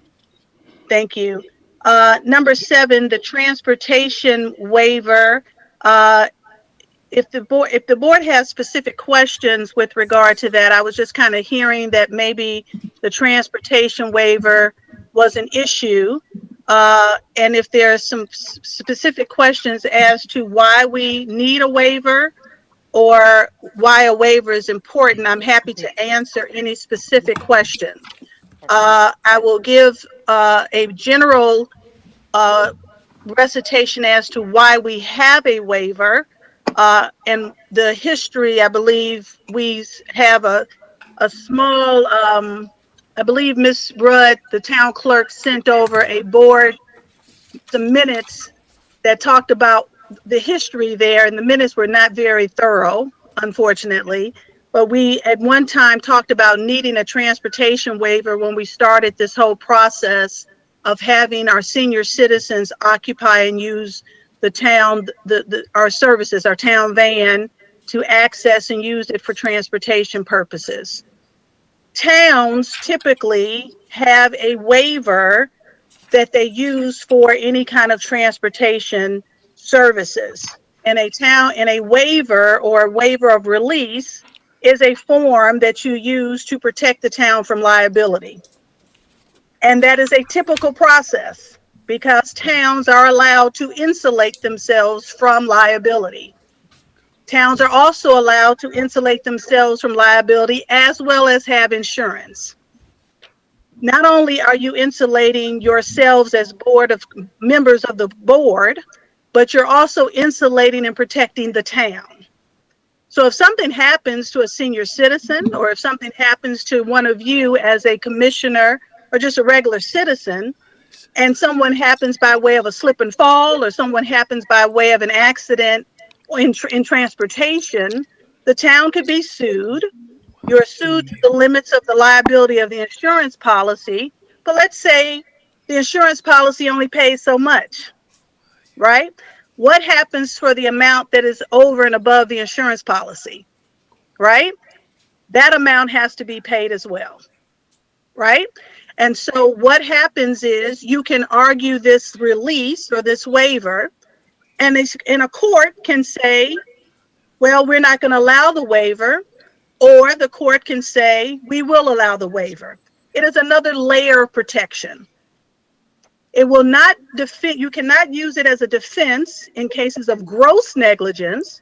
Thank you. Number 7, the transportation waiver. If the board has specific questions with regard to that, I was just kind of hearing that maybe the transportation waiver was an issue. And if there are some specific questions as to why we need a waiver, or why a waiver is important, I'm happy to answer any specific questions. I will give a general recitation as to why we have a waiver. And the history, I believe we have a small, I believe Ms. Rudd, the town clerk, sent over a board, some minutes that talked about the history there, and the minutes were not very thorough, unfortunately. But we at one time talked about needing a transportation waiver when we started this whole process of having our senior citizens occupy and use the town, our services, our town van, to access and use it for transportation purposes. Towns typically have a waiver that they use for any kind of transportation services. And a waiver or a waiver of release is a form that you use to protect the town from liability. And that is a typical process because towns are allowed to insulate themselves from liability. Towns are also allowed to insulate themselves from liability as well as have insurance. Not only are you insulating yourselves as members of the board, but you're also insulating and protecting the town. So if something happens to a senior citizen, or if something happens to one of you as a commissioner or just a regular citizen, and someone happens by way of a slip and fall, or someone happens by way of an accident in transportation, the town could be sued. You're sued to the limits of the liability of the insurance policy. But let's say the insurance policy only pays so much, right? What happens for the amount that is over and above the insurance policy, right? That amount has to be paid as well, right? And so what happens is you can argue this release or this waiver, and a court can say, well, we're not going to allow the waiver, or the court can say, we will allow the waiver. It is another layer of protection. It will not you cannot use it as a defense in cases of gross negligence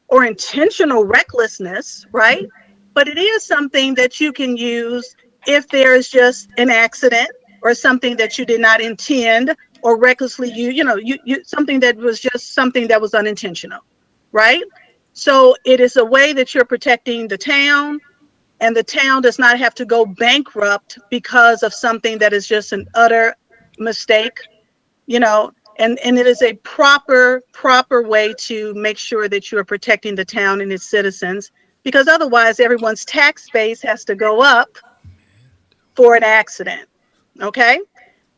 or intentional recklessness, right? But it is something that you can use if there is just an accident or something that you did not intend, or recklessly something that was just something that was unintentional, right? So it is a way that you're protecting the town, and the town does not have to go bankrupt because of something that is just an utter mistake, and it is a proper way to make sure that you are protecting the town and its citizens, because otherwise everyone's tax base has to go up for an accident. Okay,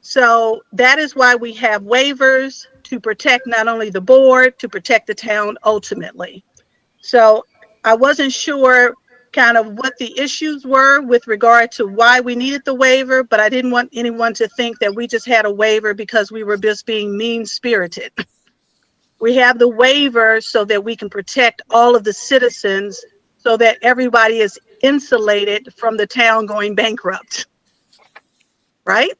so that is why we have waivers, to protect not only the board, to protect the town ultimately. So I wasn't sure kind of what the issues were with regard to why we needed the waiver, but I didn't want anyone to think that we just had a waiver because we were just being mean-spirited. We have the waiver so that we can protect all of the citizens, so that everybody is insulated from the town going bankrupt, right?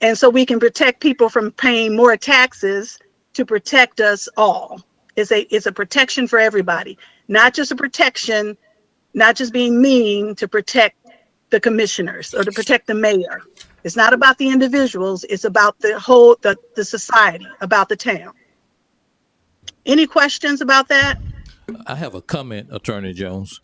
And so we can protect people from paying more taxes to protect us all. It's a protection for everybody, not just a protection, not just being mean to protect the commissioners or to protect the mayor. It's not about the individuals. It's about the whole, the society, about the town. Any questions about that? I have a comment, Attorney Jones.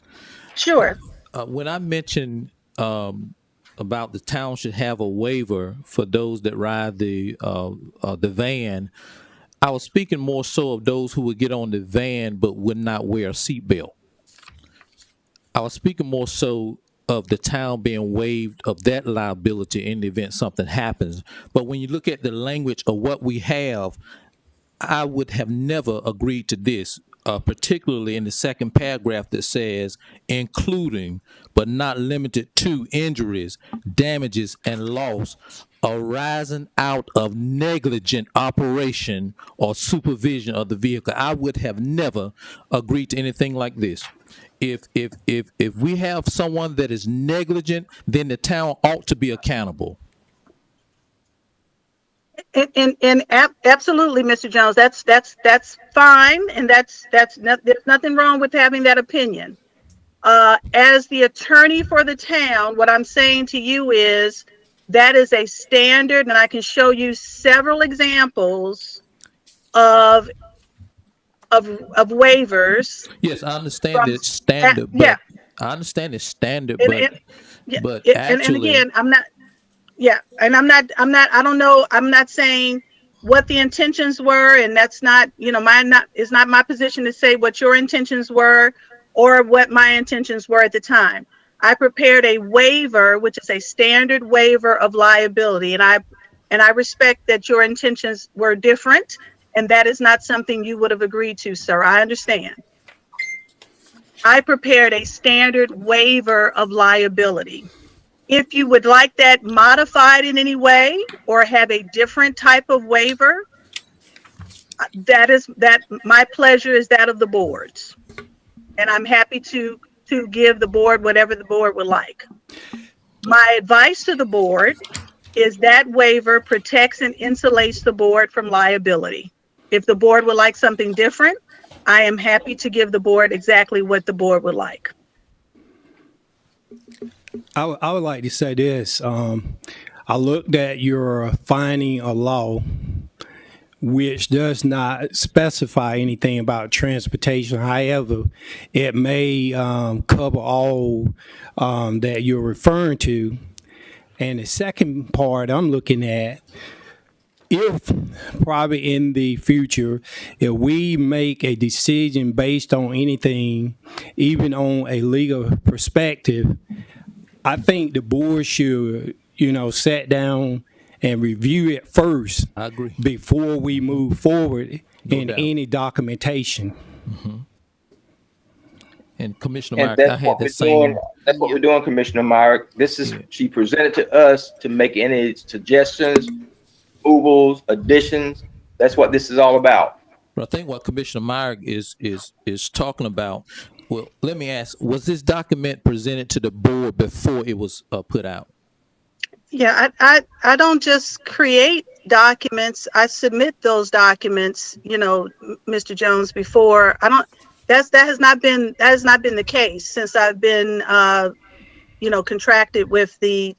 Sure. When I mentioned about the town should have a waiver for those that ride the van, I was speaking more so of those who would get on the van but would not wear a seatbelt. I was speaking more so of the town being waived of that liability in the event something happens. But when you look at the language of what we have, I would have never agreed to this, particularly in the second paragraph that says, including but not limited to injuries, damages, and loss arising out of negligent operation or supervision of the vehicle. I would have never agreed to anything like this. If we have someone that is negligent, then the town ought to be accountable. And absolutely, Mr. Jones, that's fine, and there's nothing wrong with having that opinion. As the attorney for the town, what I'm saying to you is that is a standard, and I can show you several examples of waivers. Yes, I understand From it's standard, yeah, but I understand it's standard, yeah, but and actually, again, I'm not. Yeah, and I'm not. I don't know. I'm not saying what the intentions were, and that's not. It's not my position to say what your intentions were or what my intentions were at the time. I prepared a waiver, which is a standard waiver of liability, and I respect that your intentions were different, and that is not something you would have agreed to, sir. I understand. I prepared a standard waiver of liability. If you would like that modified in any way or have a different type of waiver, my pleasure is that of the board's. And I'm happy to give the board whatever the board would like. My advice to the board is that waiver protects and insulates the board from liability. If the board would like something different, I am happy to give the board exactly what the board would like. I would like to say this. I looked at your finding of law, which does not specify anything about transportation. However, it may cover all that you're referring to. And the second part I'm looking at, if probably in the future, if we make a decision based on anything, even on a legal perspective, I think the board should, sit down and review it first. I agree. Before we move forward in doubt. any documentation. Mm-hmm. And Commissioner And Myrick, that's I had what the we're same. doing. That's what we're doing, Commissioner Myrick. She presented to us to make any suggestions, removals, additions. That's what this is all about. But I think what Commissioner Myrick is talking about. Well, let me ask: was this document presented to the board before it was put out? Yeah, I don't just create documents. I submit those documents, Mr. Jones, before. That has not been the case since I've been contracted with the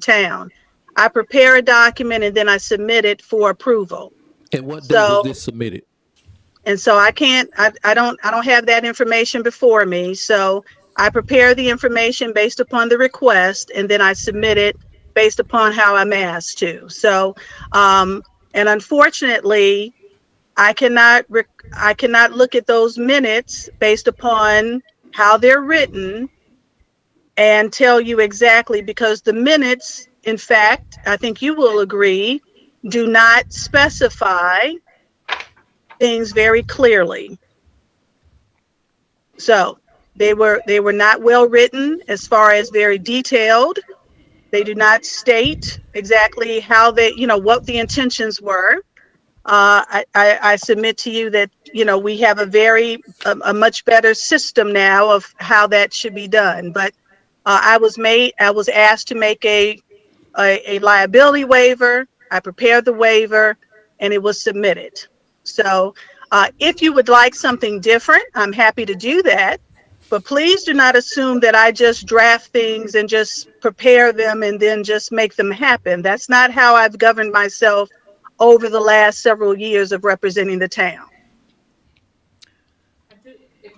town. I prepare a document and then I submit it for approval. And what date was this submitted? And so I don't have that information before me. So I prepare the information based upon the request and then I submit it based upon how I'm asked to. So, and unfortunately, I cannot look at those minutes based upon how they're written and tell you exactly, because the minutes, in fact, I think you will agree, do not specify things very clearly. So they were not well written as far as very detailed. They do not state exactly how what the intentions were. I submit to you that, we have a much better system now of how that should be done. But I was asked to make a liability waiver. I prepared the waiver and it was submitted. So if you would like something different, I'm happy to do that. But please do not assume that I just draft things and just prepare them and then just make them happen. That's not how I've governed myself over the last several years of representing the town.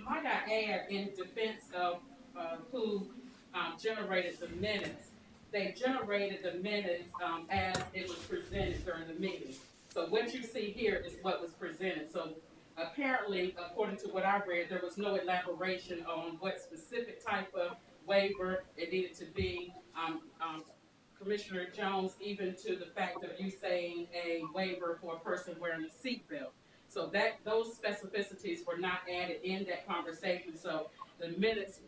Might I add, in defense of who generated the minutes, they generated the minutes as it was presented during the meeting. So what you see here is what was presented. So apparently, according to what I read, there was no elaboration on what specific type of waiver it needed to be. Commissioner Jones, even to the fact of you saying a waiver for a person wearing a seatbelt. So those specificities were not added in that conversation. So the minutes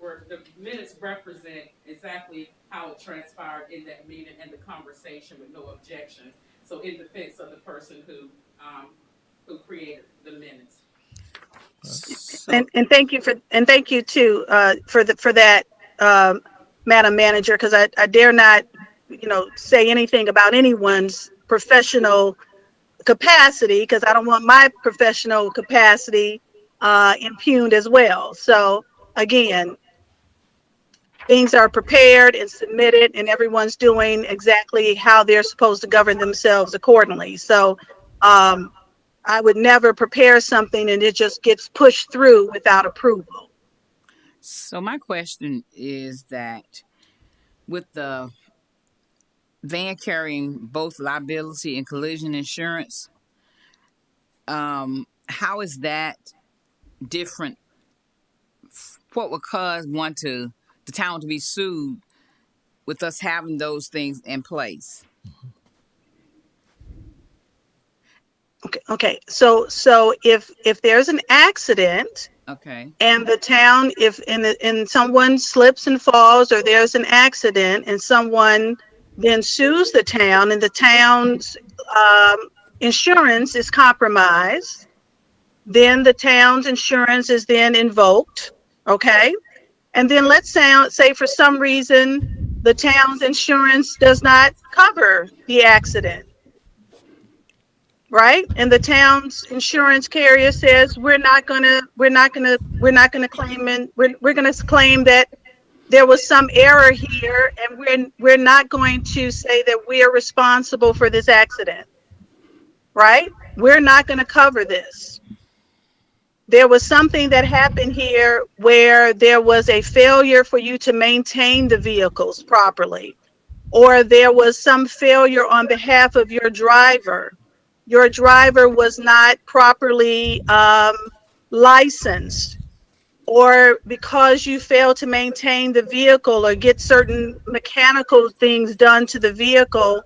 represent exactly how it transpired in that meeting and the conversation with no objections. So in defense of the person who created the minutes. And thank you too for that, Madam Manager, because I dare not say anything about anyone's professional capacity, because I don't want my professional capacity impugned as well. So again, things are prepared and submitted and everyone's doing exactly how they're supposed to govern themselves accordingly. So I would never prepare something and it just gets pushed through without approval. So my question is that with the van carrying both liability and collision insurance, how is that different? What would cause the town to be sued with us having those things in place? Okay. So if there's an accident, okay, and the town, if and someone slips and falls, or there's an accident, and someone then sues the town, and the town's insurance is compromised, then the town's insurance is then invoked. Okay, and then let's say for some reason the town's insurance does not cover the accident. Right, and the town's insurance carrier says we're not gonna claim, and we're gonna claim that there was some error here, and we're not going to say that we are responsible for this accident. Right, we're not going to cover this. There was something that happened here where there was a failure for you to maintain the vehicles properly, or there was some failure on behalf of your driver. Your driver was not properly licensed, or because you failed to maintain the vehicle or get certain mechanical things done to the vehicle,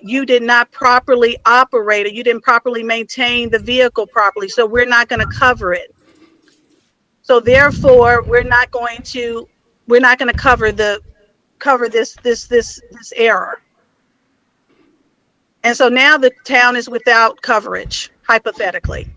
you did not properly operate it. You didn't properly maintain the vehicle properly. So we're not going to cover it. So therefore, we're not going to cover this error. And so now the town is without coverage, hypothetically.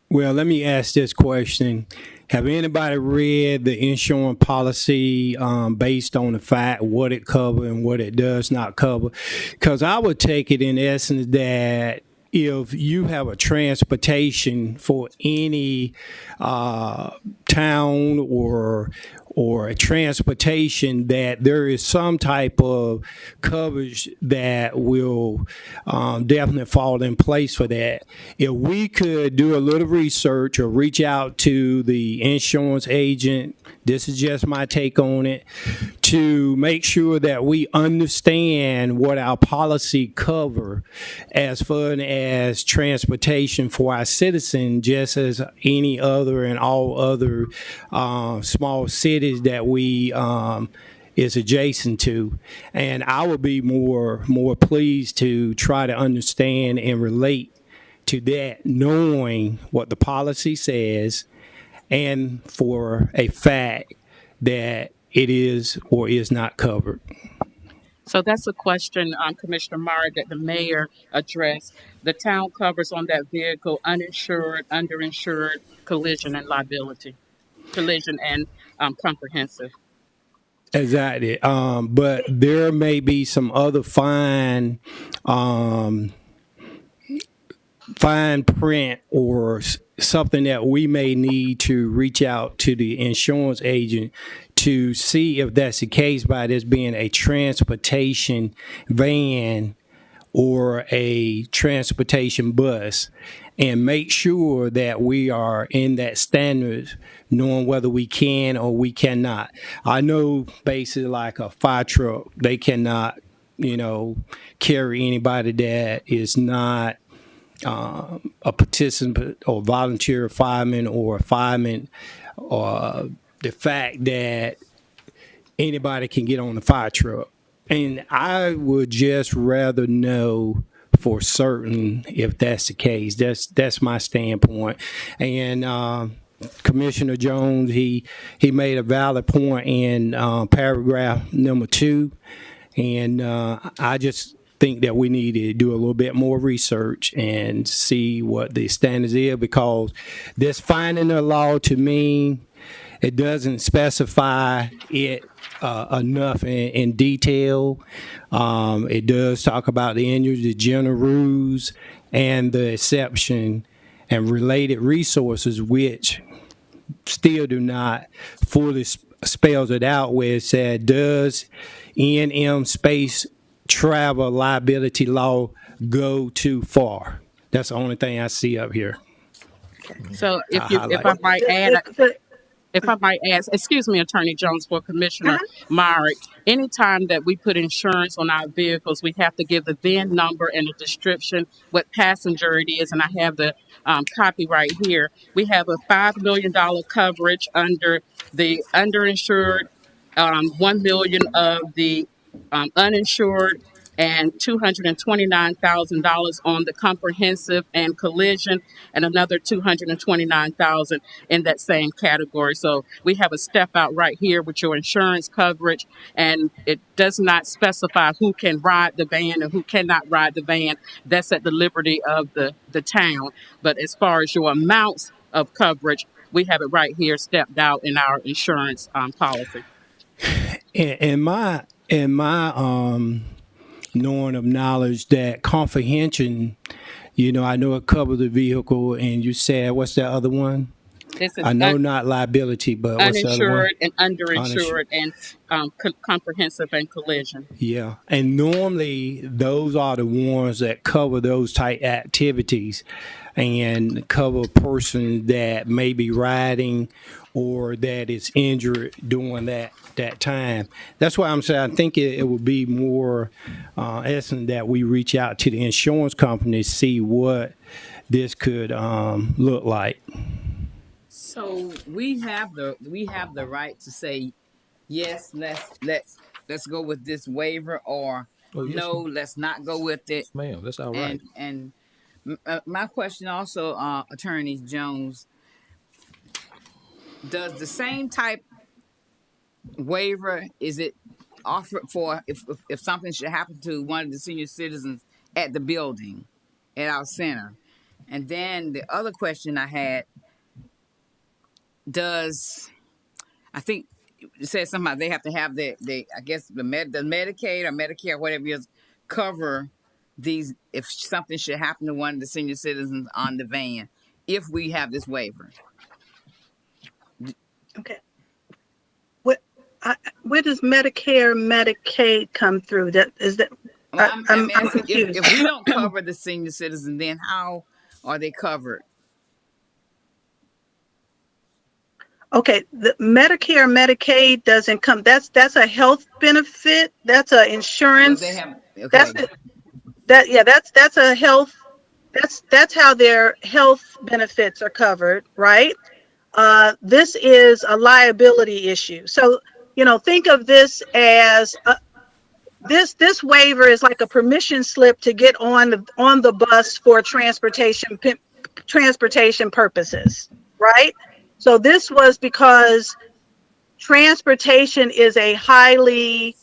Well, let me ask this question. Have anybody read the insurance policy based on the fact what it covers and what it does not cover? Because I would take it in essence that if you have a transportation for any town or a transportation, that there is some type of coverage that will definitely fall in place for that. If we could do a little research or reach out to the insurance agent, this is just my take on it, to make sure that we understand what our policy cover as far as transportation for our citizens, just as any other and all other small cities that we is adjacent to. And I would be more pleased to try to understand and relate to that, knowing what the policy says, and for a fact that it is or is not covered. So that's a question, Commissioner Meyer, that the mayor addressed. The town covers on that vehicle uninsured, underinsured, collision, and liability. Collision and comprehensive. Exactly. But there may be some other fine print or something that we may need to reach out to the insurance agent to see if that's the case, by this being a transportation van or a transportation bus, and make sure that we are in that standard, knowing whether we can or we cannot. I know basically like a fire truck, they cannot, carry anybody that is not a participant or volunteer fireman or a fireman, or the fact that anybody can get on the fire truck. And I would just rather know for certain if that's the case. That's my standpoint. And Commissioner Jones, he made a valid point in paragraph number 2. And I just think that we need to do a little bit more research and see what the standards is, because this finding the law, to me, it doesn't specify it enough in detail. It does talk about the injuries, the general rules, and the exception and related resources, which still do not fully spells it out where it said, does NM space travel liability law go too far? That's the only thing I see up here. So I highlight. if I might ask, excuse me, Attorney Jones, for Commissioner Myrick, anytime that we put insurance on our vehicles, we have to give the VIN number and a description, what passenger it is, and I have the copy right here. We have a $5 million coverage under the underinsured, 1 million of the uninsured, and $229,000 on the comprehensive and collision, and another $229,000 in that same category. So we have a step out right here with your insurance coverage, and it does not specify who can ride the van and who cannot ride the van. That's at the liberty of the town. But as far as your amounts of coverage, we have it right here stepped out in our insurance policy. In my knowing of knowledge that comprehension, I know it covers the vehicle, and you said, what's that other one? I know not liability, but what's the other one? Uninsured and underinsured and comprehensive and collision. Yeah, and normally those are the ones that cover those type activities and cover a person that may be riding or that is injured during that time. That's why I'm saying I think it would be more essence that we reach out to the insurance company to see what this could look like. So we have the right to say yes, let's go with this waiver, or no, let's not go with it. Yes, ma'am, that's all right. And my question also, Attorney Jones, does the same type waiver, is it offered for if something should happen to one of the senior citizens at the building, at our center? And then the other question I had, I think it says something about they have to have the I guess the Medicaid or Medicare, whatever it is, cover these if something should happen to one of the senior citizens on the van, if we have this waiver. Okay. Where does Medicare, Medicaid come through? I'm confused. If we don't cover the senior citizen, then how are they covered? Okay, the Medicare, Medicaid doesn't come. That's a health benefit. That's a insurance. That's a health. That's how their health benefits are covered, right? This is a liability issue. So, think of this as this waiver is like a permission slip to get on the bus for transportation purposes, right? So this was because transportation is a highly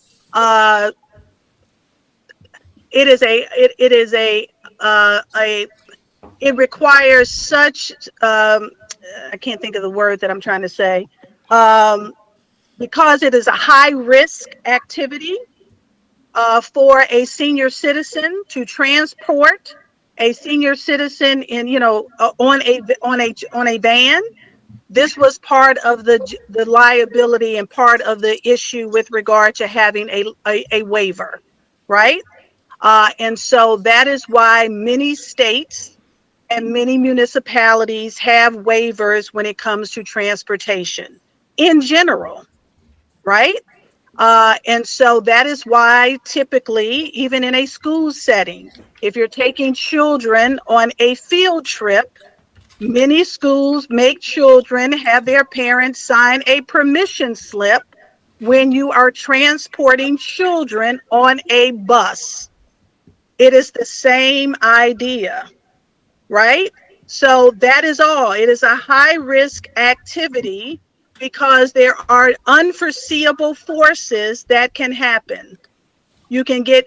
it requires such I can't think of the word that I'm trying to say, because it is a high risk activity for a senior citizen to transport a senior citizen in on a van. This was part of the liability and part of the issue with regard to having a waiver, right? And so that is why many states and many municipalities have waivers when it comes to transportation in general, right? And so that is why typically, even in a school setting, if you're taking children on a field trip, many schools make children have their parents sign a permission slip when you are transporting children on a bus. It is the same idea, right? So that is all. It is a high risk activity because there are unforeseeable forces that can happen. You can get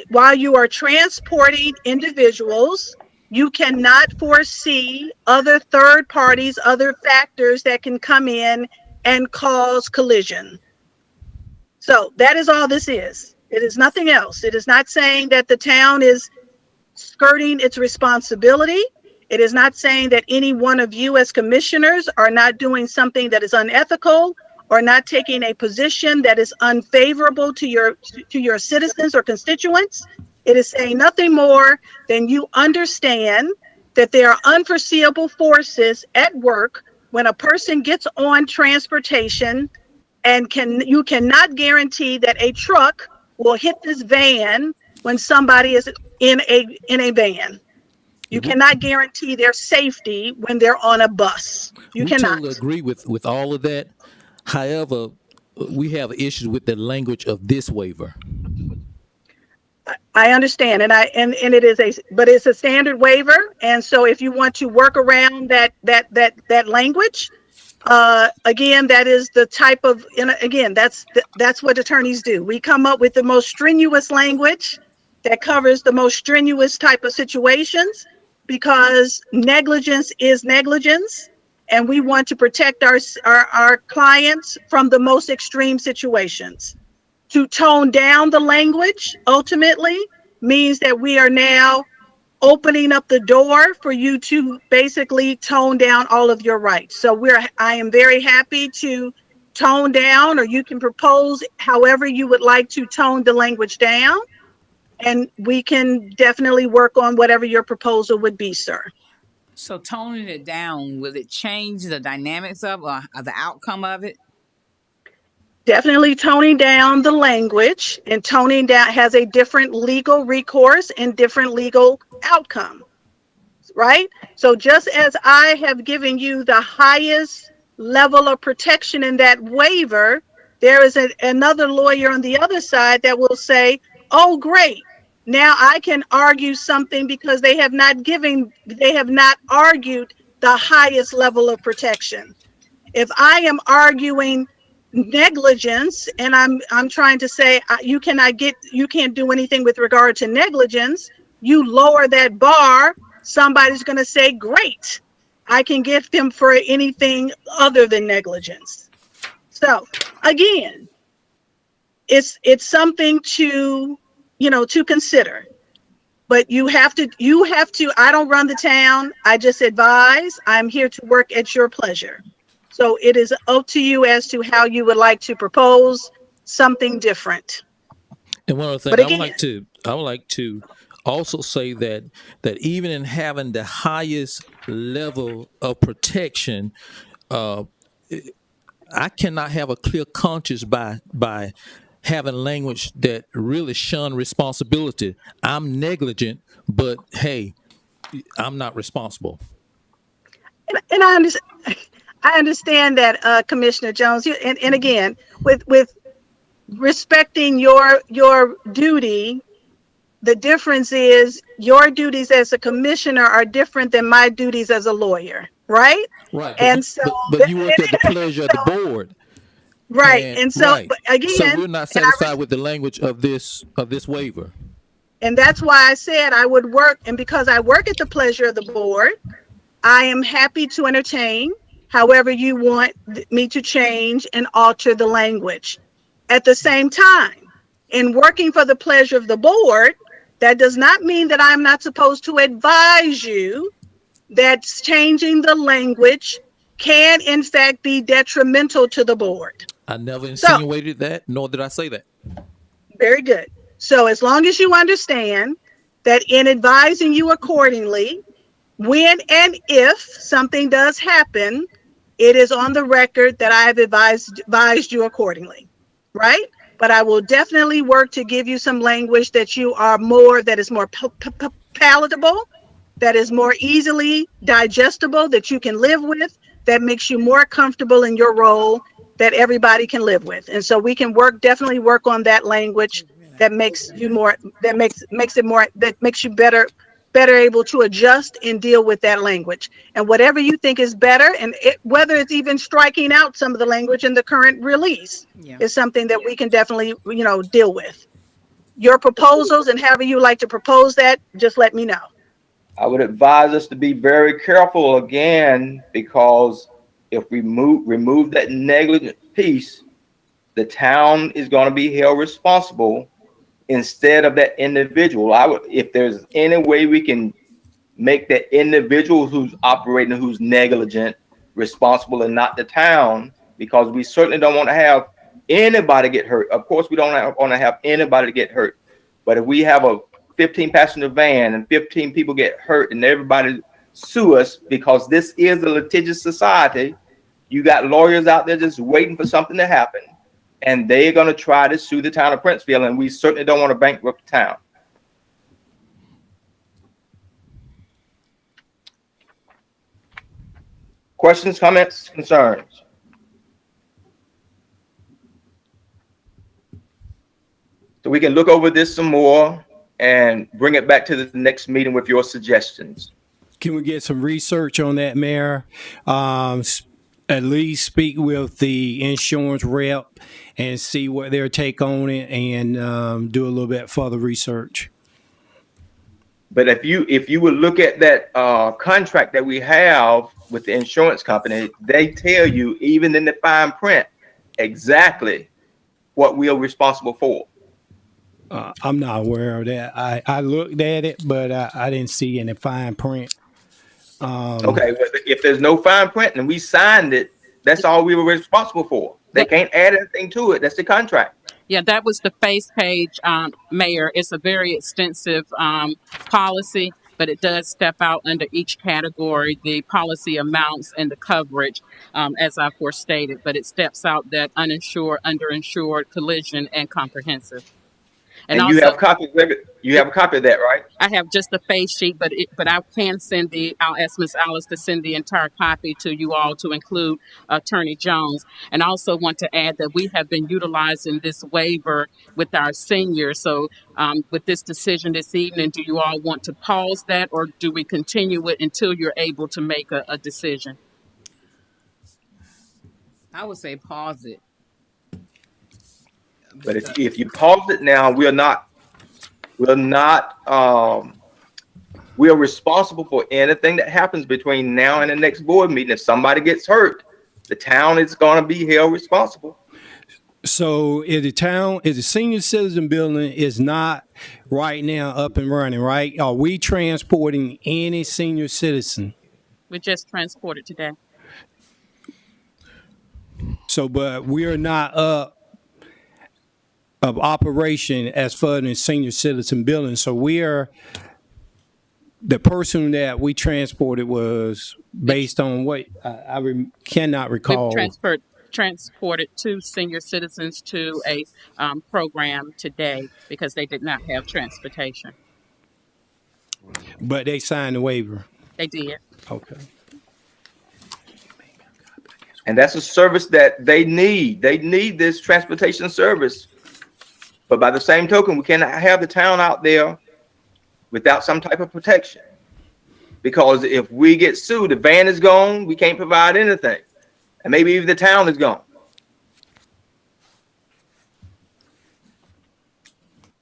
while you are transporting individuals, you cannot foresee other third parties, other factors that can come in and cause collision. So that is all this is. It is nothing else. It is not saying that the town is skirting its responsibility. It is not saying that any one of you as commissioners are not doing something that is unethical or not taking a position that is unfavorable to your citizens or constituents. It is saying nothing more than you understand that there are unforeseeable forces at work when a person gets on transportation, and you cannot guarantee that a truck will hit this van when somebody is in a van. You cannot guarantee their safety when they're on a bus. You cannot. Totally agree with all of that. However, we have issues with the language of this waiver. I understand, and it is but it's a standard waiver, and so if you want to work around that language, again, that is the type of, and again, that's what attorneys do. We come up with the most strenuous language that covers the most strenuous type of situations, because negligence is negligence, and we want to protect our clients from the most extreme situations. To tone down the language ultimately means that we are now opening up the door for you to basically tone down all of your rights. So I am very happy to tone down, or you can propose however you would like to tone the language down, and we can definitely work on whatever your proposal would be, sir. So toning it down, will it change the dynamics of or the outcome of it? Definitely toning down the language, and toning down has a different legal recourse and different legal outcome, right? So just as I have given you the highest level of protection in that waiver, there is another lawyer on the other side that will say, oh, great, now I can argue something because they have not argued the highest level of protection. If I am arguing negligence, and I'm trying to say you can't do anything with regard to negligence, you lower that bar, somebody's going to say, great, I can get them for anything other than negligence. So again, it's something to consider, but you have to, I don't run the town, I just advise. I'm here to work at your pleasure. So it is up to you as to how you would like to propose something different. And one other thing, I would like to also say that even in having the highest level of protection, I cannot have a clear conscience by having language that really shun responsibility. I'm negligent, but hey, I'm not responsible. And I understand that, Commissioner Jones, and again, with respecting your duty, the difference is your duties as a commissioner are different than my duties as a lawyer, right? Right. And but you work at the pleasure of the board. Right. And so, right. But again, so we're not satisfied with the language of this waiver. And that's why I said I would work, and because I work at the pleasure of the board, I am happy to entertain however you want me to change and alter the language. At the same time, in working for the pleasure of the board, that does not mean that I'm not supposed to advise you that changing the language can in fact be detrimental to the board. I never insinuated that, nor did I say that. Very good. So as long as you understand that in advising you accordingly, when and if something does happen, it is on the record that I have advised you accordingly, right? But I will definitely work to give you some language that is more palatable, that is more easily digestible, that you can live with, that makes you more comfortable in your role, that everybody can live with. And so we can definitely work on that language that makes you better able to adjust and deal with that language. And whatever you think is better, and whether it's even striking out some of the language in the current release, is something that we can definitely, deal with. Your proposals and however you like to propose that, just let me know. I would advise us to be very careful again, because if we remove that negligent piece, the town is going to be held responsible instead of that individual. If there's any way we can make that individual who's operating, who's negligent, responsible and not the town, because we certainly don't want to have anybody get hurt. Of course, we don't want to have anybody get hurt. But if we have a 15-passenger van and 15 people get hurt and everybody sue us, because this is a litigious society, you got lawyers out there just waiting for something to happen, and they're going to try to sue the town of Princeville, and we certainly don't want to bankrupt the town. Questions, comments, concerns? So we can look over this some more and bring it back to the next meeting with your suggestions. Can we get some research on that, Mayor? At least speak with the insurance rep and see what their take on it, and do a little bit further research. But if you would look at that contract that we have with the insurance company, they tell you even in the fine print exactly what we are responsible for. I'm not aware of that. I looked at it, but I didn't see any fine print. Okay, well, if there's no fine print and we signed it, that's all we were responsible for. They can't add anything to it. That's the contract. Yeah, that was the face page, Mayor. It's a very extensive policy, but it does step out under each category, the policy amounts and the coverage, as I stated. But it steps out that uninsured, underinsured, collision, and comprehensive. And also, you have copies of it. You have a copy of that, right? I have just the face sheet, but I can send I'll ask Ms. Alice to send the entire copy to you all, to include Attorney Jones. And I also want to add that we have been utilizing this waiver with our seniors. So with this decision this evening, do you all want to pause that, or do we continue it until you're able to make a decision? I would say pause it. But if you pause it now, we are responsible for anything that happens between now and the next board meeting. If somebody gets hurt, the town is going to be held responsible. So if the senior citizen building is not right now up and running, right? Are we transporting any senior citizen? We just transported today. So, but we are not up of operation as far as senior citizen building. So the person that we transported was based on what cannot recall. We transported 2 senior citizens to a program today because they did not have transportation. But they signed the waiver. They did. Okay. And that's a service that they need. They need this transportation service. But by the same token, we cannot have the town out there without some type of protection. Because if we get sued, the van is gone, we can't provide anything. And maybe even the town is gone.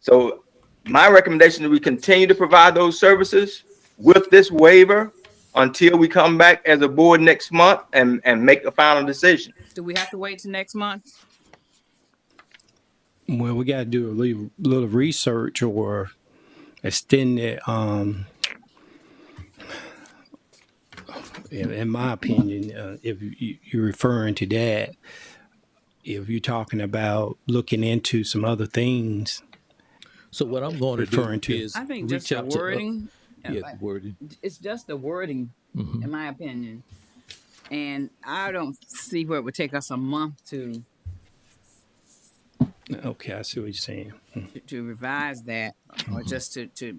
So my recommendation is we continue to provide those services with this waiver until we come back as a board next month and make a final decision. Do we have to wait till next month? Well, we got to do a little research or extend it. In my opinion, if you're referring to that, if you're talking about looking into some other things. So what I'm going to do is I think just the wording. Wording. It's just the wording, in my opinion. And I don't see where it would take us a month to. Okay, I see what you're saying. To revise that, or just to.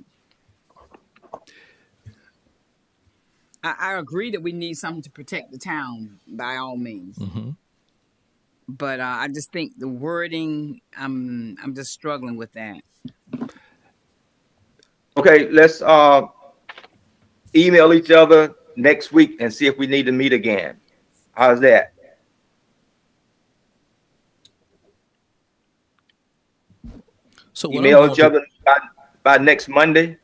I agree that we need something to protect the town by all means. But I just think the wording, I'm just struggling with that. Okay, let's email each other next week and see if we need to meet again. How's that? So email each other by next Monday.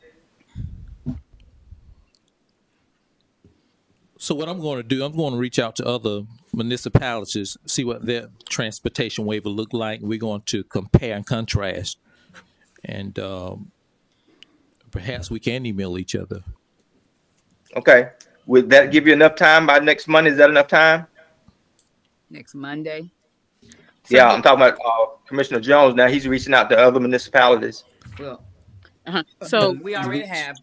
So what I'm going to do, I'm going to reach out to other municipalities, see what their transportation waiver look like. We're going to compare and contrast, and perhaps we can email each other. Okay. Would that give you enough time by next Monday? Is that enough time? Next Monday. So Yeah, I'm talking about Commissioner Jones. Now he's reaching out to other municipalities. Well, So we already have.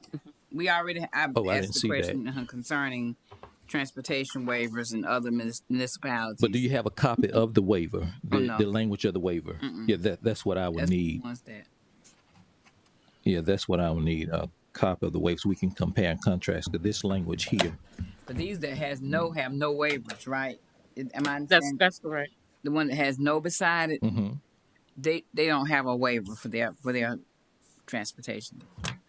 I've Oh, I asked didn't the see that. question concerning transportation waivers in other municipalities. But do you have a copy of the waiver, no. the language of the waiver? Mm-mm. Yeah, that's what I would need. Yeah, that's what I would need, a copy of the waiver so we can compare and contrast to this language here. But these that have no waivers, right? Am I understanding? that's correct. The one that has no beside it, Mm-hmm. they don't have a waiver for their transportation.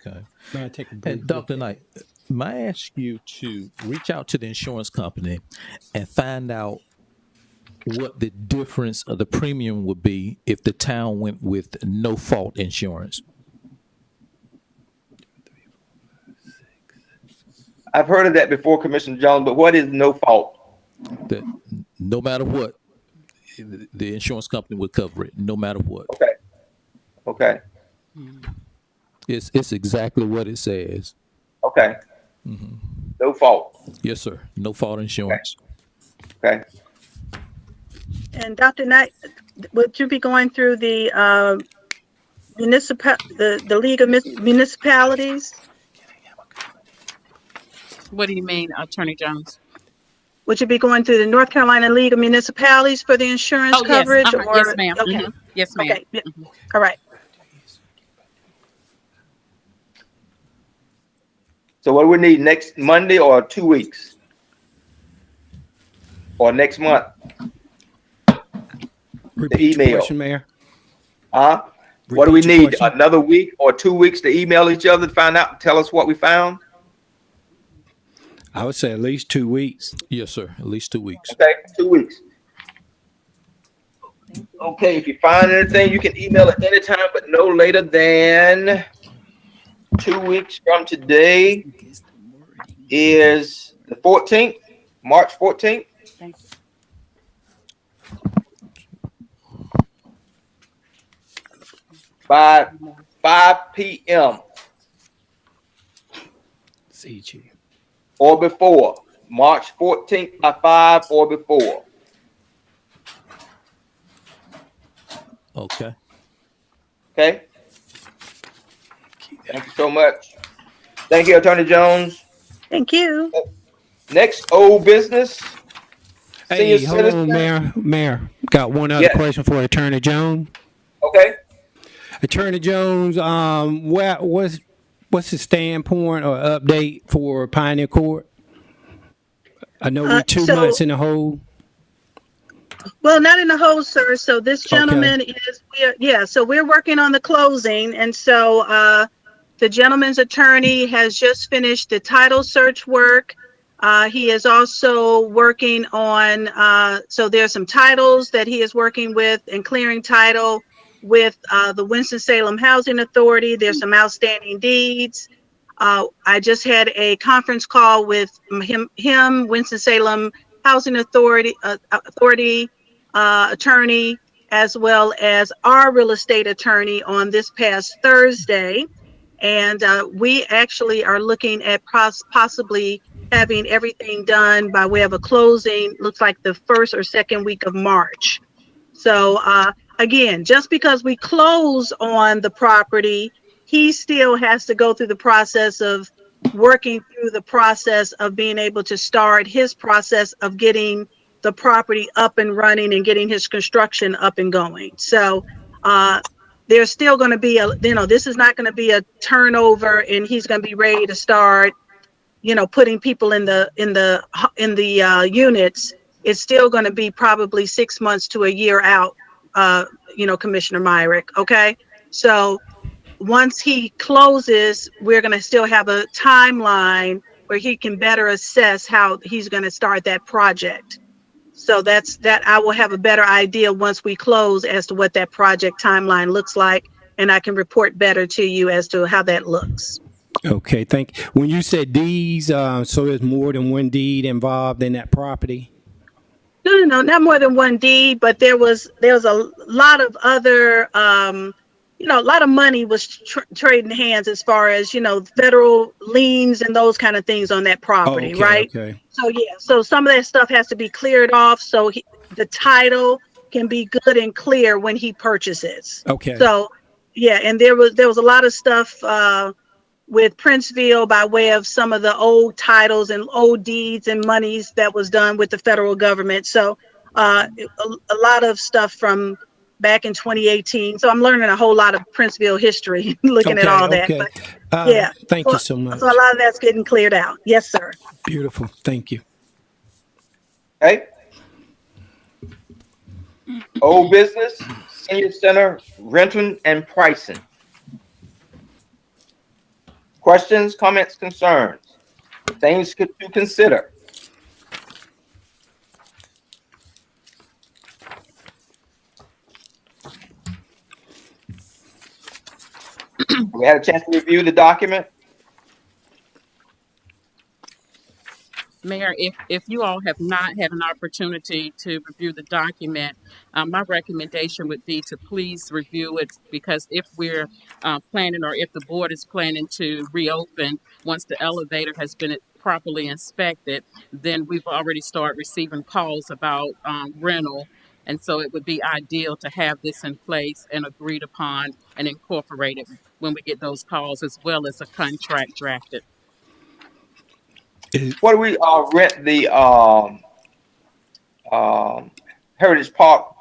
Okay. May I take a And brief Dr. look? Knight, may I ask you to reach out to the insurance company and find out what the difference of the premium would be if the town went with no fault insurance? I've heard of that before, Commissioner Jones, but what is no fault? That no matter what, the insurance company would cover it, no matter what. Okay. Okay. It's exactly what it says. Okay. Mm-hmm. No fault. Yes, sir. No fault insurance. Okay. And Dr. Knight, would you be going through the the League of Municipalities? What do you mean, Attorney Jones? Would you be going through the North Carolina League of Municipalities for the insurance coverage? Yes, Or, yes, ma'am. Okay. Mm-hmm. Yes, ma'am. Okay. Yeah. All right. So what do we need, next Monday or 2 weeks? Or next month? Repeat email. your question, Mayor. What do we Repeat your need? question. Another week or 2 weeks to email each other to find out, tell us what we found? I would say at least 2 weeks. Yes, sir. At least 2 weeks. Okay, 2 weeks. Okay, if you find anything, you can email at any time, but no later than 2 weeks from today is the 14th, March 14th. Thank you. By 5 p.m. CG. or before. March 14th by 5 or before. Okay. Okay? Thank you so much. Thank you, Attorney Jones. Thank you. Next, old business. Hey, Senior hold citizen. on, Mayor. Got one other Yes. question for Attorney Jones. Okay. Attorney Jones, what's the standpoint or update for Pioneer Court? I know we're 2 so- months in the hole. Well, not in the hole, sir. So this gentleman so we're working on the closing. And so the gentleman's attorney has just finished the title search work. He is also working on, so there's some titles that he is working with and clearing title with the Winston-Salem Housing Authority. There's some outstanding deeds. I just had a conference call with him, Winston-Salem Housing Authority attorney, as well as our real estate attorney on this past Thursday. And we actually are looking at possibly having everything done by way of a closing, looks like the first or second week of March. So again, just because we close on the property, he still has to go through the process of working through the process of being able to start his process of getting the property up and running and getting his construction up and going. So there's still going to be this is not going to be a turnover and he's going to be ready to start, putting people in the units. It's still going to be probably 6 months to a year out, Commissioner Myrick. Okay. So once he closes, we're going to still have a timeline where he can better assess how he's going to start that project. So that I will have a better idea once we close as to what that project timeline looks like. And I can report better to you as to how that looks. Okay, thank you. When you said deeds, so there's more than one deed involved in that property? No, not more than one deed, but there was a lot of other, a lot of money was trading hands as far as, federal liens and those kind of things on that property, Okay, right? okay. So, so some of that stuff has to be cleared off. So the title can be good and clear when he purchases. Okay. So, yeah, and there was a lot of stuff with Princeville by way of some of the old titles and old deeds and monies that was done with the federal government. So a lot of stuff from back in 2018. So I'm learning a whole lot of Princeville history looking at all that. Okay. But, yeah. Thank you so much. So a lot of that's getting cleared out. Yes, sir. Beautiful. Thank you. Okay. Old business, senior center, renting and pricing. Questions, comments, concerns, things to consider. We had a chance to review the document. Mayor, if you all have not had an opportunity to review the document, my recommendation would be to please review it, because if we're planning, or if the board is planning to reopen once the elevator has been properly inspected, then we've already started receiving calls about rental. And so it would be ideal to have this in place and agreed upon and incorporated when we get those calls, as well as a contract drafted. What do we rent the Heritage Park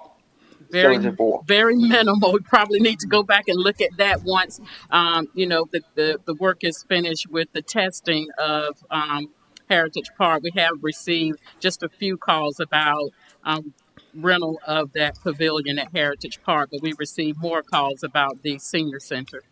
facility for? Very minimal. We probably need to go back and look at that once the work is finished with the testing of Heritage Park. We have received just a few calls about rental of that pavilion at Heritage Park, but we received more calls about the senior center.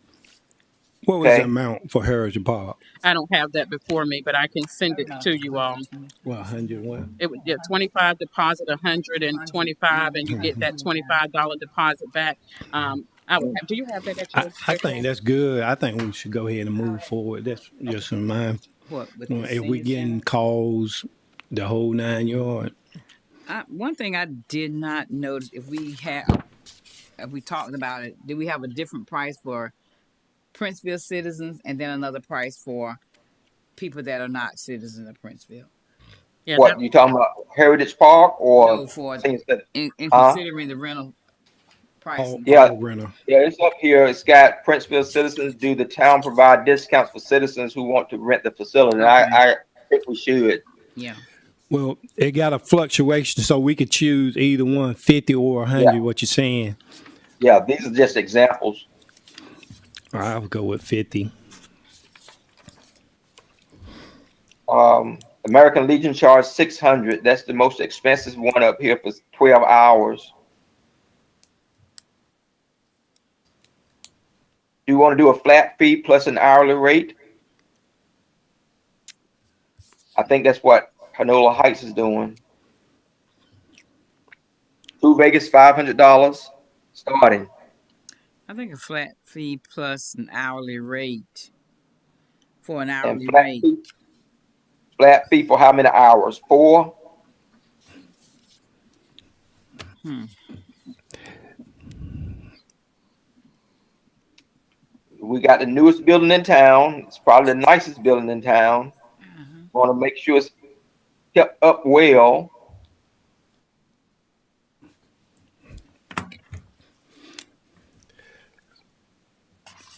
What was the amount for Heritage Park? I don't have that before me, but I can send it to you all. Well, 101. It would 25 deposit, 125, and you get that $25 deposit back. Do you have that? I think that's good. I think we should go ahead and move forward. That's just in mind. If we getting calls the whole 9 yards. One thing I did not notice, if we talked about it, did we have a different price for Princeville citizens and then another price for people that are not citizens of Princeville? Yeah, what you talking about, Heritage Park or no, for in considering the rental price? Rental. Yeah, it's up here. It's got Princeville citizens. Do the town provide discounts for citizens who want to rent the facility? And I think we should. Yeah. Well, it got a fluctuation, so we could choose either one, 50 or 100. Yeah. What you're saying? Yeah, these are just examples. All right, I'll go with 50. American Legion charged $600. That's the most expensive one up here for 12 hours. Do you want to do a flat fee plus an hourly rate? I think that's what Panola Heights is doing. Two Vegas, $500 starting. I think a flat fee plus an hourly rate for an hourly rate. Flat fee for how many hours? 4? We got the newest building in town. It's probably the nicest building in town. Want to make sure it's kept up well.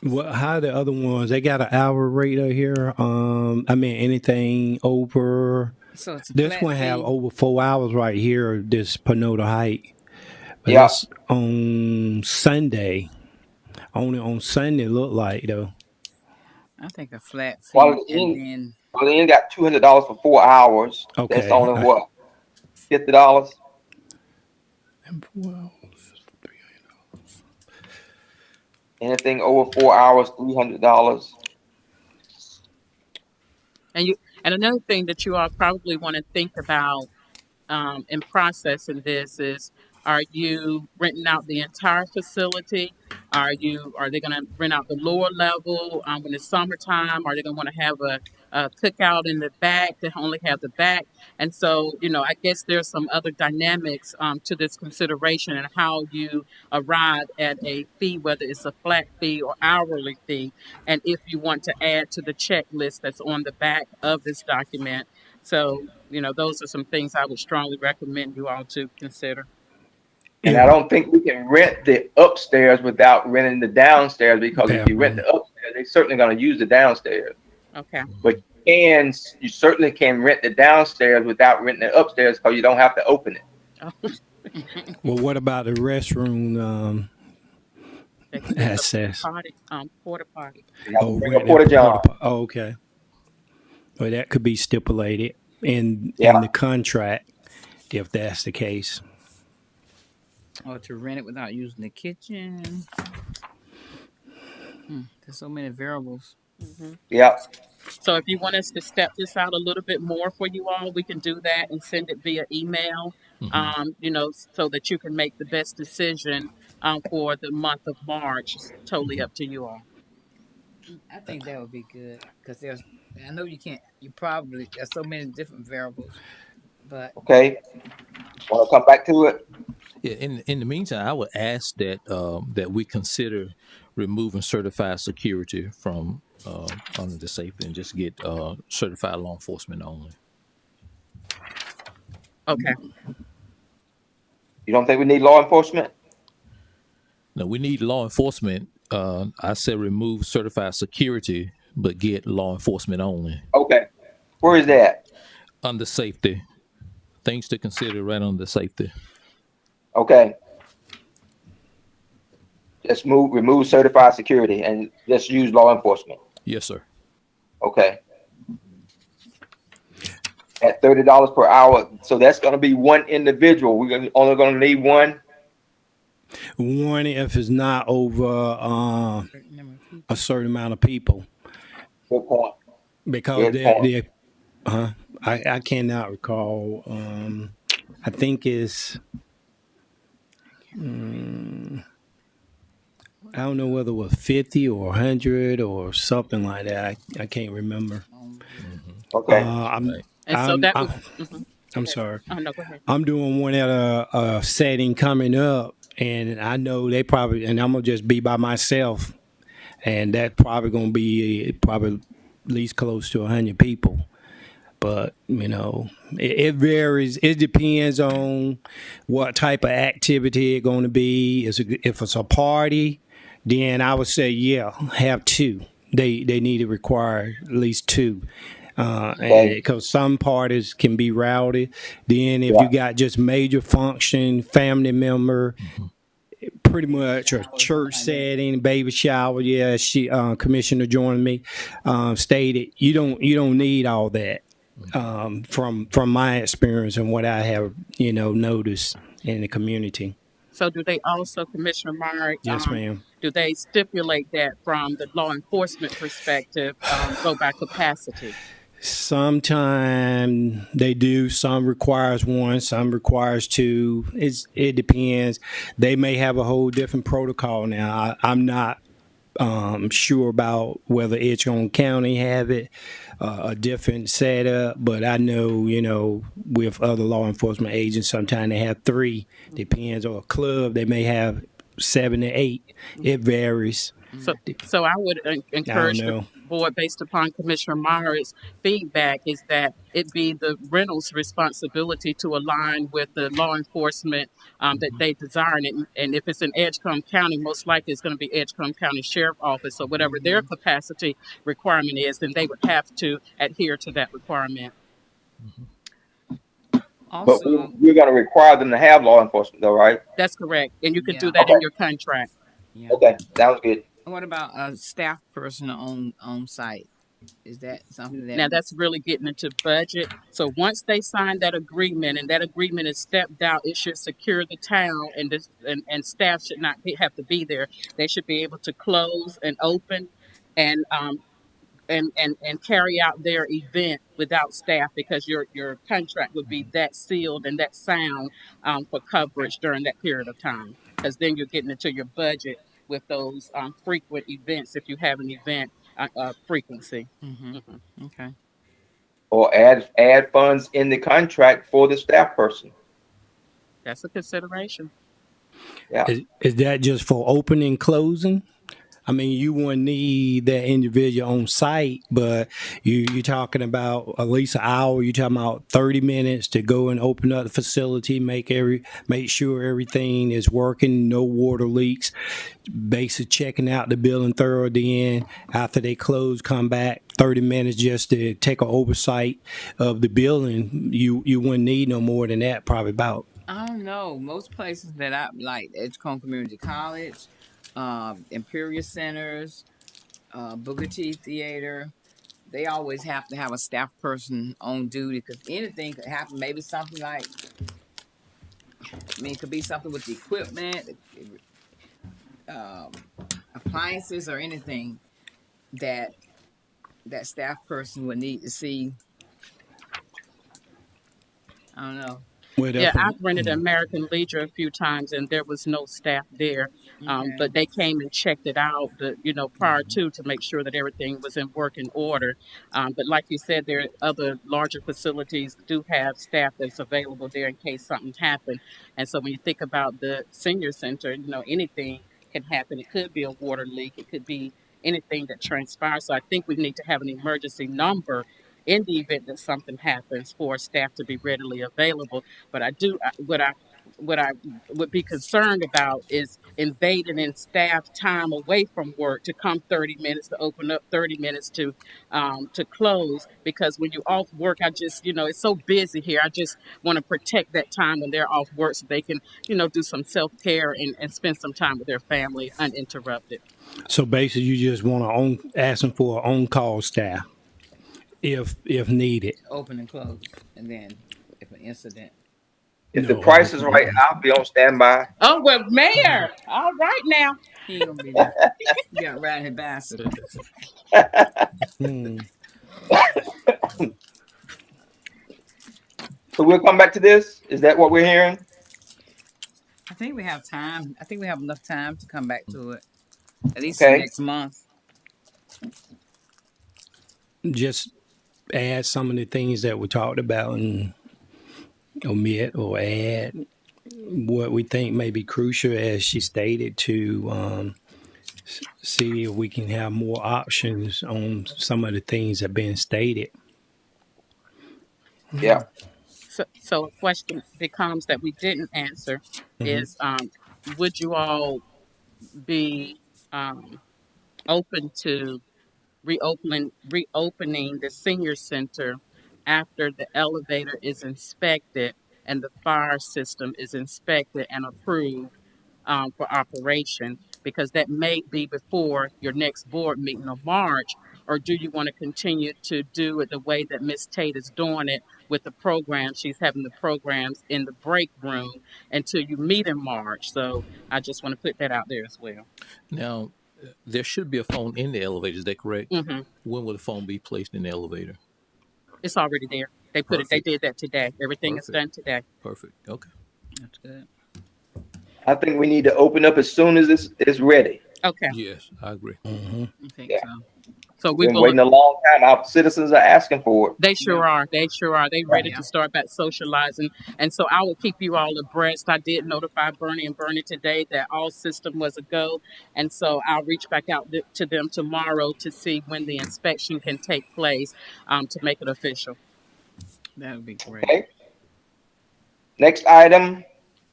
Well, how the other ones? They got an hour rate out here. I mean, anything over. So this one have over 4 hours right here. This Panola Height. But that's on Sunday. Only on Sunday look like though. I think a flat fee. Well, they ain't got $200 for 4 hours. Okay. That's only what, $50. Anything over 4 hours, $300. And another thing that you all probably want to think about in processing this is, are you renting out the entire facility? Are they going to rent out the lower level when it's summertime? Are they going to want to have a cookout in the back to only have the back? And so, I guess there's some other dynamics to this consideration and how you arrive at a fee, whether it's a flat fee or hourly fee. And if you want to add to the checklist that's on the back of this document, So, those are some things I would strongly recommend you all to consider. And I don't think we can rent the upstairs without renting the downstairs, because if you rent the upstairs, they're certainly going to use the downstairs. Okay. But you certainly can rent the downstairs without renting the upstairs, because you don't have to open it. Well, what about the restroom access? Porta potty. Porta john. Oh, okay. Well, that could be stipulated in the contract if that's the case. Or to rent it without using the kitchen. There's so many variables. Mm-hmm. Yeah. So if you want us to step this out a little bit more for you all, we can do that and send it via email, so that you can make the best decision for the month of March. It's totally up to you all. I think that would be good, because I know there's so many different variables, but. Okay. Want to come back to it? Yeah. In the meantime, I would ask that that we consider removing certified security from under the safety and just get certified law enforcement only. Okay. You don't think we need law enforcement? No, we need law enforcement. I said remove certified security, but get law enforcement only. Okay. Where is that? Under safety. Things to consider right under safety. Okay. Just remove certified security and just use law enforcement. Yes, sir. Okay. At $30 per hour. So that's going to be one individual. We're only going to need one. One if it's not over a certain amount of people. Good point. Because I cannot recall. I think it's. I don't know whether it was 50 or 100 or something like that. I can't remember. Okay. I'm sorry. Oh, no, go ahead. I'm doing one at a setting coming up, and I know they probably, and I'm gonna just be by myself, and that probably gonna be at least close to 100 people. But it varies. It depends on what type of activity it's going to be. If it's a party, then I would say have two. They need to require at least two, because some parties can be rowdy. Then if you got just major function, family member, pretty much a church setting, baby shower. Yeah, Commissioner joined me, stated you don't need all that. From my experience and what I have, noticed in the community. So do they also, Commissioner Meyer? Yes, ma'am. Do they stipulate that from the law enforcement perspective, go by capacity? Sometimes they do. Some requires one, some requires two. It depends. They may have a whole different protocol now. I'm not sure about whether Edgecombe County have it, a different setup, but I know, with other law enforcement agents, sometimes they have three. Depends on a club, they may have 7 to 8. It varies. So I would encourage the board, based upon Commissioner Meyer's feedback, is that it be the rental's responsibility to align with the law enforcement that they desire. And if it's in Edgecombe County, most likely it's going to be Edgecombe County Sheriff Office. So whatever their capacity requirement is, then they would have to adhere to that requirement. Also, but we're going to require them to have law enforcement, though, right? That's correct. And you can do that in your contract. Yeah. Okay, sounds good. What about a staff person on site? Is that something that... Now, that's really getting into budget. So once they sign that agreement and that agreement is stepped out, it should secure the town, and staff should not have to be there. They should be able to close and open and carry out their event without staff, because your contract would be that sealed and that sound for coverage during that period of time. Because then you're getting into your budget with those frequent events, if you have an event frequency. Mm-hmm. Mm-hmm. Okay. Or add funds in the contract for the staff person. That's a consideration. Yeah. Is that just for opening and closing? I mean, you wouldn't need that individual on site, but you're talking about at least an hour. You're talking about 30 minutes to go and open up the facility, make sure everything is working, no water leaks. Basically checking out the building thoroughly in. After they close, come back 30 minutes just to take an oversight of the building. You wouldn't need no more than that, probably about. I don't know. Most places that I like, Edgecombe Community College, Imperial Centers, Booker T Theater, they always have to have a staff person on duty because anything could happen. Maybe something like, it could be something with the equipment, appliances, or anything that staff person would need to see. I don't know. Yeah, I've rented American Legion a few times, and there was no staff there. But they came and checked it out, prior to make sure that everything was in working order. But like you said, there are other larger facilities do have staff that's available there in case something happened. And so when you think about the senior center, anything can happen. It could be a water leak. It could be anything that transpires. So I think we need to have an emergency number in the event that something happens for staff to be readily available. But what I would be concerned about is invading in staff time away from work to come 30 minutes to open up, 30 minutes to close, because when you're off work, I just, it's so busy here. I just want to protect that time when they're off work so they can, do some self-care and spend some time with their family uninterrupted. So basically you just want to ask them for an on-call staff if needed. Open and close. And then if an incident. If the price is right, I'll be on standby. Oh, well, Mayor, all right now. He ain't gonna be there. You got riding his bicycle. So we'll come back to this? Is that what we're hearing? I think we have time. I think we have enough time to come back to it. At least next month. Just add some of the things that we talked about and omit or add what we think may be crucial, as she stated, to see if we can have more options on some of the things that have been stated. Yeah. So a question becomes that we didn't answer is, would you all be open to reopening the senior center after the elevator is inspected and the fire system is inspected and approved for operation? Because that may be before your next board meeting of March. Or do you want to continue to do it the way that Ms. Tate is doing it with the program? She's having the programs in the break room until you meet in March. So I just want to put that out there as well. Now, there should be a phone in the elevator. Is that correct? Mm-hmm. When will the phone be placed in the elevator? It's already there. They put Perfect. They did that today. Everything Perfect. Is done today. Perfect. Okay. That's good. I think we need to open up as soon as it's ready. Okay. Yes, I agree. I think so. So we've been waiting a long time. Our citizens are asking for it. They sure are. They sure are. They ready to start back socializing. And so I will keep you all abreast. I did notify Bernie and Bernie today that all system was a go. And so I'll reach back out to them tomorrow to see when the inspection can take place to make it official. That would be great. Okay. Next item,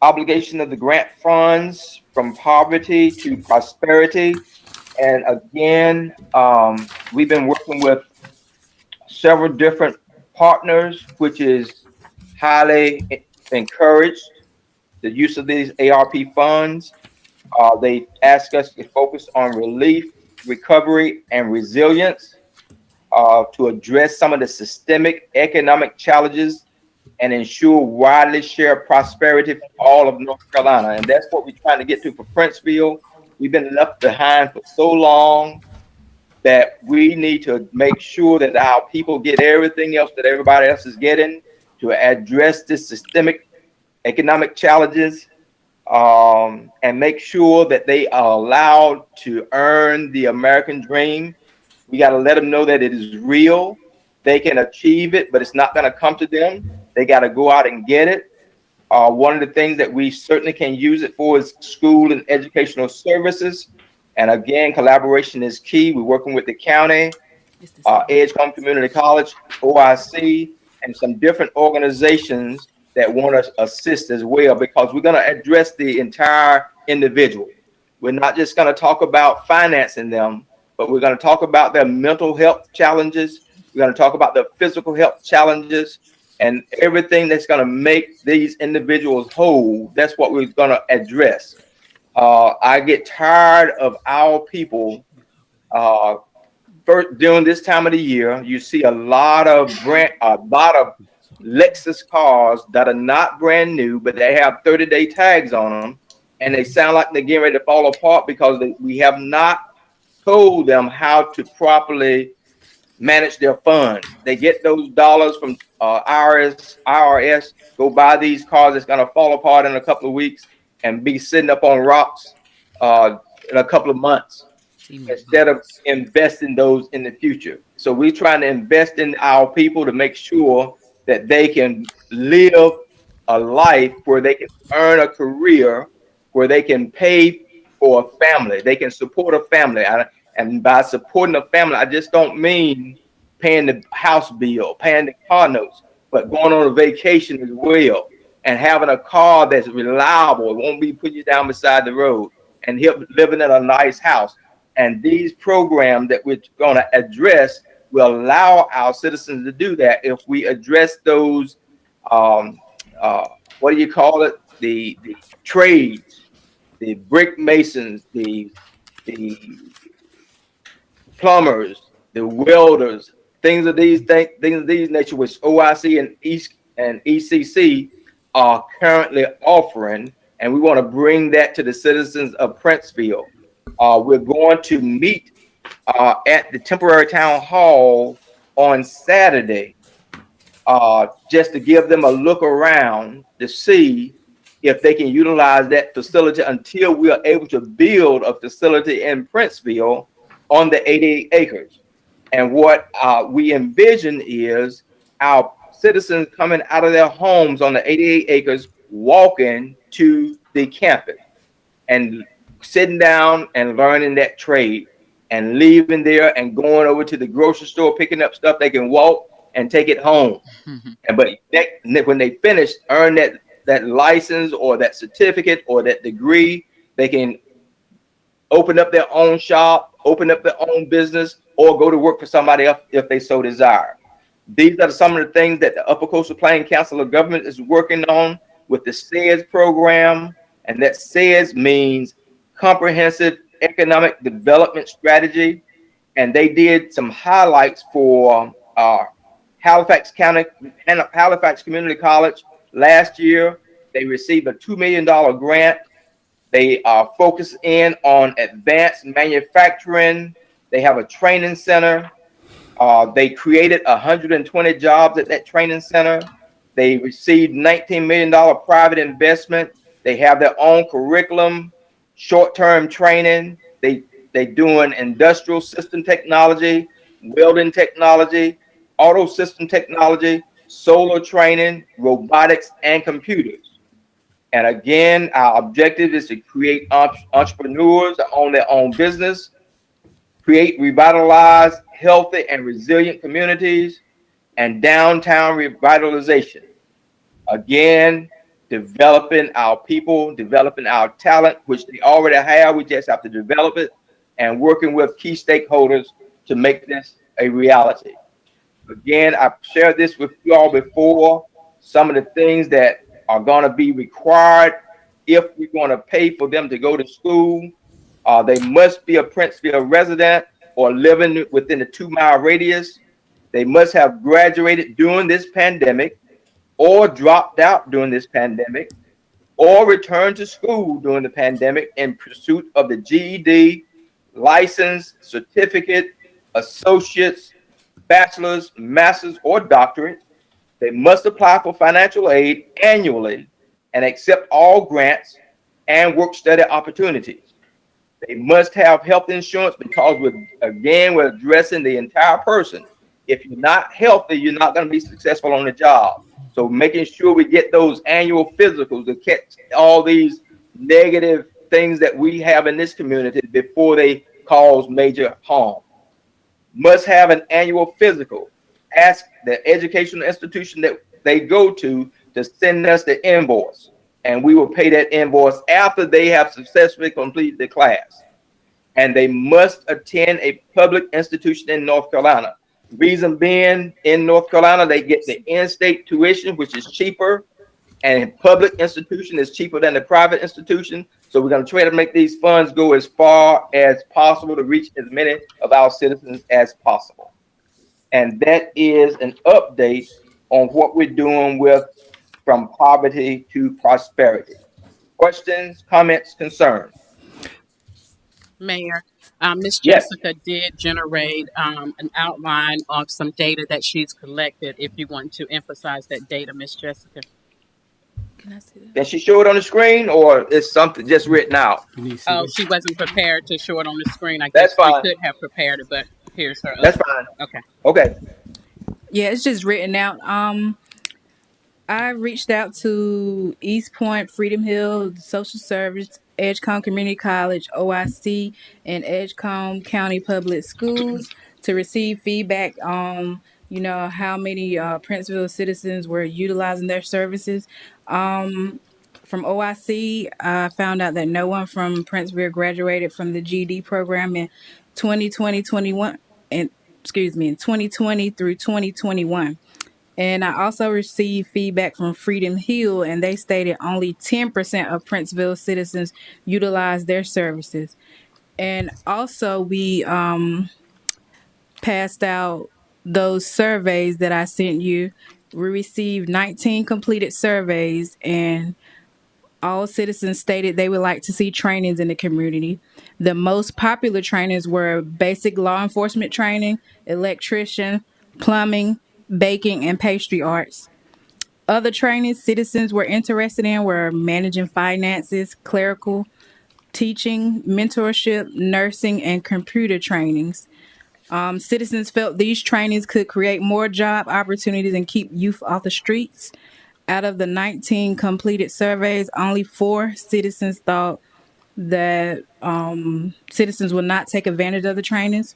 obligation of the grant funds from poverty to prosperity. And again, we've been working with several different partners, which is highly encouraged the use of these ARP funds. They ask us to focus on relief, recovery, and resilience to address some of the systemic economic challenges and ensure widely shared prosperity for all of North Carolina. And that's what we're trying to get to for Princeville. We've been left behind for so long that we need to make sure that our people get everything else that everybody else is getting to address this systemic economic challenges and make sure that they are allowed to earn the American dream. We got to let them know that it is real. They can achieve it, but it's not going to come to them. They got to go out and get it. One of the things that we certainly can use it for is school and educational services. And again, collaboration is key. We're working with the county, Edgecombe Community College, OIC, and some different organizations that want to assist as well, because we're going to address the entire individual. We're not just going to talk about financing them, but we're going to talk about their mental health challenges. We're going to talk about their physical health challenges and everything that's going to make these individuals whole. That's what we're going to address. I get tired of our people. During this time of the year, you see a lot of Lexus cars that are not brand new, but they have 30-day tags on them, and they sound like they're getting ready to fall apart because we have not told them how to properly manage their funds. They get those dollars from IRS, go buy these cars that's going to fall apart in a couple of weeks and be sitting up on rocks in a couple of months, instead of investing those in the future. So we're trying to invest in our people to make sure that they can live a life where they can earn a career, where they can pay for a family, they can support a family. And by supporting a family, I just don't mean paying the house bill, paying the car notes, but going on a vacation as well, and having a car that's reliable. It won't be putting you down beside the road, and living in a nice house. And these programs that we're going to address will allow our citizens to do that if we address those, what do you call it? The trades, the brick masons, the plumbers, the welders, things of these nature, which OIC and ECC are currently offering, and we want to bring that to the citizens of Princeville. We're going to meet at the temporary town hall on Saturday, just to give them a look around to see if they can utilize that facility until we are able to build a facility in Princeville on the 88 acres. And what we envision is our citizens coming out of their homes on the 88 acres, walking to the campus and sitting down and learning that trade, and leaving there and going over to the grocery store, picking up stuff they can walk and take it home. But when they finish, earn that license or that certificate or that degree, they can open up their own shop, open up their own business, or go to work for somebody else if they so desire. These are some of the things that the Upper Coastal Plain Council of Government is working on with the SAES program. And that SAES means Comprehensive Economic Development Strategy. And they did some highlights for Halifax Community College last year. They received a $2 million grant. They are focused in on advanced manufacturing. They have a training center. They created 120 jobs at that training center. They received $19 million private investment. They have their own curriculum, short-term training. They doing industrial system technology, welding technology, auto system technology, solar training, robotics, and computers. And again, our objective is to create entrepreneurs that own their own business, create revitalized, healthy, and resilient communities, and downtown revitalization. Again, developing our people, developing our talent, which they already have. We just have to develop it, and working with key stakeholders to make this a reality. Again, I've shared this with you all before. Some of the things that are going to be required if we're going to pay for them to go to school. They must be a Princeville resident or living within a 2-mile radius. They must have graduated during this pandemic or dropped out during this pandemic or returned to school during the pandemic in pursuit of the GED, license, certificate, associates, bachelor's, master's, or doctorate. They must apply for financial aid annually and accept all grants and work study opportunities. They must have health insurance, because we're addressing the entire person. If you're not healthy, you're not going to be successful on the job. So making sure we get those annual physicals to catch all these negative things that we have in this community before they cause major harm. Must have an annual physical. Ask the educational institution that they go to send us the invoice, and we will pay that invoice after they have successfully completed the class. And they must attend a public institution in North Carolina. Reason being, in North Carolina, they get the in-state tuition, which is cheaper, and public institution is cheaper than the private institution. So we're going to try to make these funds go as far as possible to reach as many of our citizens as possible. And that is an update on what we're doing with From Poverty to Prosperity. Questions, comments, concerns? Mayor, Ms. Yes. Jessica did generate an outline of some data that she's collected. If you want to emphasize that data, Ms. Jessica. Can I see that? Can she show it on the screen, or is something just written out? Oh, she wasn't prepared to show it on the screen. I That's guess we fine. could have prepared it, but here's her. That's fine. Okay. Okay. Yeah, it's just written out. I reached out to East Point, Freedom Hill, Social Service, Edgecombe Community College, OIC, and Edgecombe County Public Schools to receive feedback on, how many Princeville citizens were utilizing their services. From OIC, I found out that no one from Princeville graduated from the GED program in 2020 through 2021. And I also received feedback from Freedom Hill, and they stated only 10% of Princeville citizens utilize their services. And also, we passed out those surveys that I sent you. We received 19 completed surveys, and all citizens stated they would like to see trainings in the community. The most popular trainings were basic law enforcement training, electrician, plumbing, baking, and pastry arts. Other trainings citizens were interested in were managing finances, clerical, teaching, mentorship, nursing, and computer trainings. Citizens felt these trainings could create more job opportunities and keep youth off the streets. Out of the 19 completed surveys, only 4 citizens thought that citizens would not take advantage of the trainings.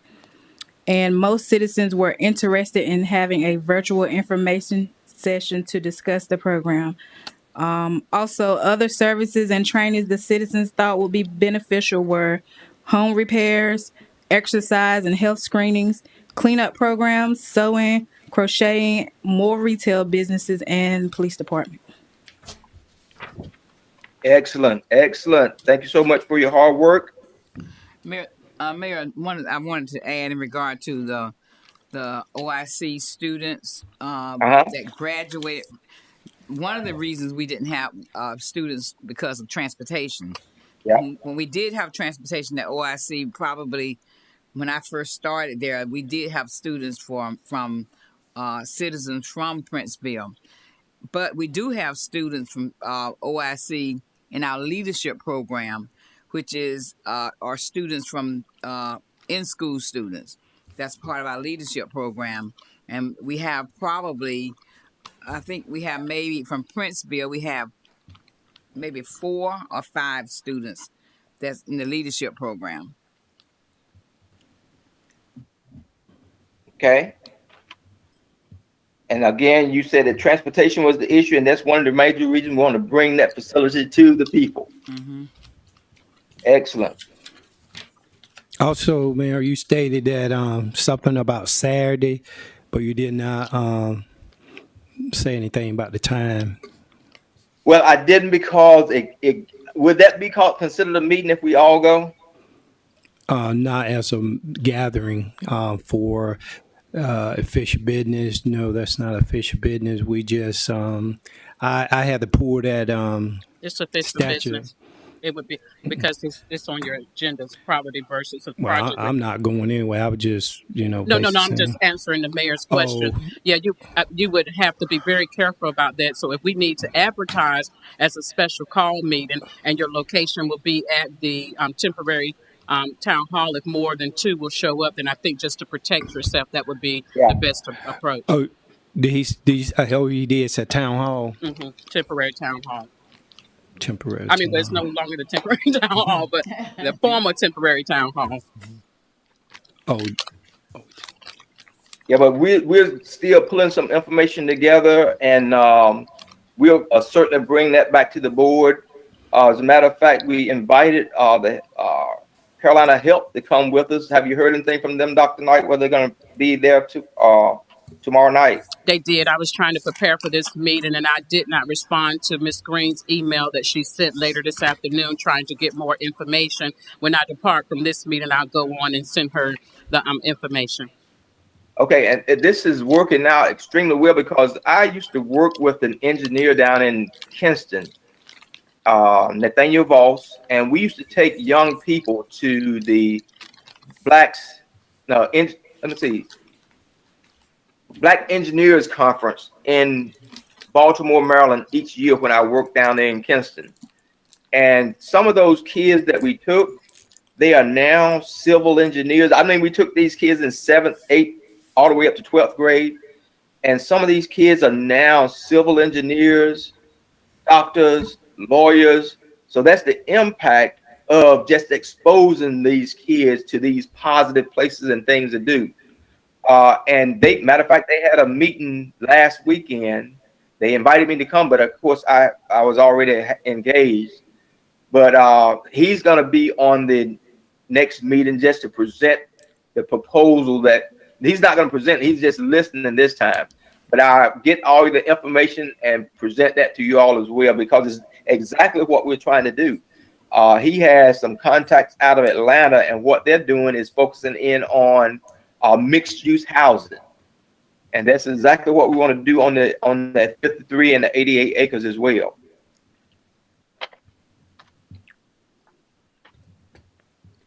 And most citizens were interested in having a virtual information session to discuss the program. Also, other services and trainings the citizens thought would be beneficial were home repairs, exercise and health screenings, cleanup programs, sewing, crocheting, more retail businesses, and police department. Excellent. Excellent. Thank you so much for your hard work. Mayor, I wanted to add in regard to the OIC students that graduated. One of the reasons we didn't have students because of transportation. Yeah. When we did have transportation at OIC, probably when I first started there, we did have students from citizens from Princeville. But we do have students from OIC in our leadership program, which is our students from in-school students. That's part of our leadership program. And we have probably, I think we have maybe from Princeville, we have maybe 4 or 5 students that's in the leadership program. Okay. And again, you said that transportation was the issue, and that's one of the major reasons we want to bring that facility to the people. Mm-hmm. Excellent. Also, Mayor, you stated that something about Saturday, but you did not say anything about the time. Well, I didn't because it would that be considered a meeting if we all go? Not as a gathering for official business. No, that's not official business. We just I had to pull that It's official statute. business. It would be because it's on your agenda. It's property versus a Well, project. I'm not going anyway. I would just, No. I'm just answering the mayor's question. Oh. Yeah, you would have to be very careful about that. So if we need to advertise as a special call meeting, and your location will be at the temporary town hall, if more than 2 will show up, then I think just to protect yourself, that would be the best approach. Oh, he did say town hall? Mm-hmm. Temporary town hall. Temporary. I mean, but it's no longer the temporary town hall, but the former temporary town hall. Oh, Yeah, but we're still pulling some information together, and we'll certainly bring that back to the board. As a matter of fact, we invited the Carolina Health to come with us. Have you heard anything from them, Dr. Knight, whether they're going to be there tomorrow night? They did. I was trying to prepare for this meeting, and I did not respond to Ms. Green's email that she sent later this afternoon, trying to get more information. When I depart from this meeting, I'll go on and send her the information. Okay, and this is working out extremely well because I used to work with an engineer down in Kinston, Nathaniel Voss, and we used to take young people to the Black Engineers Conference in Baltimore, Maryland each year when I worked down there in Kinston. And some of those kids that we took, they are now civil engineers. I mean, we took these kids in 7th, 8th, all the way up to 12th grade. And some of these kids are now civil engineers, doctors, lawyers. So that's the impact of just exposing these kids to these positive places and things to do. And matter of fact, they had a meeting last weekend. They invited me to come, but of course I was already engaged. But he's going to be on the next meeting just to present the proposal that he's not going to present. He's just listening this time. But I'll get all the information and present that to you all as well, because it's exactly what we're trying to do. He has some contacts out of Atlanta, and what they're doing is focusing in on mixed use housing. And that's exactly what we want to do on that 53 and the 88 acres as well.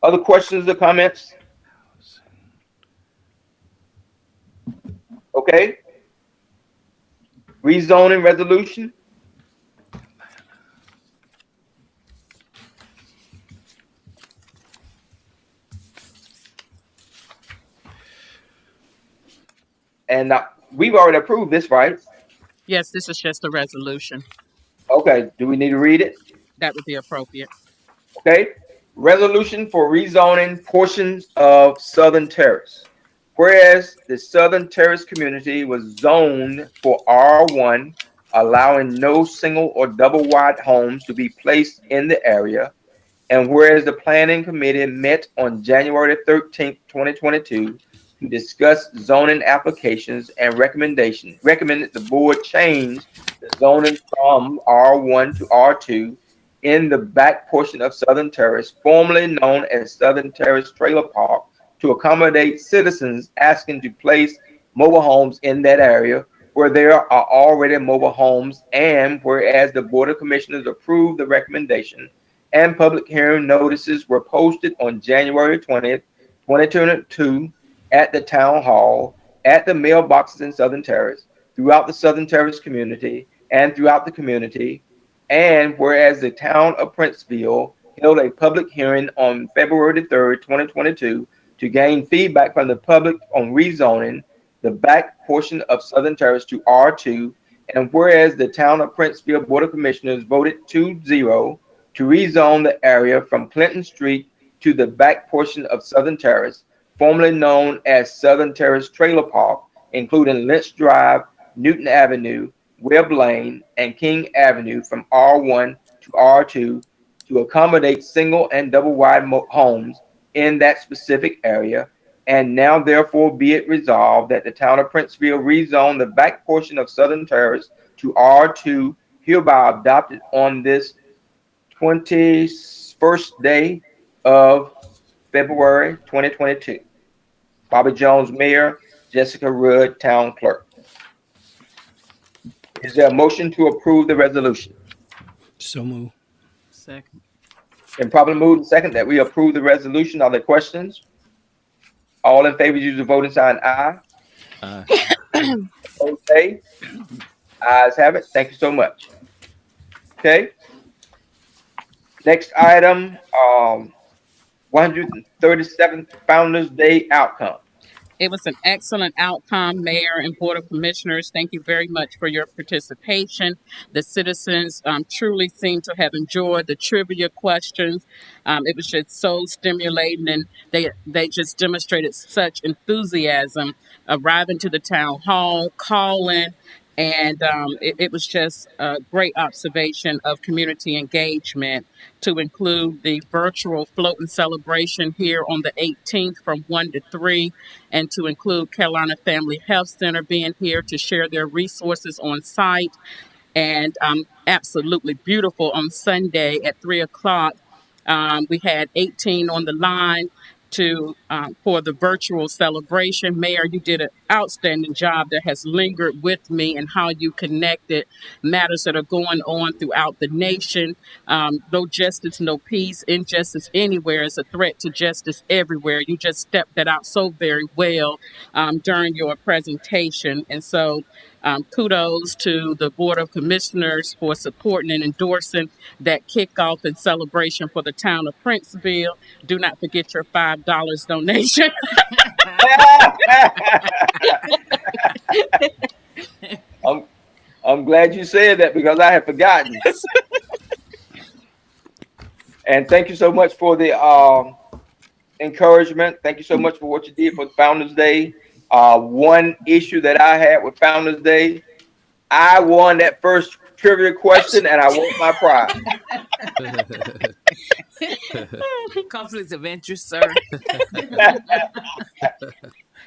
Other questions or comments? Okay. Rezoning resolution. And we've already approved this, right? Yes, this is just a resolution. Okay. Do we need to read it? That would be appropriate. Okay. Resolution for rezoning portions of Southern Terrace. Whereas the Southern Terrace community was zoned for R1, allowing no single or double wide homes to be placed in the area. And whereas the Planning Committee met on January 13th, 2022 to discuss zoning applications and recommended the board change the zoning from R1 to R2 in the back portion of Southern Terrace, formerly known as Southern Terrace Trailer Park, to accommodate citizens asking to place mobile homes in that area where there are already mobile homes, and whereas the Board of Commissioners approved the recommendation and public hearing notices were posted on January 20th, 2022 at the Town Hall, at the mailboxes in Southern Terrace, throughout the Southern Terrace community, and throughout the community, and whereas the Town of Princeville held a public hearing on February 3rd, 2022 to gain feedback from the public on rezoning the back portion of Southern Terrace to R2, and whereas the Town of Princeville Board of Commissioners voted 2-0 to rezone the area from Clinton Street to the back portion of Southern Terrace, formerly known as Southern Terrace Trailer Park, including Lynch Drive, Newton Avenue, Webb Lane, and King Avenue from R1 to R2 to accommodate single and double wide homes in that specific area. And now therefore be it resolved that the Town of Princeville rezone the back portion of Southern Terrace to R2, hereby adopted on this 21st day of February 2022. Bobby Jones, Mayor. Jessica Rudd, Town Clerk. Is there a motion to approve the resolution? So moved. Second. And probably moved and second that we approve the resolution. Are there questions? All in favor, use the voting sign aye. Aye. Okay. Ayes have it. Thank you so much. Okay. Next item, 137th Founders Day outcome. It was an excellent outcome, Mayor and Board of Commissioners. Thank you very much for your participation. The citizens truly seem to have enjoyed the trivia questions. It was just so stimulating, and they just demonstrated such enthusiasm arriving to the town hall, calling. And it was just a great observation of community engagement to include the virtual floating celebration here on the 18th from 1 to 3, and to include Carolina Family Health Center being here to share their resources on site. And absolutely beautiful on Sunday at 3 o'clock. We had 18 on the line to for the virtual celebration. Mayor, you did an outstanding job that has lingered with me, and how you connected matters that are going on throughout the nation. No justice, no peace. Injustice anywhere is a threat to justice everywhere. You just stepped that out so very well during your presentation. And so kudos to the Board of Commissioners for supporting and endorsing that kickoff and celebration for the town of Princeville. Do not forget your $5 donation. I'm glad you said that, because I had forgotten. And thank you so much for the encouragement. Thank you so much for what you did for Founders Day. One issue that I had with Founders Day, I won that first trivia question, and I want my prize. Conflicts of interest, sir.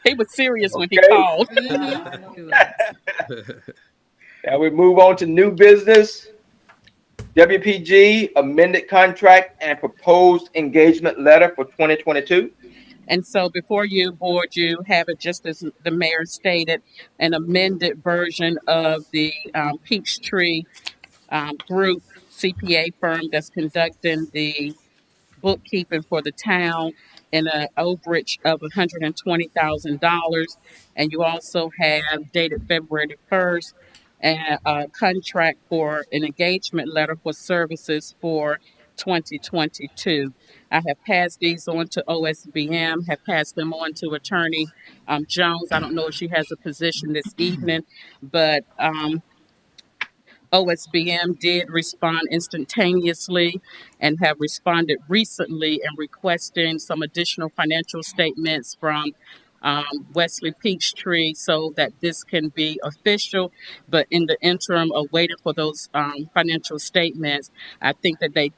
He was serious when he called. Now we move on to new business. WPG amended contract and proposed engagement letter for 2022. And so before you, Board, you have it, just as the mayor stated, an amended version of the Peachtree Group CPA firm that's conducting the bookkeeping for the town in an overage of $120,000. And you also have dated February 1st and a contract for an engagement letter for services for 2022. I have passed these on to OSBM, have passed them on to Attorney Jones. I don't know if she has a position this evening, but OSBM did respond instantaneously and have responded recently in requesting some additional financial statements from Wesley Peachtree so that this can be official. But in the interim of waiting for those financial statements, I think that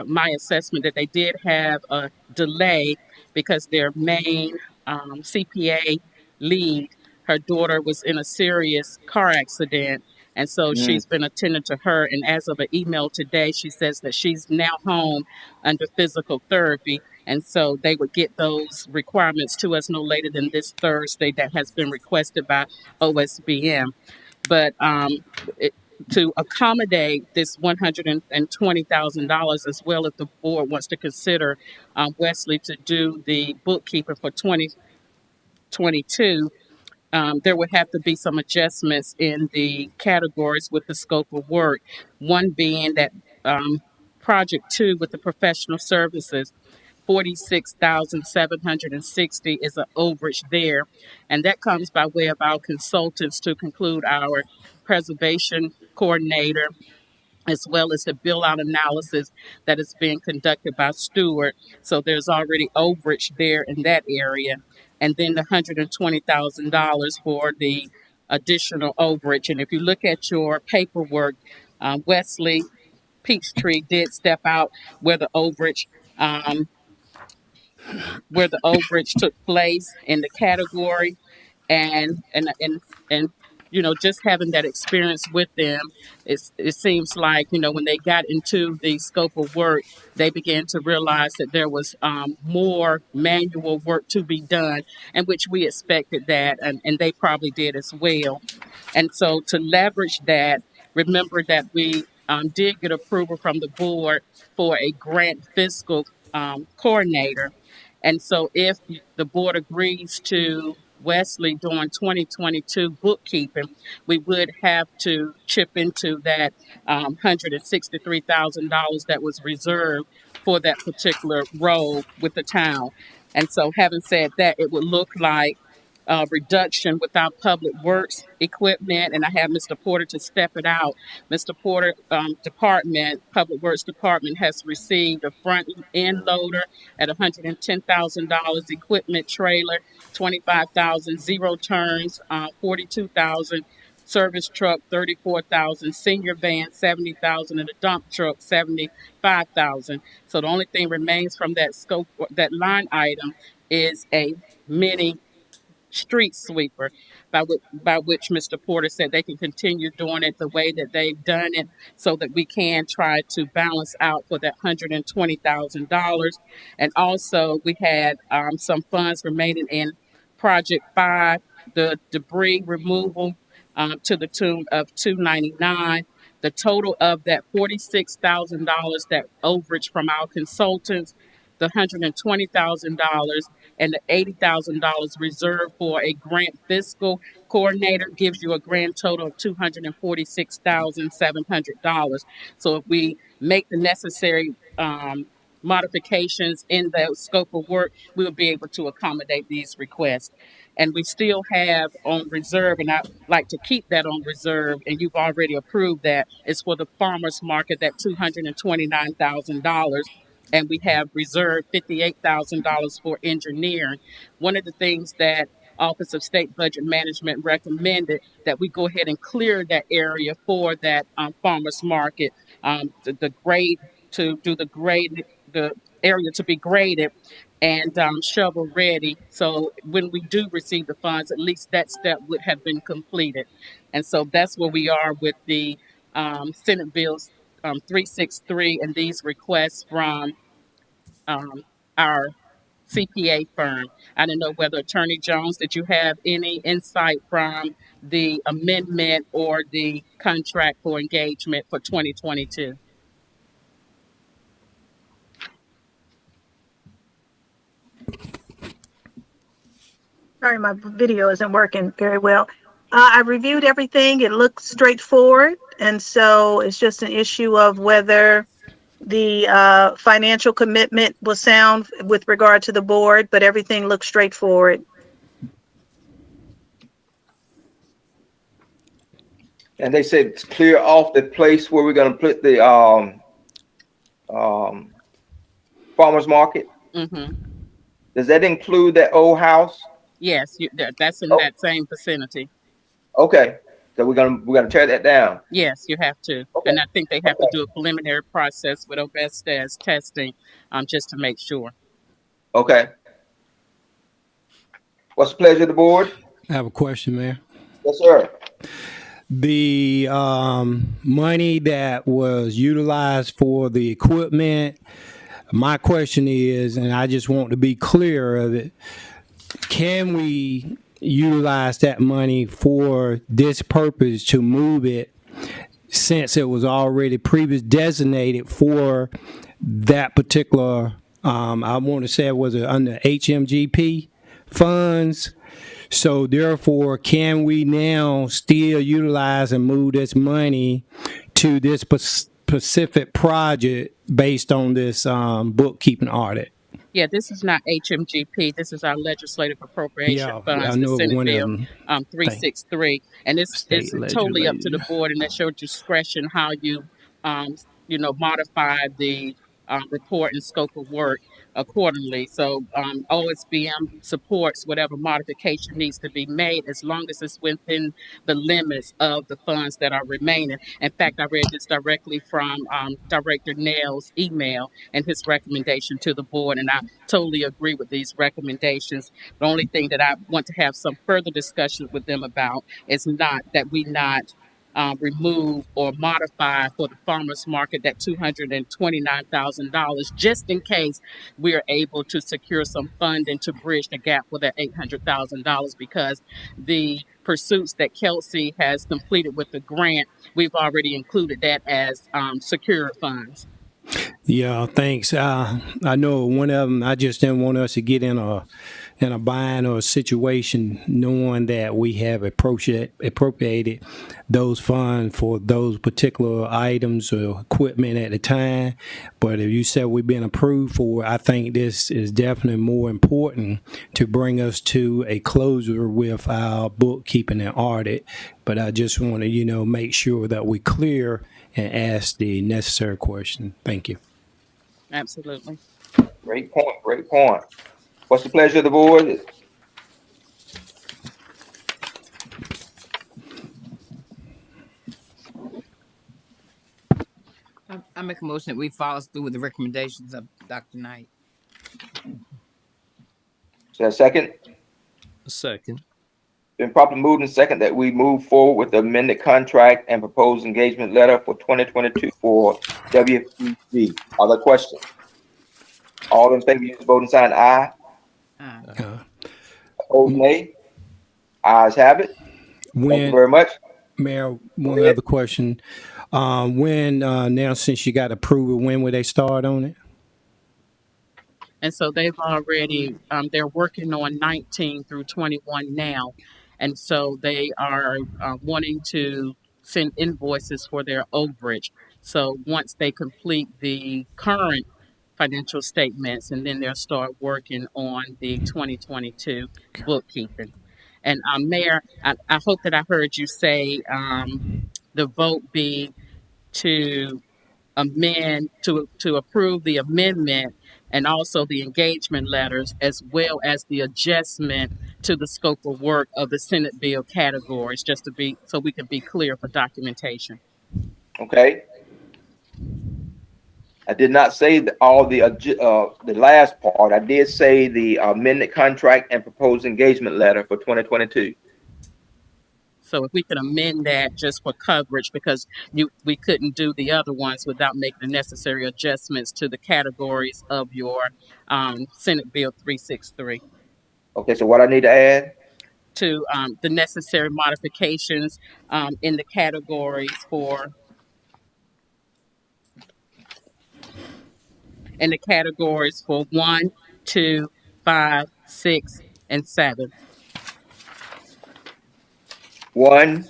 my assessment that they did have a delay because their main CPA lead, her daughter was in a serious car accident. And so she's been attending to her. And as of an email today, she says that she's now home under physical therapy. And so they would get those requirements to us no later than this Thursday that has been requested by OSBM. But to accommodate this $120,000, as well as the board wants to consider Wesley to do the bookkeeper for 2022, there would have to be some adjustments in the categories with the scope of work. One being that project 2 with the professional services, 46,760 is an overage there. And that comes by way of our consultants to conclude our preservation coordinator, as well as the bill out analysis that is being conducted by Stewart. So there's already overage there in that area. And then the $120,000 for the additional overage. And if you look at your paperwork, Wesley Peachtree did step out where the overage took place in the category, and you know, just having that experience with them, it seems like, you know, when they got into the scope of work, they began to realize that there was more manual work to be done, and which we expected that, and they probably did as well. And so to leverage that, remember that we did get approval from the board for a grant fiscal coordinator. And so if the board agrees to Wesley doing 2022 bookkeeping, we would have to chip into that $163,000 that was reserved for that particular role with the town. And so having said that, it would look like reduction without public works equipment, and I have Mr. Porter to step it out. Mr. Porter Public Works Department has received a front end loader at $110,000, equipment trailer, 25,000, zero turns, 42,000. Service truck 34,000, senior van 70,000, and a dump truck 75,000. So the only thing remains from that scope, that line item, is a mini street sweeper, by which Mr. Porter said they can continue doing it the way that they've done it, so that we can try to balance out for that $120,000. And also, we had some funds remaining in Project 5, the debris removal, to the tune of $299. The total of that $46,000, that overage from our consultants, the $120,000, and the $80,000 reserved for a grant fiscal coordinator gives you a grand total of $246,700. So if we make the necessary modifications in the scope of work, we will be able to accommodate these requests. And we still have on reserve, and I'd like to keep that on reserve, and you've already approved that, is for the farmers market, that $229,000. And we have reserved $58,000 for engineering. One of the things that Office of State Budget Management recommended, that we go ahead and clear that area for that farmers market, the grade, to do the grade, the area to be graded and shovel ready. So when we do receive the funds, at least that step would have been completed. And so that's where we are with the Senate Bills 363 and these requests from our CPA firm. I don't know whether Attorney Jones, did you have any insight from the amendment or the contract for engagement for 2022? Sorry, my video isn't working very well. I reviewed everything. It looks straightforward. And so it's just an issue of whether the financial commitment was sound with regard to the board, but everything looks straightforward. And they said it's clear off the place where we're going to put the farmers market. Mm-hmm. Does that include that old house? Yes, that's in that same vicinity. Okay, so we're gonna tear that down. Yes, you have to, okay. And I think they have to do a preliminary process with Ovestas testing, just to make sure. Okay. What's the pleasure of the board? I have a question, Mayor. Yes, sir. The money that was utilized for the equipment, my question is, and I just want to be clear of it, can we utilize that money for this purpose to move it, since it was already previously designated for that particular, I want to say it was under HMGP funds? So therefore, can we now still utilize and move this money to this specific project based on this bookkeeping audit? Yeah, this is not HMGP. This is our legislative appropriation funds, I know the Senate one Bill of them, 363, and it's totally up to the board, and at your discretion how you modify the report and scope of work accordingly. So OSBM supports whatever modification needs to be made, as long as it's within the limits of the funds that are remaining. In fact, I read this directly from Director Nail's email and his recommendation to the board, and I totally agree with these recommendations. The only thing that I want to have some further discussions with them about is not that we not remove or modify for the farmers market that $229,000, just in case we are able to secure some funding to bridge the gap for that $800,000, because the pursuits that Kelsey has completed with the grant, we've already included that as secure funds. Yeah, thanks. I know one of them, I just didn't want us to get in in a bind or a situation, knowing that we have appropriated those funds for those particular items or equipment at the time. But if you said we've been approved for, I think this is definitely more important to bring us to a closure with our bookkeeping and audit. But I just want to, make sure that we're clear and ask the necessary question. Thank you. Absolutely. Great point. Great point. What's the pleasure of the board? I make a motion that we follow through with the recommendations of Dr. Knight. Is there a second? Second. Been properly moved and second that we move forward with the amended contract and proposed engagement letter for 2022 for WFPG. Other questions? All in favor, use the voting sign aye. Aye. Opposed, nay. Ayes have it. Thank you very much. Mayor, one other question. Now since you got approval, when will they start on it? And so they've already, they're working on 19 through 21 now. And so they are wanting to send invoices for their overage. So once they complete the current financial statements, and then they'll start working on the 2022 bookkeeping. And Mayor, I hope that I heard you say the vote be to amend, to approve the amendment and also the engagement letters, as well as the adjustment to the scope of work of the Senate bill categories, just to be, so we can be clear for documentation. Okay. I did not say all the last part. I did say the amended contract and proposed engagement letter for 2022. So if we could amend that just for coverage, because we couldn't do the other ones without making the necessary adjustments to the categories of your Senate Bill 363. Okay, so what I need to add? To the necessary modifications in the categories for and the categories for 1, 2, 5, 6, and 7. 1,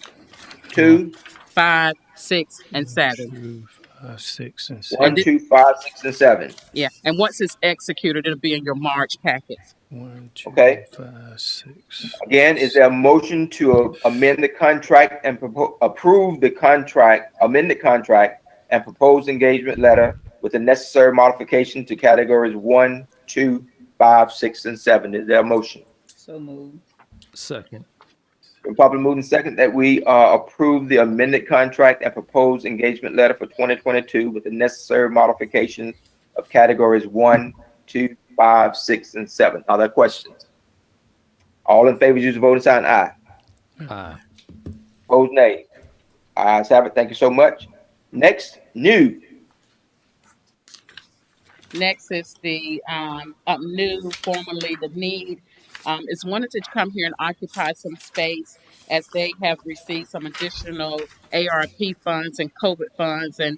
2, 5, 6, and 7. 2, 5, 6, and 7. 1, 2, 5, 6, and 7. Yeah, and once it's executed, it'll be in your March packets. 1, 2, okay. 5, 6. Again, is there a motion to amend the contract and approve the contract, amended contract, and proposed engagement letter with the necessary modification to categories 1, 2, 5, 6, and 7? Is there a motion? So moved. Second. Been properly moved and second that we approve the amended contract and proposed engagement letter for 2022 with the necessary modifications of categories 1, 2, 5, 6, and 7. Are there questions? All in favor, use the voting sign aye. Aye. Opposed, nay. Ayes have it. Thank you so much. Next, new. Next is the new, formerly the need. Is wanted to come here and occupy some space as they have received some additional ARP funds and COVID funds, and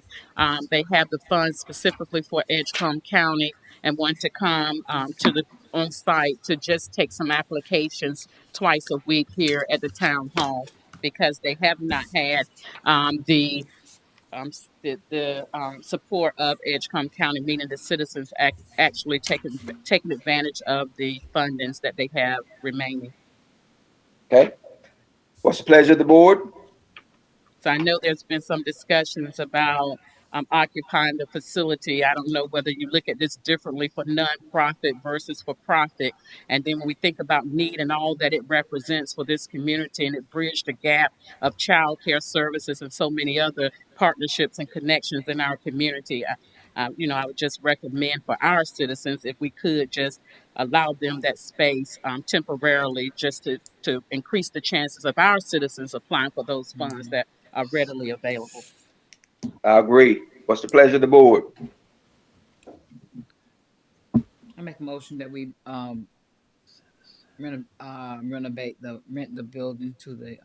they have the funds specifically for Edgecombe County and want to come to the on site to just take some applications twice a week here at the town hall, because they have not had the support of Edgecombe County, meaning the citizens actually taking advantage of the fundings that they have remaining. Okay. What's the pleasure of the board? So I know there's been some discussions about occupying the facility. I don't know whether you look at this differently for nonprofit versus for profit. And then when we think about need and all that it represents for this community, and it bridged the gap of child care services and so many other partnerships and connections in our community. I would just recommend for our citizens, if we could just allow them that space temporarily, just to increase the chances of our citizens applying for those funds that are readily available. I agree. What's the pleasure of the board? I make a motion that we rent the building to the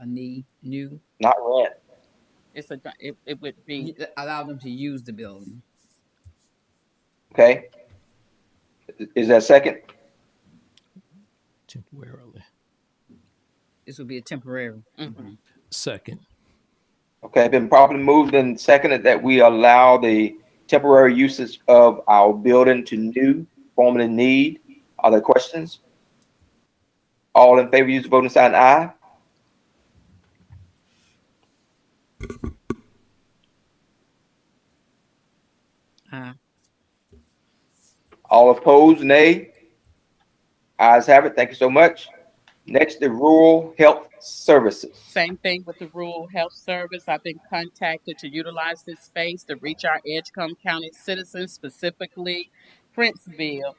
new. Not rent. It would be allow them to use the building. Okay. Is that second? Temporarily. This would be a temporary. Mhm. Second. Okay, been properly moved and seconded that we allow the temporary usage of our building to new, formerly need. Are there questions? All in favor, use the voting sign aye. All opposed, nay. Ayes have it. Thank you so much. Next, the Rural Health Services. Same thing with the Rural Health Service. I've been contacted to utilize this space to reach our Edgecombe County citizens, specifically Princeville.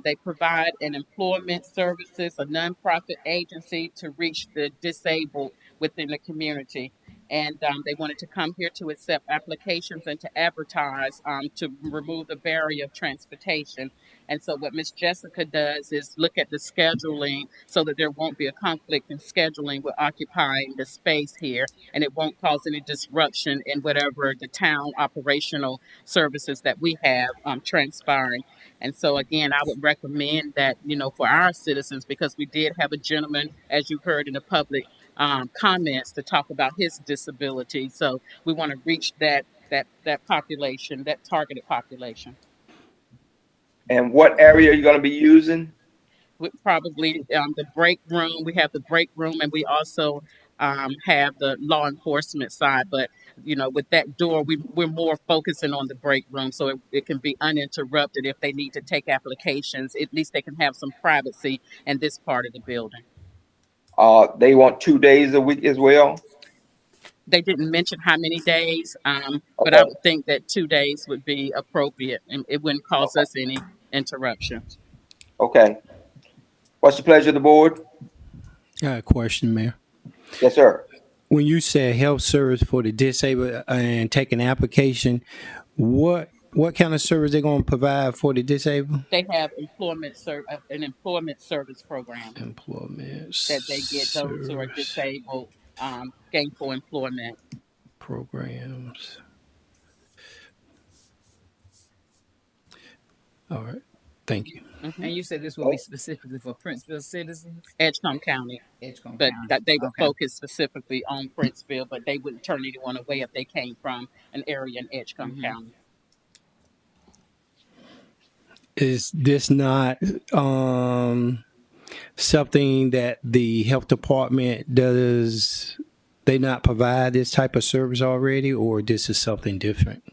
They provide an employment services, a nonprofit agency to reach the disabled within the community. And they wanted to come here to accept applications and to advertise to remove the barrier of transportation. And so what Miss Jessica does is look at the scheduling so that there won't be a conflict in scheduling with occupying the space here, and it won't cause any disruption in whatever the town operational services that we have transpiring. And so again, I would recommend that, for our citizens, because we did have a gentleman, as you heard in the public comments, to talk about his disability. So we want to reach that population, that targeted population. And what area are you going to be using? With probably the break room. We have the break room, and we also have the law enforcement side. But with that door, we're more focusing on the break room, so it can be uninterrupted. If they need to take applications, at least they can have some privacy in this part of the building. They want 2 days a week as well. They didn't mention how many days, but Okay. I would think that 2 days would be appropriate, and it wouldn't cause us any interruptions. Okay. What's the pleasure of the board? I got a question, Mayor. Yes, sir. When you say health service for the disabled and take an application, what kind of service they going to provide for the disabled? They have an employment service program. Employment that they get those who are disabled, gainful employment programs. All right. Thank you. Mm-hmm. And you said this will be specifically for Princeville citizens? Edgecombe County. Edgecombe But County. that they would Okay. focus specifically on Princeville, but they wouldn't turn anyone away if they came from an area in Edgecombe Mhm. County. Is this not something that the health department does? They not provide this type of service already, or this is something different?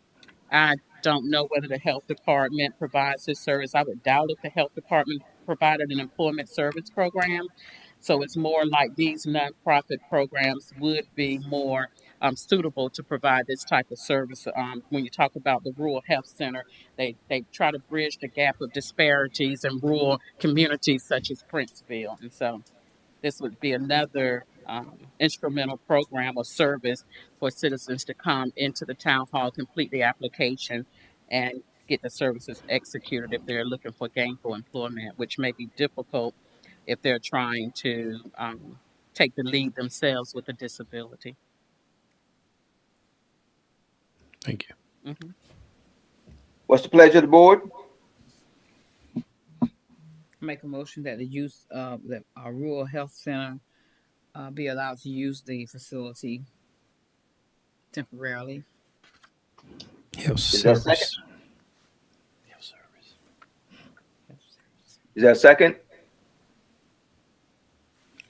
I don't know whether the health department provides this service. I would doubt if the health department provided an employment service program. So it's more like these nonprofit programs would be more suitable to provide this type of service. When you talk about the rural health center, they try to bridge the gap of disparities in rural communities such as Princeville. And so this would be another instrumental program or service for citizens to come into the town hall, complete the application, and get the services executed if they're looking for gainful employment, which may be difficult if they're trying to take the lead themselves with a disability. Thank you. Mm-hmm. What's the pleasure of the board? Make a motion that the use of that our rural health center be allowed to use the facility temporarily. Health Is there a service. second? Is there a second?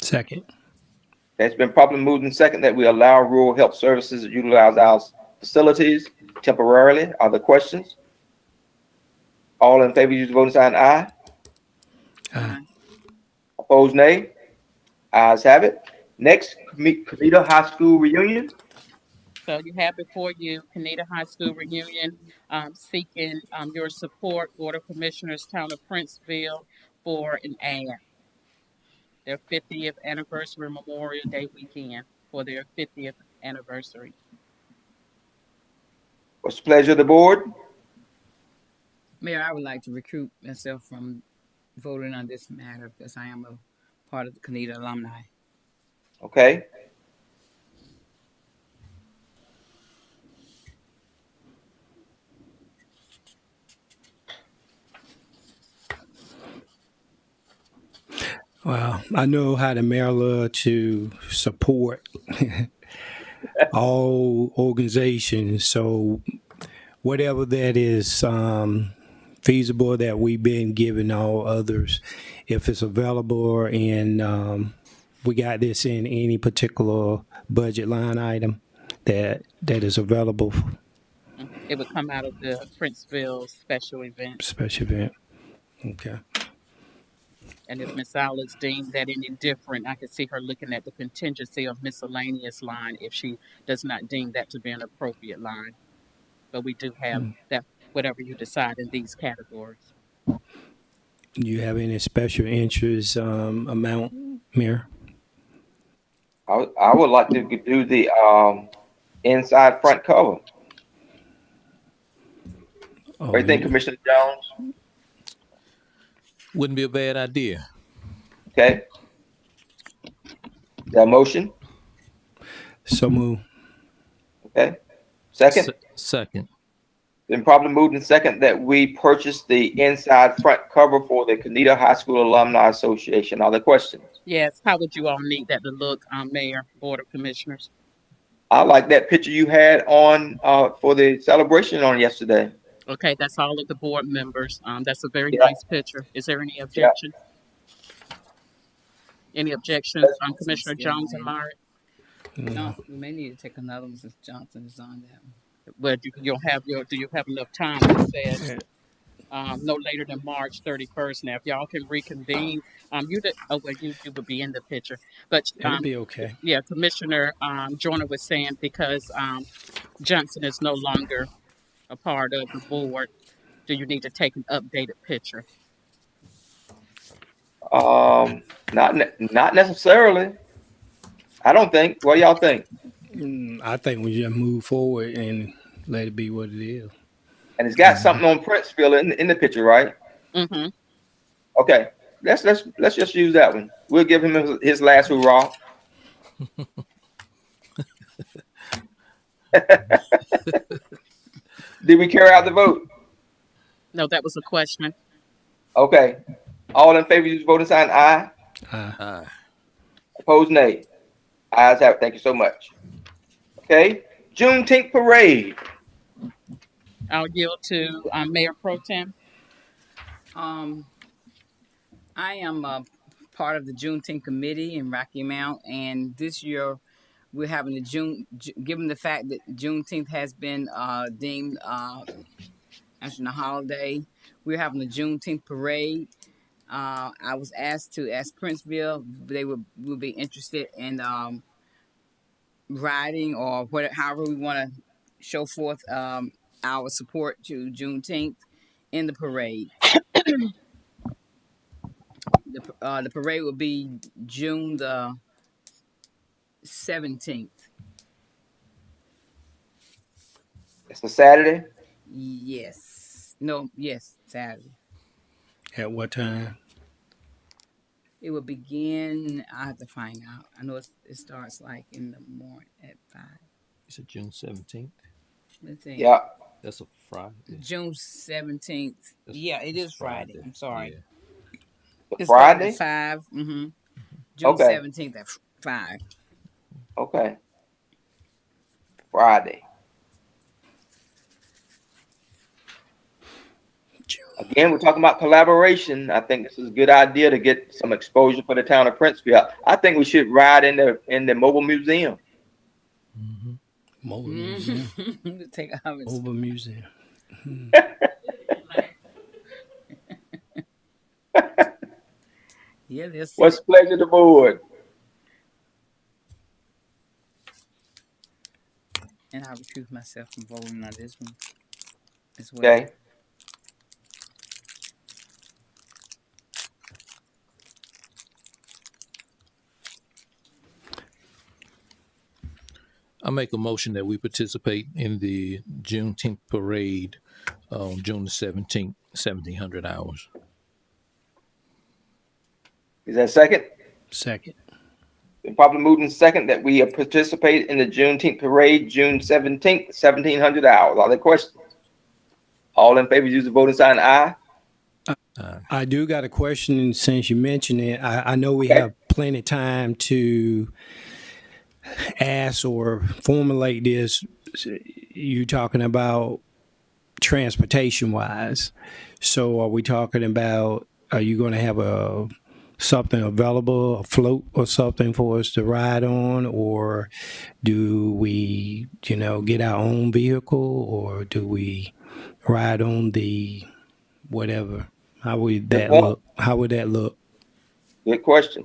Second. It's been properly moved and second that we allow rural health services to utilize our facilities temporarily. Are there questions? All in favor, use the voting sign aye. Aye. Opposed, nay. Ayes have it. Next, Canita High School reunion. So you have before you Canita High School reunion, seeking your support, Board of Commissioners, Town of Princeville, for an ad. Their 50th anniversary Memorial Day weekend for their 50th anniversary. What's the pleasure of the board? Mayor, I would like to recruit myself from voting on this matter because I am a part of the Canita alumni. Okay. Well, I know how the mayor love to support all organizations. So whatever that is feasible that we've been giving all others, if it's available and we got this in any particular budget line item that is available. It would come out of the Princeville special event. Special event. Okay. And if Ms. Alice deemed that any different, I could see her looking at the contingency of miscellaneous line if she does not deem that to be an appropriate line. But we do have that, whatever you decide in these categories. Do you have any special interest amount, Mayor? I would like to do the inside front cover. What do you think, Commissioner Jones? Wouldn't be a bad idea. Okay. That motion? So move. Okay. Second? Second. Then probably moved in second that we purchase the inside front cover for the Canita High School Alumni Association. Other questions? Yes. How would you all need that to look, Mayor, Board of Commissioners? I like that picture you had on for the celebration on yesterday. Okay, that's all of the board members. That's a very nice picture. Is there any objection? Any objections on Commissioner Jones and Myrick? No, we may need to take another one since Johnson is on that one. Well, do you have enough time? It says no later than March 31st. Now, if y'all can reconvene, you would be in the picture, but It'll be okay. Yeah, Commissioner Joyner was saying because Johnson is no longer a part of the board, do you need to take an updated picture? Not necessarily. I don't think. What do y'all think? I think we just move forward and let it be what it is. And it's got something on Princeville in the picture, right? Mm-hmm. Okay. Let's just use that one. We'll give him his last hurrah. Did we carry out the vote? No, that was a question. Okay. All in favor, use voting sign aye. Aye. Opposed, nay. Ayes have it. Thank you so much. Okay. Juneteenth parade. I'll yield to Mayor Pro Tem. I am a part of the Juneteenth committee in Rocky Mount, and this year we're having given the fact that Juneteenth has been deemed as a holiday, we're having a Juneteenth parade. I was asked to ask Princeville if they will be interested in riding or however we want to show forth our support to Juneteenth in the parade. The parade will be June the 17th. It's a Saturday? Yes. No, yes, Saturday. At what time? It will begin, I have to find out. I know it starts like in the morning at 5. Is it June 17th? Let's see. Yeah. That's a Friday. June 17th. Yeah, it is Friday. I'm sorry. Yeah. It's Friday? 5. Mm-hmm. June 17th at 5. Okay. Friday. Again, we're talking about collaboration. I think this is a good idea to get some exposure for the town of Princeville. I think we should ride in the mobile museum. Mm-hmm. Mobile museum. Take our mobile museum. Yeah, there's. What's the pleasure of the board? And I recuse myself from voting on this one as well. Okay. I make a motion that we participate in the Juneteenth parade on June the 17th, 1700 hours. Is that second? Second. Been probably moved in second that we participate in the Juneteenth parade, June 17th, 1700 hours. Are there questions? All in favor, use the voting sign aye. I do got a question since you mentioned it. I know we Okay. have plenty of time to ask or formulate this. You talking about transportation wise. So are we talking about, are you going to have something available, a float or something for us to ride on, or do we, get our own vehicle, or do we ride on the whatever? How would Good that point. look? How would that look? Good question.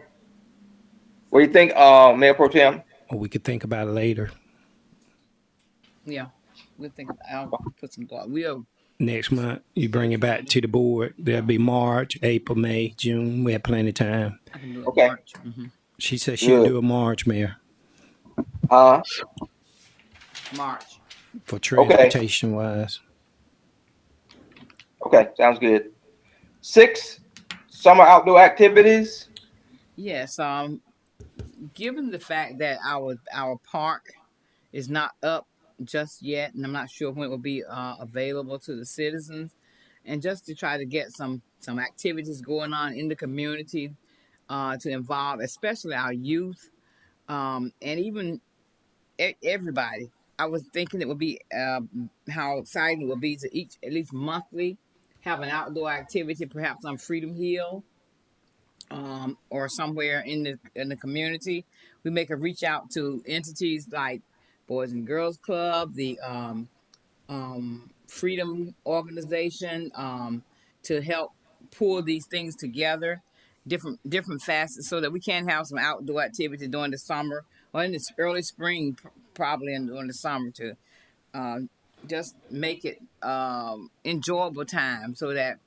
What do you think, Mayor Pro Tem? Or we could think about it later. Yeah, we'll think. I'll put some thought. We'll. Next month, you bring it back to the board. There'll be March, April, May, June. We have plenty of time. I can do it Okay. March. Mm-hmm. She said she'll do a March, Mayor, March. for transportation wise. Okay, sounds good. 6, summer outdoor activities. Yes. Given the fact that our park is not up just yet, and I'm not sure when it will be available to the citizens, and just to try to get some activities going on in the community to involve, especially our youth, and even everybody. I was thinking it would be how exciting it would be to each, at least monthly, have an outdoor activity, perhaps on Freedom Hill, or somewhere in the community. We make a reach out to entities like Boys and Girls Club, the Freedom Organization, to help pull these things together, different facets, so that we can have some outdoor activity during the summer or in the early spring, probably during the summer, to just make it enjoyable time, so that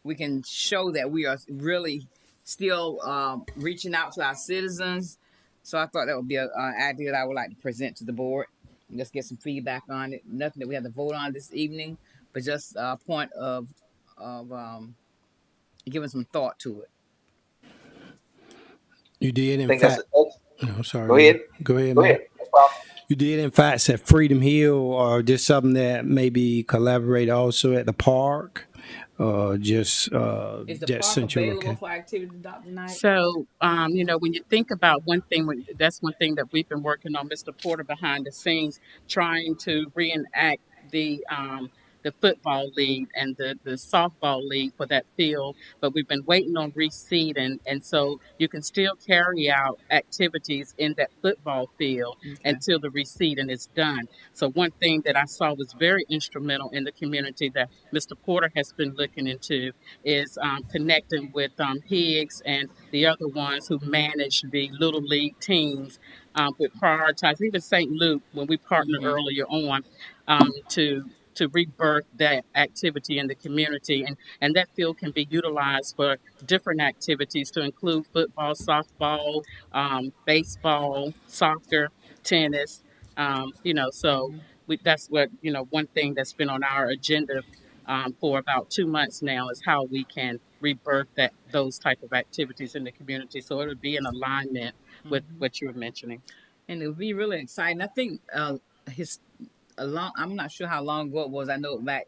we can show that we are really still reaching out to our citizens. So I thought that would be an idea that I would like to present to the board. Just get some feedback on it. Nothing that we have to vote on this evening, but just a point of giving some thought to it. You did, I in think fact. that's No, sorry. Go ahead. Go ahead, Go man. ahead. No problem. You did, in fact, say Freedom Hill, or just something that maybe collaborate also at the park, just Is the that park central available location. for activity, Dr. Knight? So, when you think about one thing, that's one thing that we've been working on, Mr. Porter, behind the scenes, trying to reenact the football league and the softball league for that field, but we've been waiting on reseeding, and so you can still carry out activities in that football field until the reseeding is done. So one thing that I saw was very instrumental in the community that Mr. Porter has been looking into is connecting with Higgs and the other ones who manage the Little League teams with prioritize, even St. Luke, when we partnered earlier on, to rebirth that activity in the community. And that field can be utilized for different activities to include football, softball, baseball, soccer, tennis. So that's what, one thing that's been on our agenda for about 2 months now is how we can rebirth those type of activities in the community. So it would be in alignment with what you were mentioning. And it would be really exciting. I think I'm not sure how long ago it was. I know back,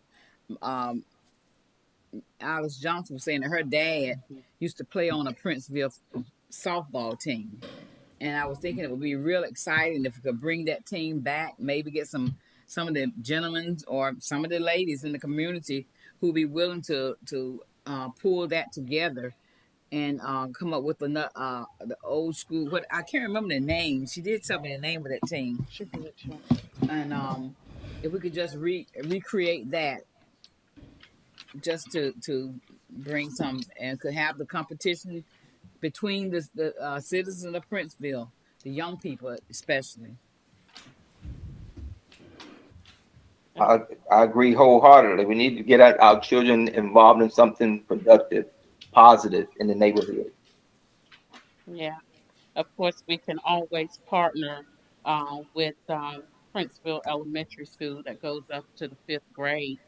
Alice Johnson was saying that her dad used to play on a Princeville softball team. And I was thinking it would be real exciting if we could bring that team back, maybe get some of the gentlemen or some of the ladies in the community who would be willing to pull that together and come up with the old school. What I can't remember the name. She did tell me the name of that team. And if we could just recreate that, just to bring some, and could have the competition between the citizens of Princeville, the young people especially. I agree wholeheartedly. We need to get our children involved in something productive, positive in the neighborhood. Yeah. Of course, we can always partner with Princeville Elementary School that goes up to the 5th grade,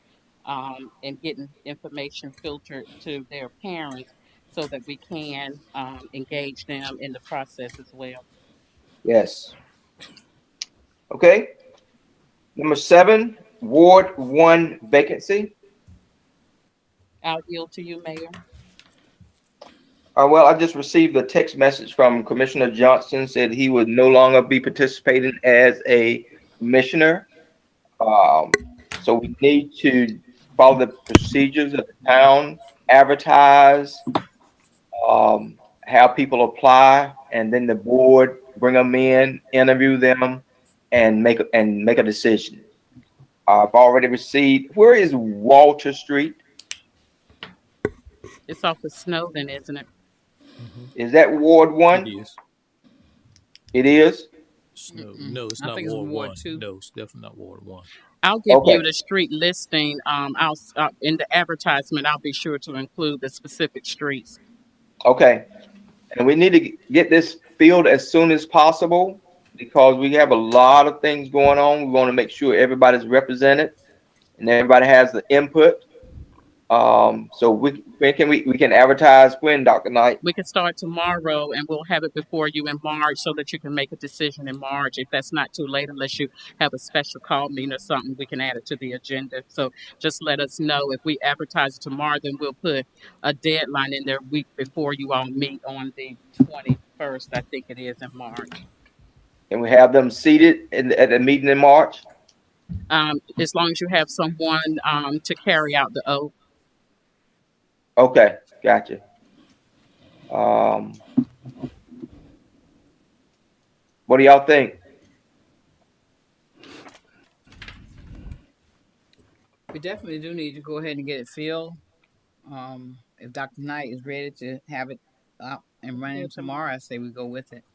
and getting information filtered to their parents so that we can engage them in the process as well. Yes. Okay. Number 7, Ward 1 vacancy. I'll yield to you, Mayor. Well, I just received a text message from Commissioner Johnson, said he would no longer be participating as a commissioner. So we need to follow the procedures of the town, advertise, have people apply, and then the board bring them in, interview them, and make a decision. I've already received. Where is Walter Street? It's off of Snowden, isn't it? Is that Ward One? It is. It is. No, it's I not think it's Ward Ward One. 2. No, it's definitely not Ward One. I'll give Okay. you the street listing. I'll in the advertisement. I'll be sure to include the specific streets. Okay. And we need to get this filled as soon as possible because we have a lot of things going on. We want to make sure everybody's represented and everybody has the input. So we can advertise when, Dr. Knight? We can start tomorrow, and we'll have it before you in March so that you can make a decision in March. If that's not too late, unless you have a special call meeting or something, we can add it to the agenda. So just let us know. If we advertise tomorrow, then we'll put a deadline in there a week before you all meet on the 21st, I think it is, in March. And we have them seated at the meeting in March? As long as you have someone to carry out the oath. Okay, gotcha. What do y'all think? We definitely do need to go ahead and get it filled. If Dr. Knight is ready to have it up and running tomorrow, I say we go with it.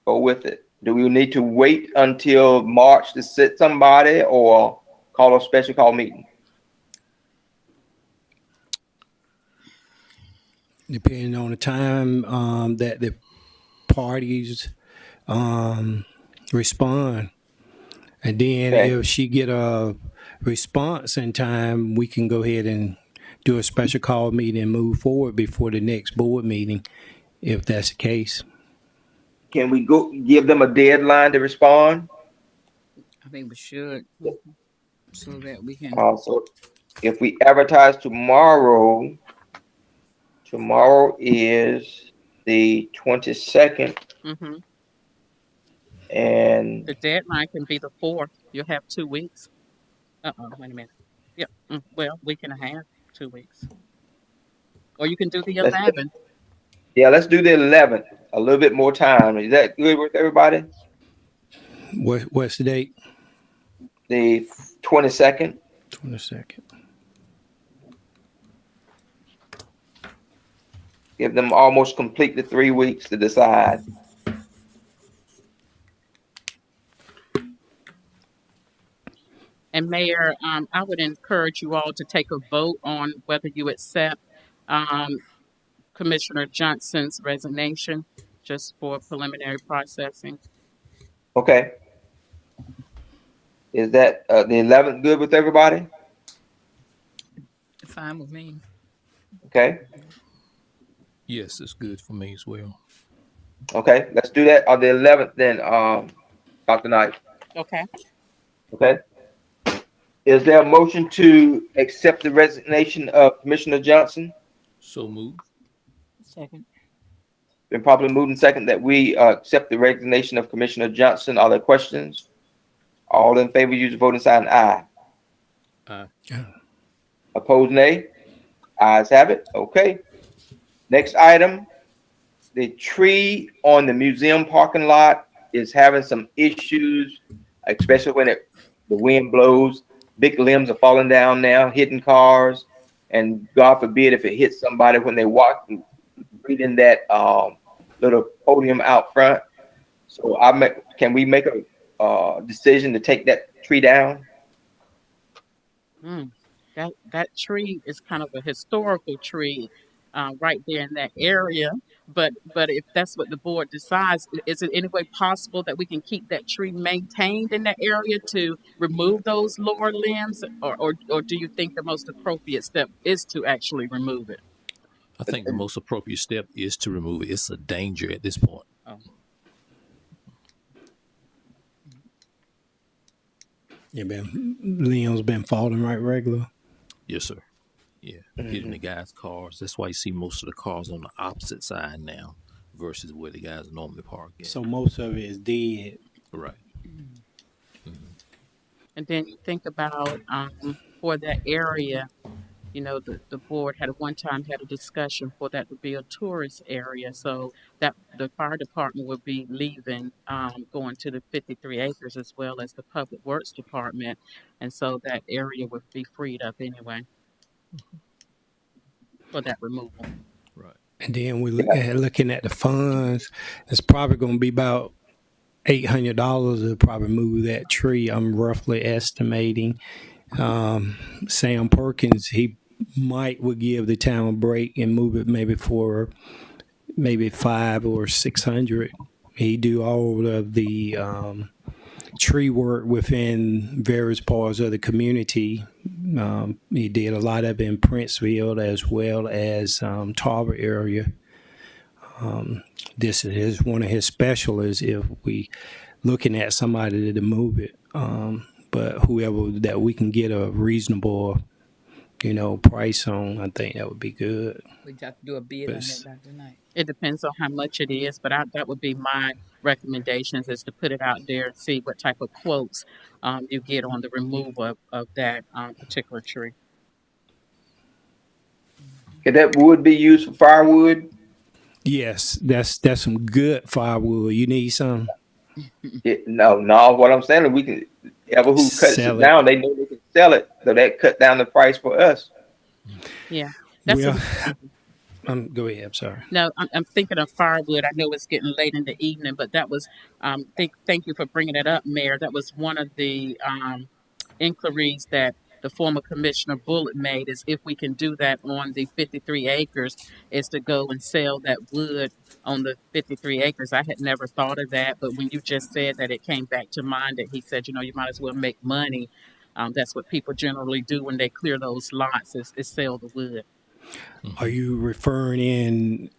Go with it. Do we need to wait until March to sit somebody or call a special call meeting? Depending on the time that the parties respond. And then if she get a response in time, we can go ahead and do a special call meeting and move forward before the next board meeting, if that's the case. Can we go give them a deadline to respond? I think we should, so that we can. So if we advertise tomorrow is the 22nd. Mm-hmm. And the deadline can be the 4th. You'll have 2 weeks. Wait a minute. Yep. Well, week and a half, 2 weeks. Or you can do the 11th. Yeah, let's do the 11th. A little bit more time. Is that good with everybody? What's the date? The 22nd. 22nd. Give them almost complete the 3 weeks to decide. And Mayor, I would encourage you all to take a vote on whether you accept Commissioner Johnson's resignation, just for preliminary processing. Okay. Is that the 11th good with everybody? Fine with me. Okay. Yes, it's good for me as well. Okay, let's do that on the 11th then, Dr. Knight. Okay. Okay. Is there a motion to accept the resignation of Commissioner Johnson? So moved. Second. Been properly moved and second that we accept the resignation of Commissioner Johnson. Are there questions? All in favor, use the voting sign aye. Aye. Opposed, nay. Ayes have it. Okay. Next item, the tree on the museum parking lot is having some issues, especially when the wind blows. Big limbs are falling down now, hitting cars, and God forbid if it hits somebody when they walk, reading that little podium out front. So can we make a decision to take that tree down? That tree is kind of a historical tree right there in that area. But if that's what the board decides, is it any way possible that we can keep that tree maintained in that area to remove those lower limbs, or do you think the most appropriate step is to actually remove it? I think the most appropriate step is to remove it. It's a danger at this point. Oh. Limbs been falling right regular. Yes, sir. Yeah, hitting the guys' cars. That's why you see most of the cars on the opposite side now versus where the guys normally park at. So most of it is dead. Right. And then you think about for that area, you know, the board had at one time had a discussion for that to be a tourist area. So that the fire department would be leaving, going to the 53 acres as well as the public works department. And so that area would be freed up anyway for that removal. Right. And then we looking at the funds. It's probably going to be about $800 to probably move that tree. I'm roughly estimating. Sam Perkins, he would give the town a break and move it maybe for maybe $500 or $600. He do all of the tree work within various parts of the community. He did a lot of it in Princeville as well as Tarver area. This is one of his specialists if we looking at somebody to move it. But whoever that we can get a reasonable, price on, I think that would be good. We have to do a bid on that, Dr. Knight. It depends on how much it is, but that would be my recommendations is to put it out there and see what type of quotes you get on the removal of that particular tree. Can that wood be used for firewood? Yes, that's some good firewood. You need some? No. What I'm saying is we can, whoever who cuts it down, they know they can sell it, so that cut down the price for us. Yeah. Go ahead. I'm sorry. No, I'm thinking of firewood. I know it's getting late in the evening, but that was, thank you for bringing it up, Mayor. That was one of the inquiries that the former Commissioner Bullitt made, is if we can do that on the 53 acres, is to go and sell that wood on the 53 acres. I had never thought of that, but when you just said that, it came back to mind that he said, you might as well make money. That's what people generally do when they clear those lots is sell the wood. Are you referring in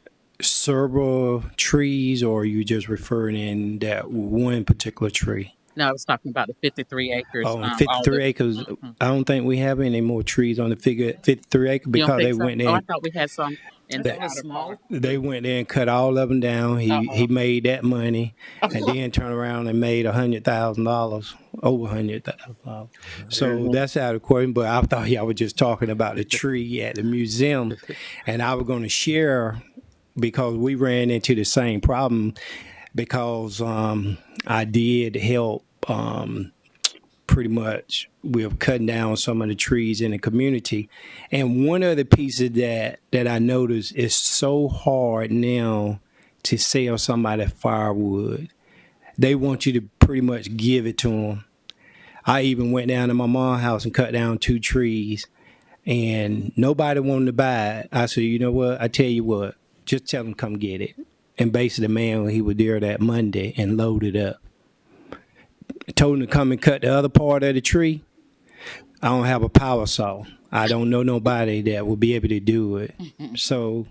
several trees, or are you just referring in that one particular tree? No, I was talking about the 53 acres. Oh, 53 acres. Mm-hmm. I don't think we have any more trees on the 53 acres because they went in. Oh, I thought we had some in the outer part. They went there and cut all of them down. He made that money and then turned around and made $100,000, over $100,000. So that's out of question. But I thought y'all were just talking about the tree at the museum, and I was going to share because we ran into the same problem because I did help pretty much with cutting down some of the trees in the community. And one of the pieces that I noticed is so hard now to sell somebody firewood. They want you to pretty much give it to them. I even went down to my mom's house and cut down 2 trees, and nobody wanted to buy it. I said, you know what? I tell you what, just tell them come get it. And basically, the man, he was there that Monday and loaded up. I told him to come and cut the other part of the tree. I don't have a power saw. I don't know nobody that will be able to do it. So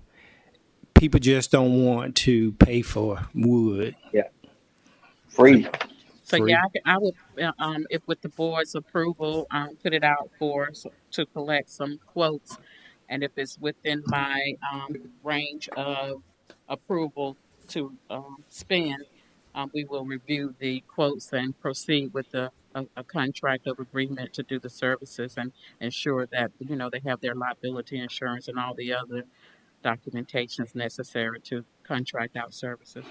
people just don't want to pay for wood. Yeah. Free. So yeah, I would, if with the board's approval, put it out to collect some quotes, and if it's within my range of approval to spend, we will review the quotes and proceed with a contract of agreement to do the services and ensure that they have their liability insurance and all the other documentations necessary to contract out services.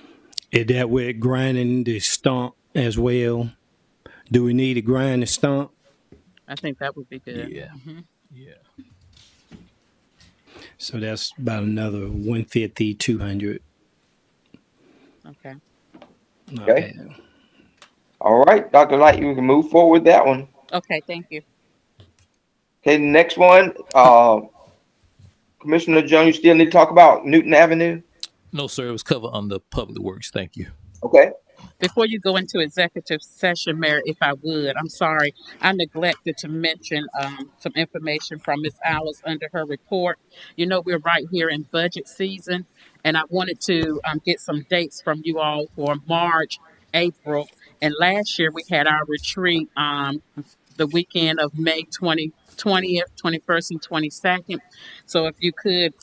Is that with grinding the stump as well? Do we need to grind the stump? I think that would be good. Yeah. Mm-hmm. Yeah. So that's about another $150, $200. Okay. Okay. All right, Dr. Light, you can move forward with that one. Okay, thank you. Okay, the next one, Commissioner Jones, you still need to talk about Newton Avenue? No, sir. It was covered under Public Works. Thank you. Okay. Before you go into executive session, Mayor, if I would, I'm sorry, I neglected to mention some information from Ms. Alice under her report. We're right here in budget season, and I wanted to get some dates from you all for March, April, and last year we had our retreat the weekend of May 20 20th, 21st, and 22nd. So if you could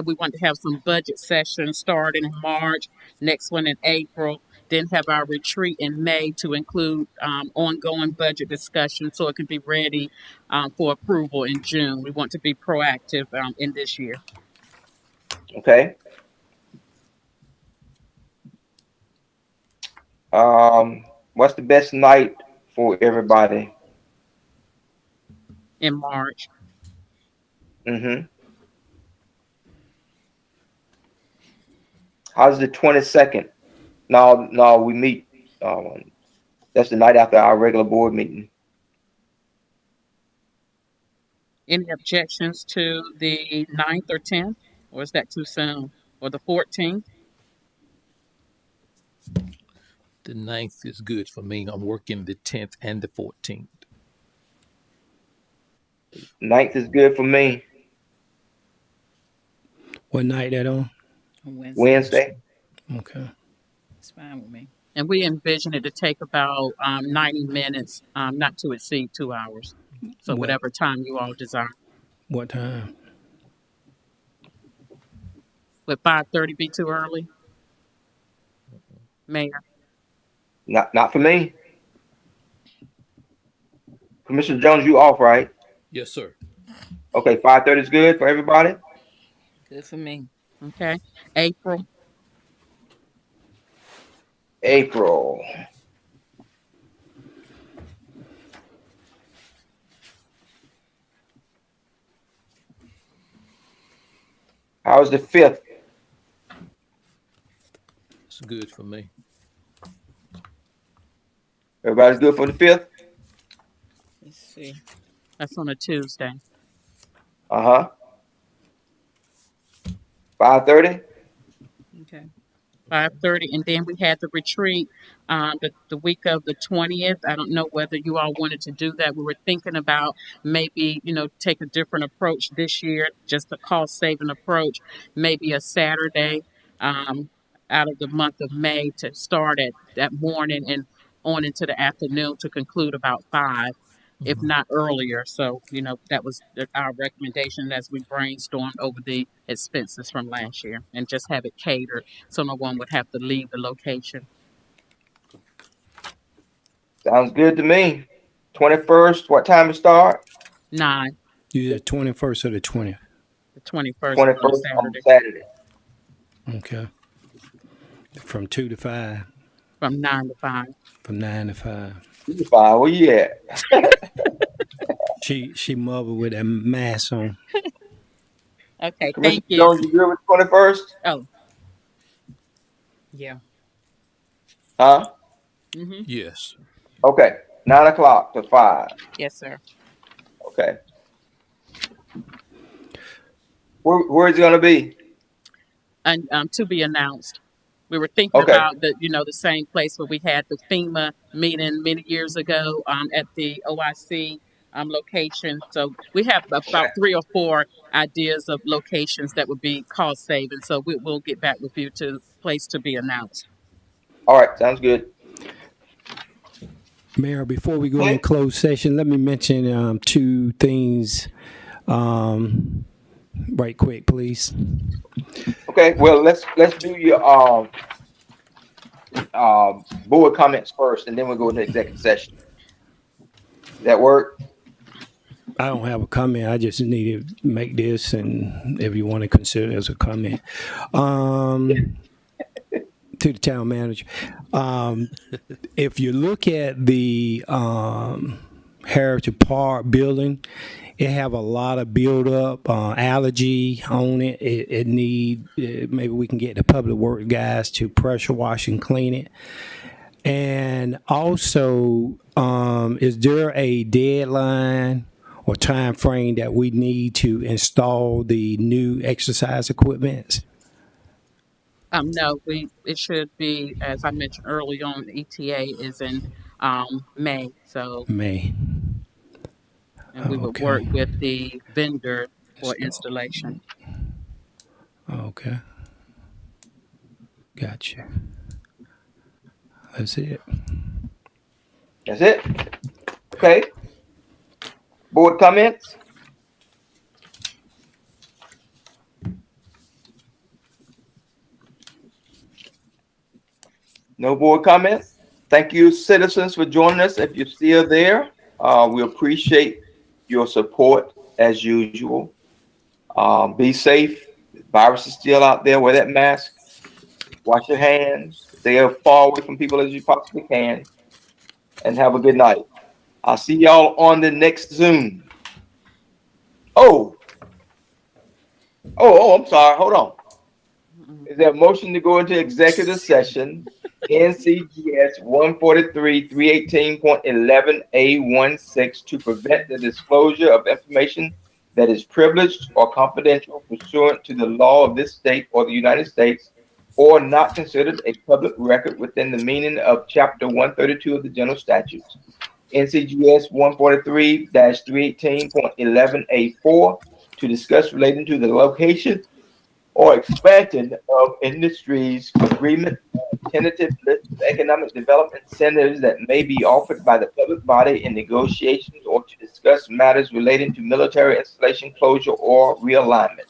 we want to have some budget sessions starting in March, next one in April, then have our retreat in May to include ongoing budget discussion so it can be ready for approval in June. We want to be proactive in this year. Okay. What's the best night for everybody? In March. Mm-hmm. How's the 22nd? No, we meet. That's the night after our regular board meeting. Any objections to the 9th or 10th? Or is that too soon? Or the 14th? The 9th is good for me. I'm working the 10th and the 14th. 9th is good for me. What night that on? Wednesday. Okay. It's fine with me. And we envision it to take about 90 minutes, not to exceed 2 hours. So whatever time you all desire. What time? Would 5:30 be too early? Mayor? Not for me. Commissioner Jones, you off, right? Yes, sir. Okay, 5:30 is good for everybody? Good for me. Okay. April? How's the 5th? It's good for me. Everybody's good for the 5th? Let's see. That's on a Tuesday. 5:30? Okay. 5:30, and then we had the retreat the week of the 20th. I don't know whether you all wanted to do that. We were thinking about maybe, take a different approach this year, just a cost-saving approach, maybe a Saturday out of the month of May to start at that morning and on into the afternoon to conclude about 5, if not earlier. So, that was our recommendation as we brainstormed over the expenses from last year and just have it catered so no one would have to leave the location. Sounds good to me. 21st, what time to start? 9. You the 21st or the 20th? The 21st, 21st on on Saturday. Okay. From 2 to 5. From 9 to 5. From 9 to 5. 2 to 5, where you at? She mother with a mask on. Okay, Commissioner thank you. Jones, you good with 21st? Oh. Yeah. Huh? Mm-hmm. Yes. Okay, 9 o'clock to 5. Yes, sir. Okay. Where is it gonna be? And to be announced. We were thinking about the same place where we had the FEMA meeting many years ago at the OIC location. So we have about 3 or 4 ideas of locations that would be cost saving. So we'll get back with you to place to be announced. All right, sounds good. Mayor, before we go in closed session, let me mention 2 things right quick, please. Okay, well let's do your board comments first, and then we'll go into executive session. Does that work? I don't have a comment. I just need to make this, and if you want to consider it as a comment. To the town manager. If you look at the Heritage Park building, it have a lot of build-up algae on it. It need maybe we can get the public works guys to pressure wash and clean it. And also, is there a deadline or time frame that we need to install the new exercise equipment? No, it should be, as I mentioned early on, the ETA is in May. So May. And we would work with the vendor for installation. Okay. Gotcha. That's it. That's it? Okay. Board comments? No board comments? Thank you, citizens, for joining us. If you're still there, we appreciate your support as usual. Be safe. The virus is still out there. Wear that mask. Wash your hands. Stay as far away from people as you possibly can. And have a good night. I'll see y'all on the next Zoom. I'm sorry. Hold on. Is there a motion to go into executive session? NCGS 143-318.11A16 to prevent the disclosure of information that is privileged or confidential pursuant to the law of this state or the United States, or not considered a public record within the meaning of Chapter 132 of the General Statutes. NCGS 143-318.11A4 to discuss relating to the location or expansion of industries, agreement, tentative list of economic development incentives that may be offered by the public body in negotiations, or to discuss matters relating to military installation closure or realignment.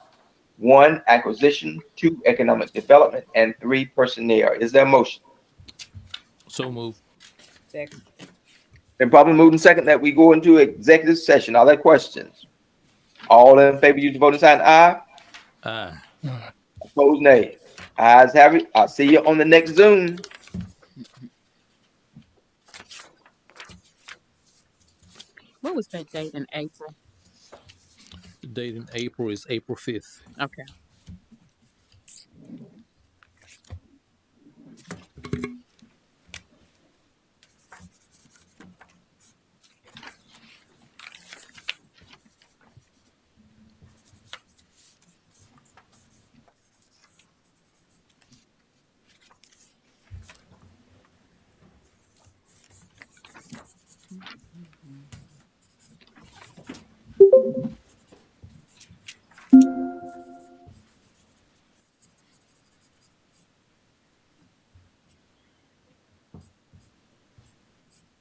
1, acquisition. 2, economic development. And 3, personnel. Is there a motion? So move. Second. Been probably moved and second that we go into executive session. Are there questions? All in favor, use the voting sign aye. Aye. Opposed, nay. Ayes have it. I'll see you on the next Zoom. What was that date in April? The date in April is April 5th. Okay.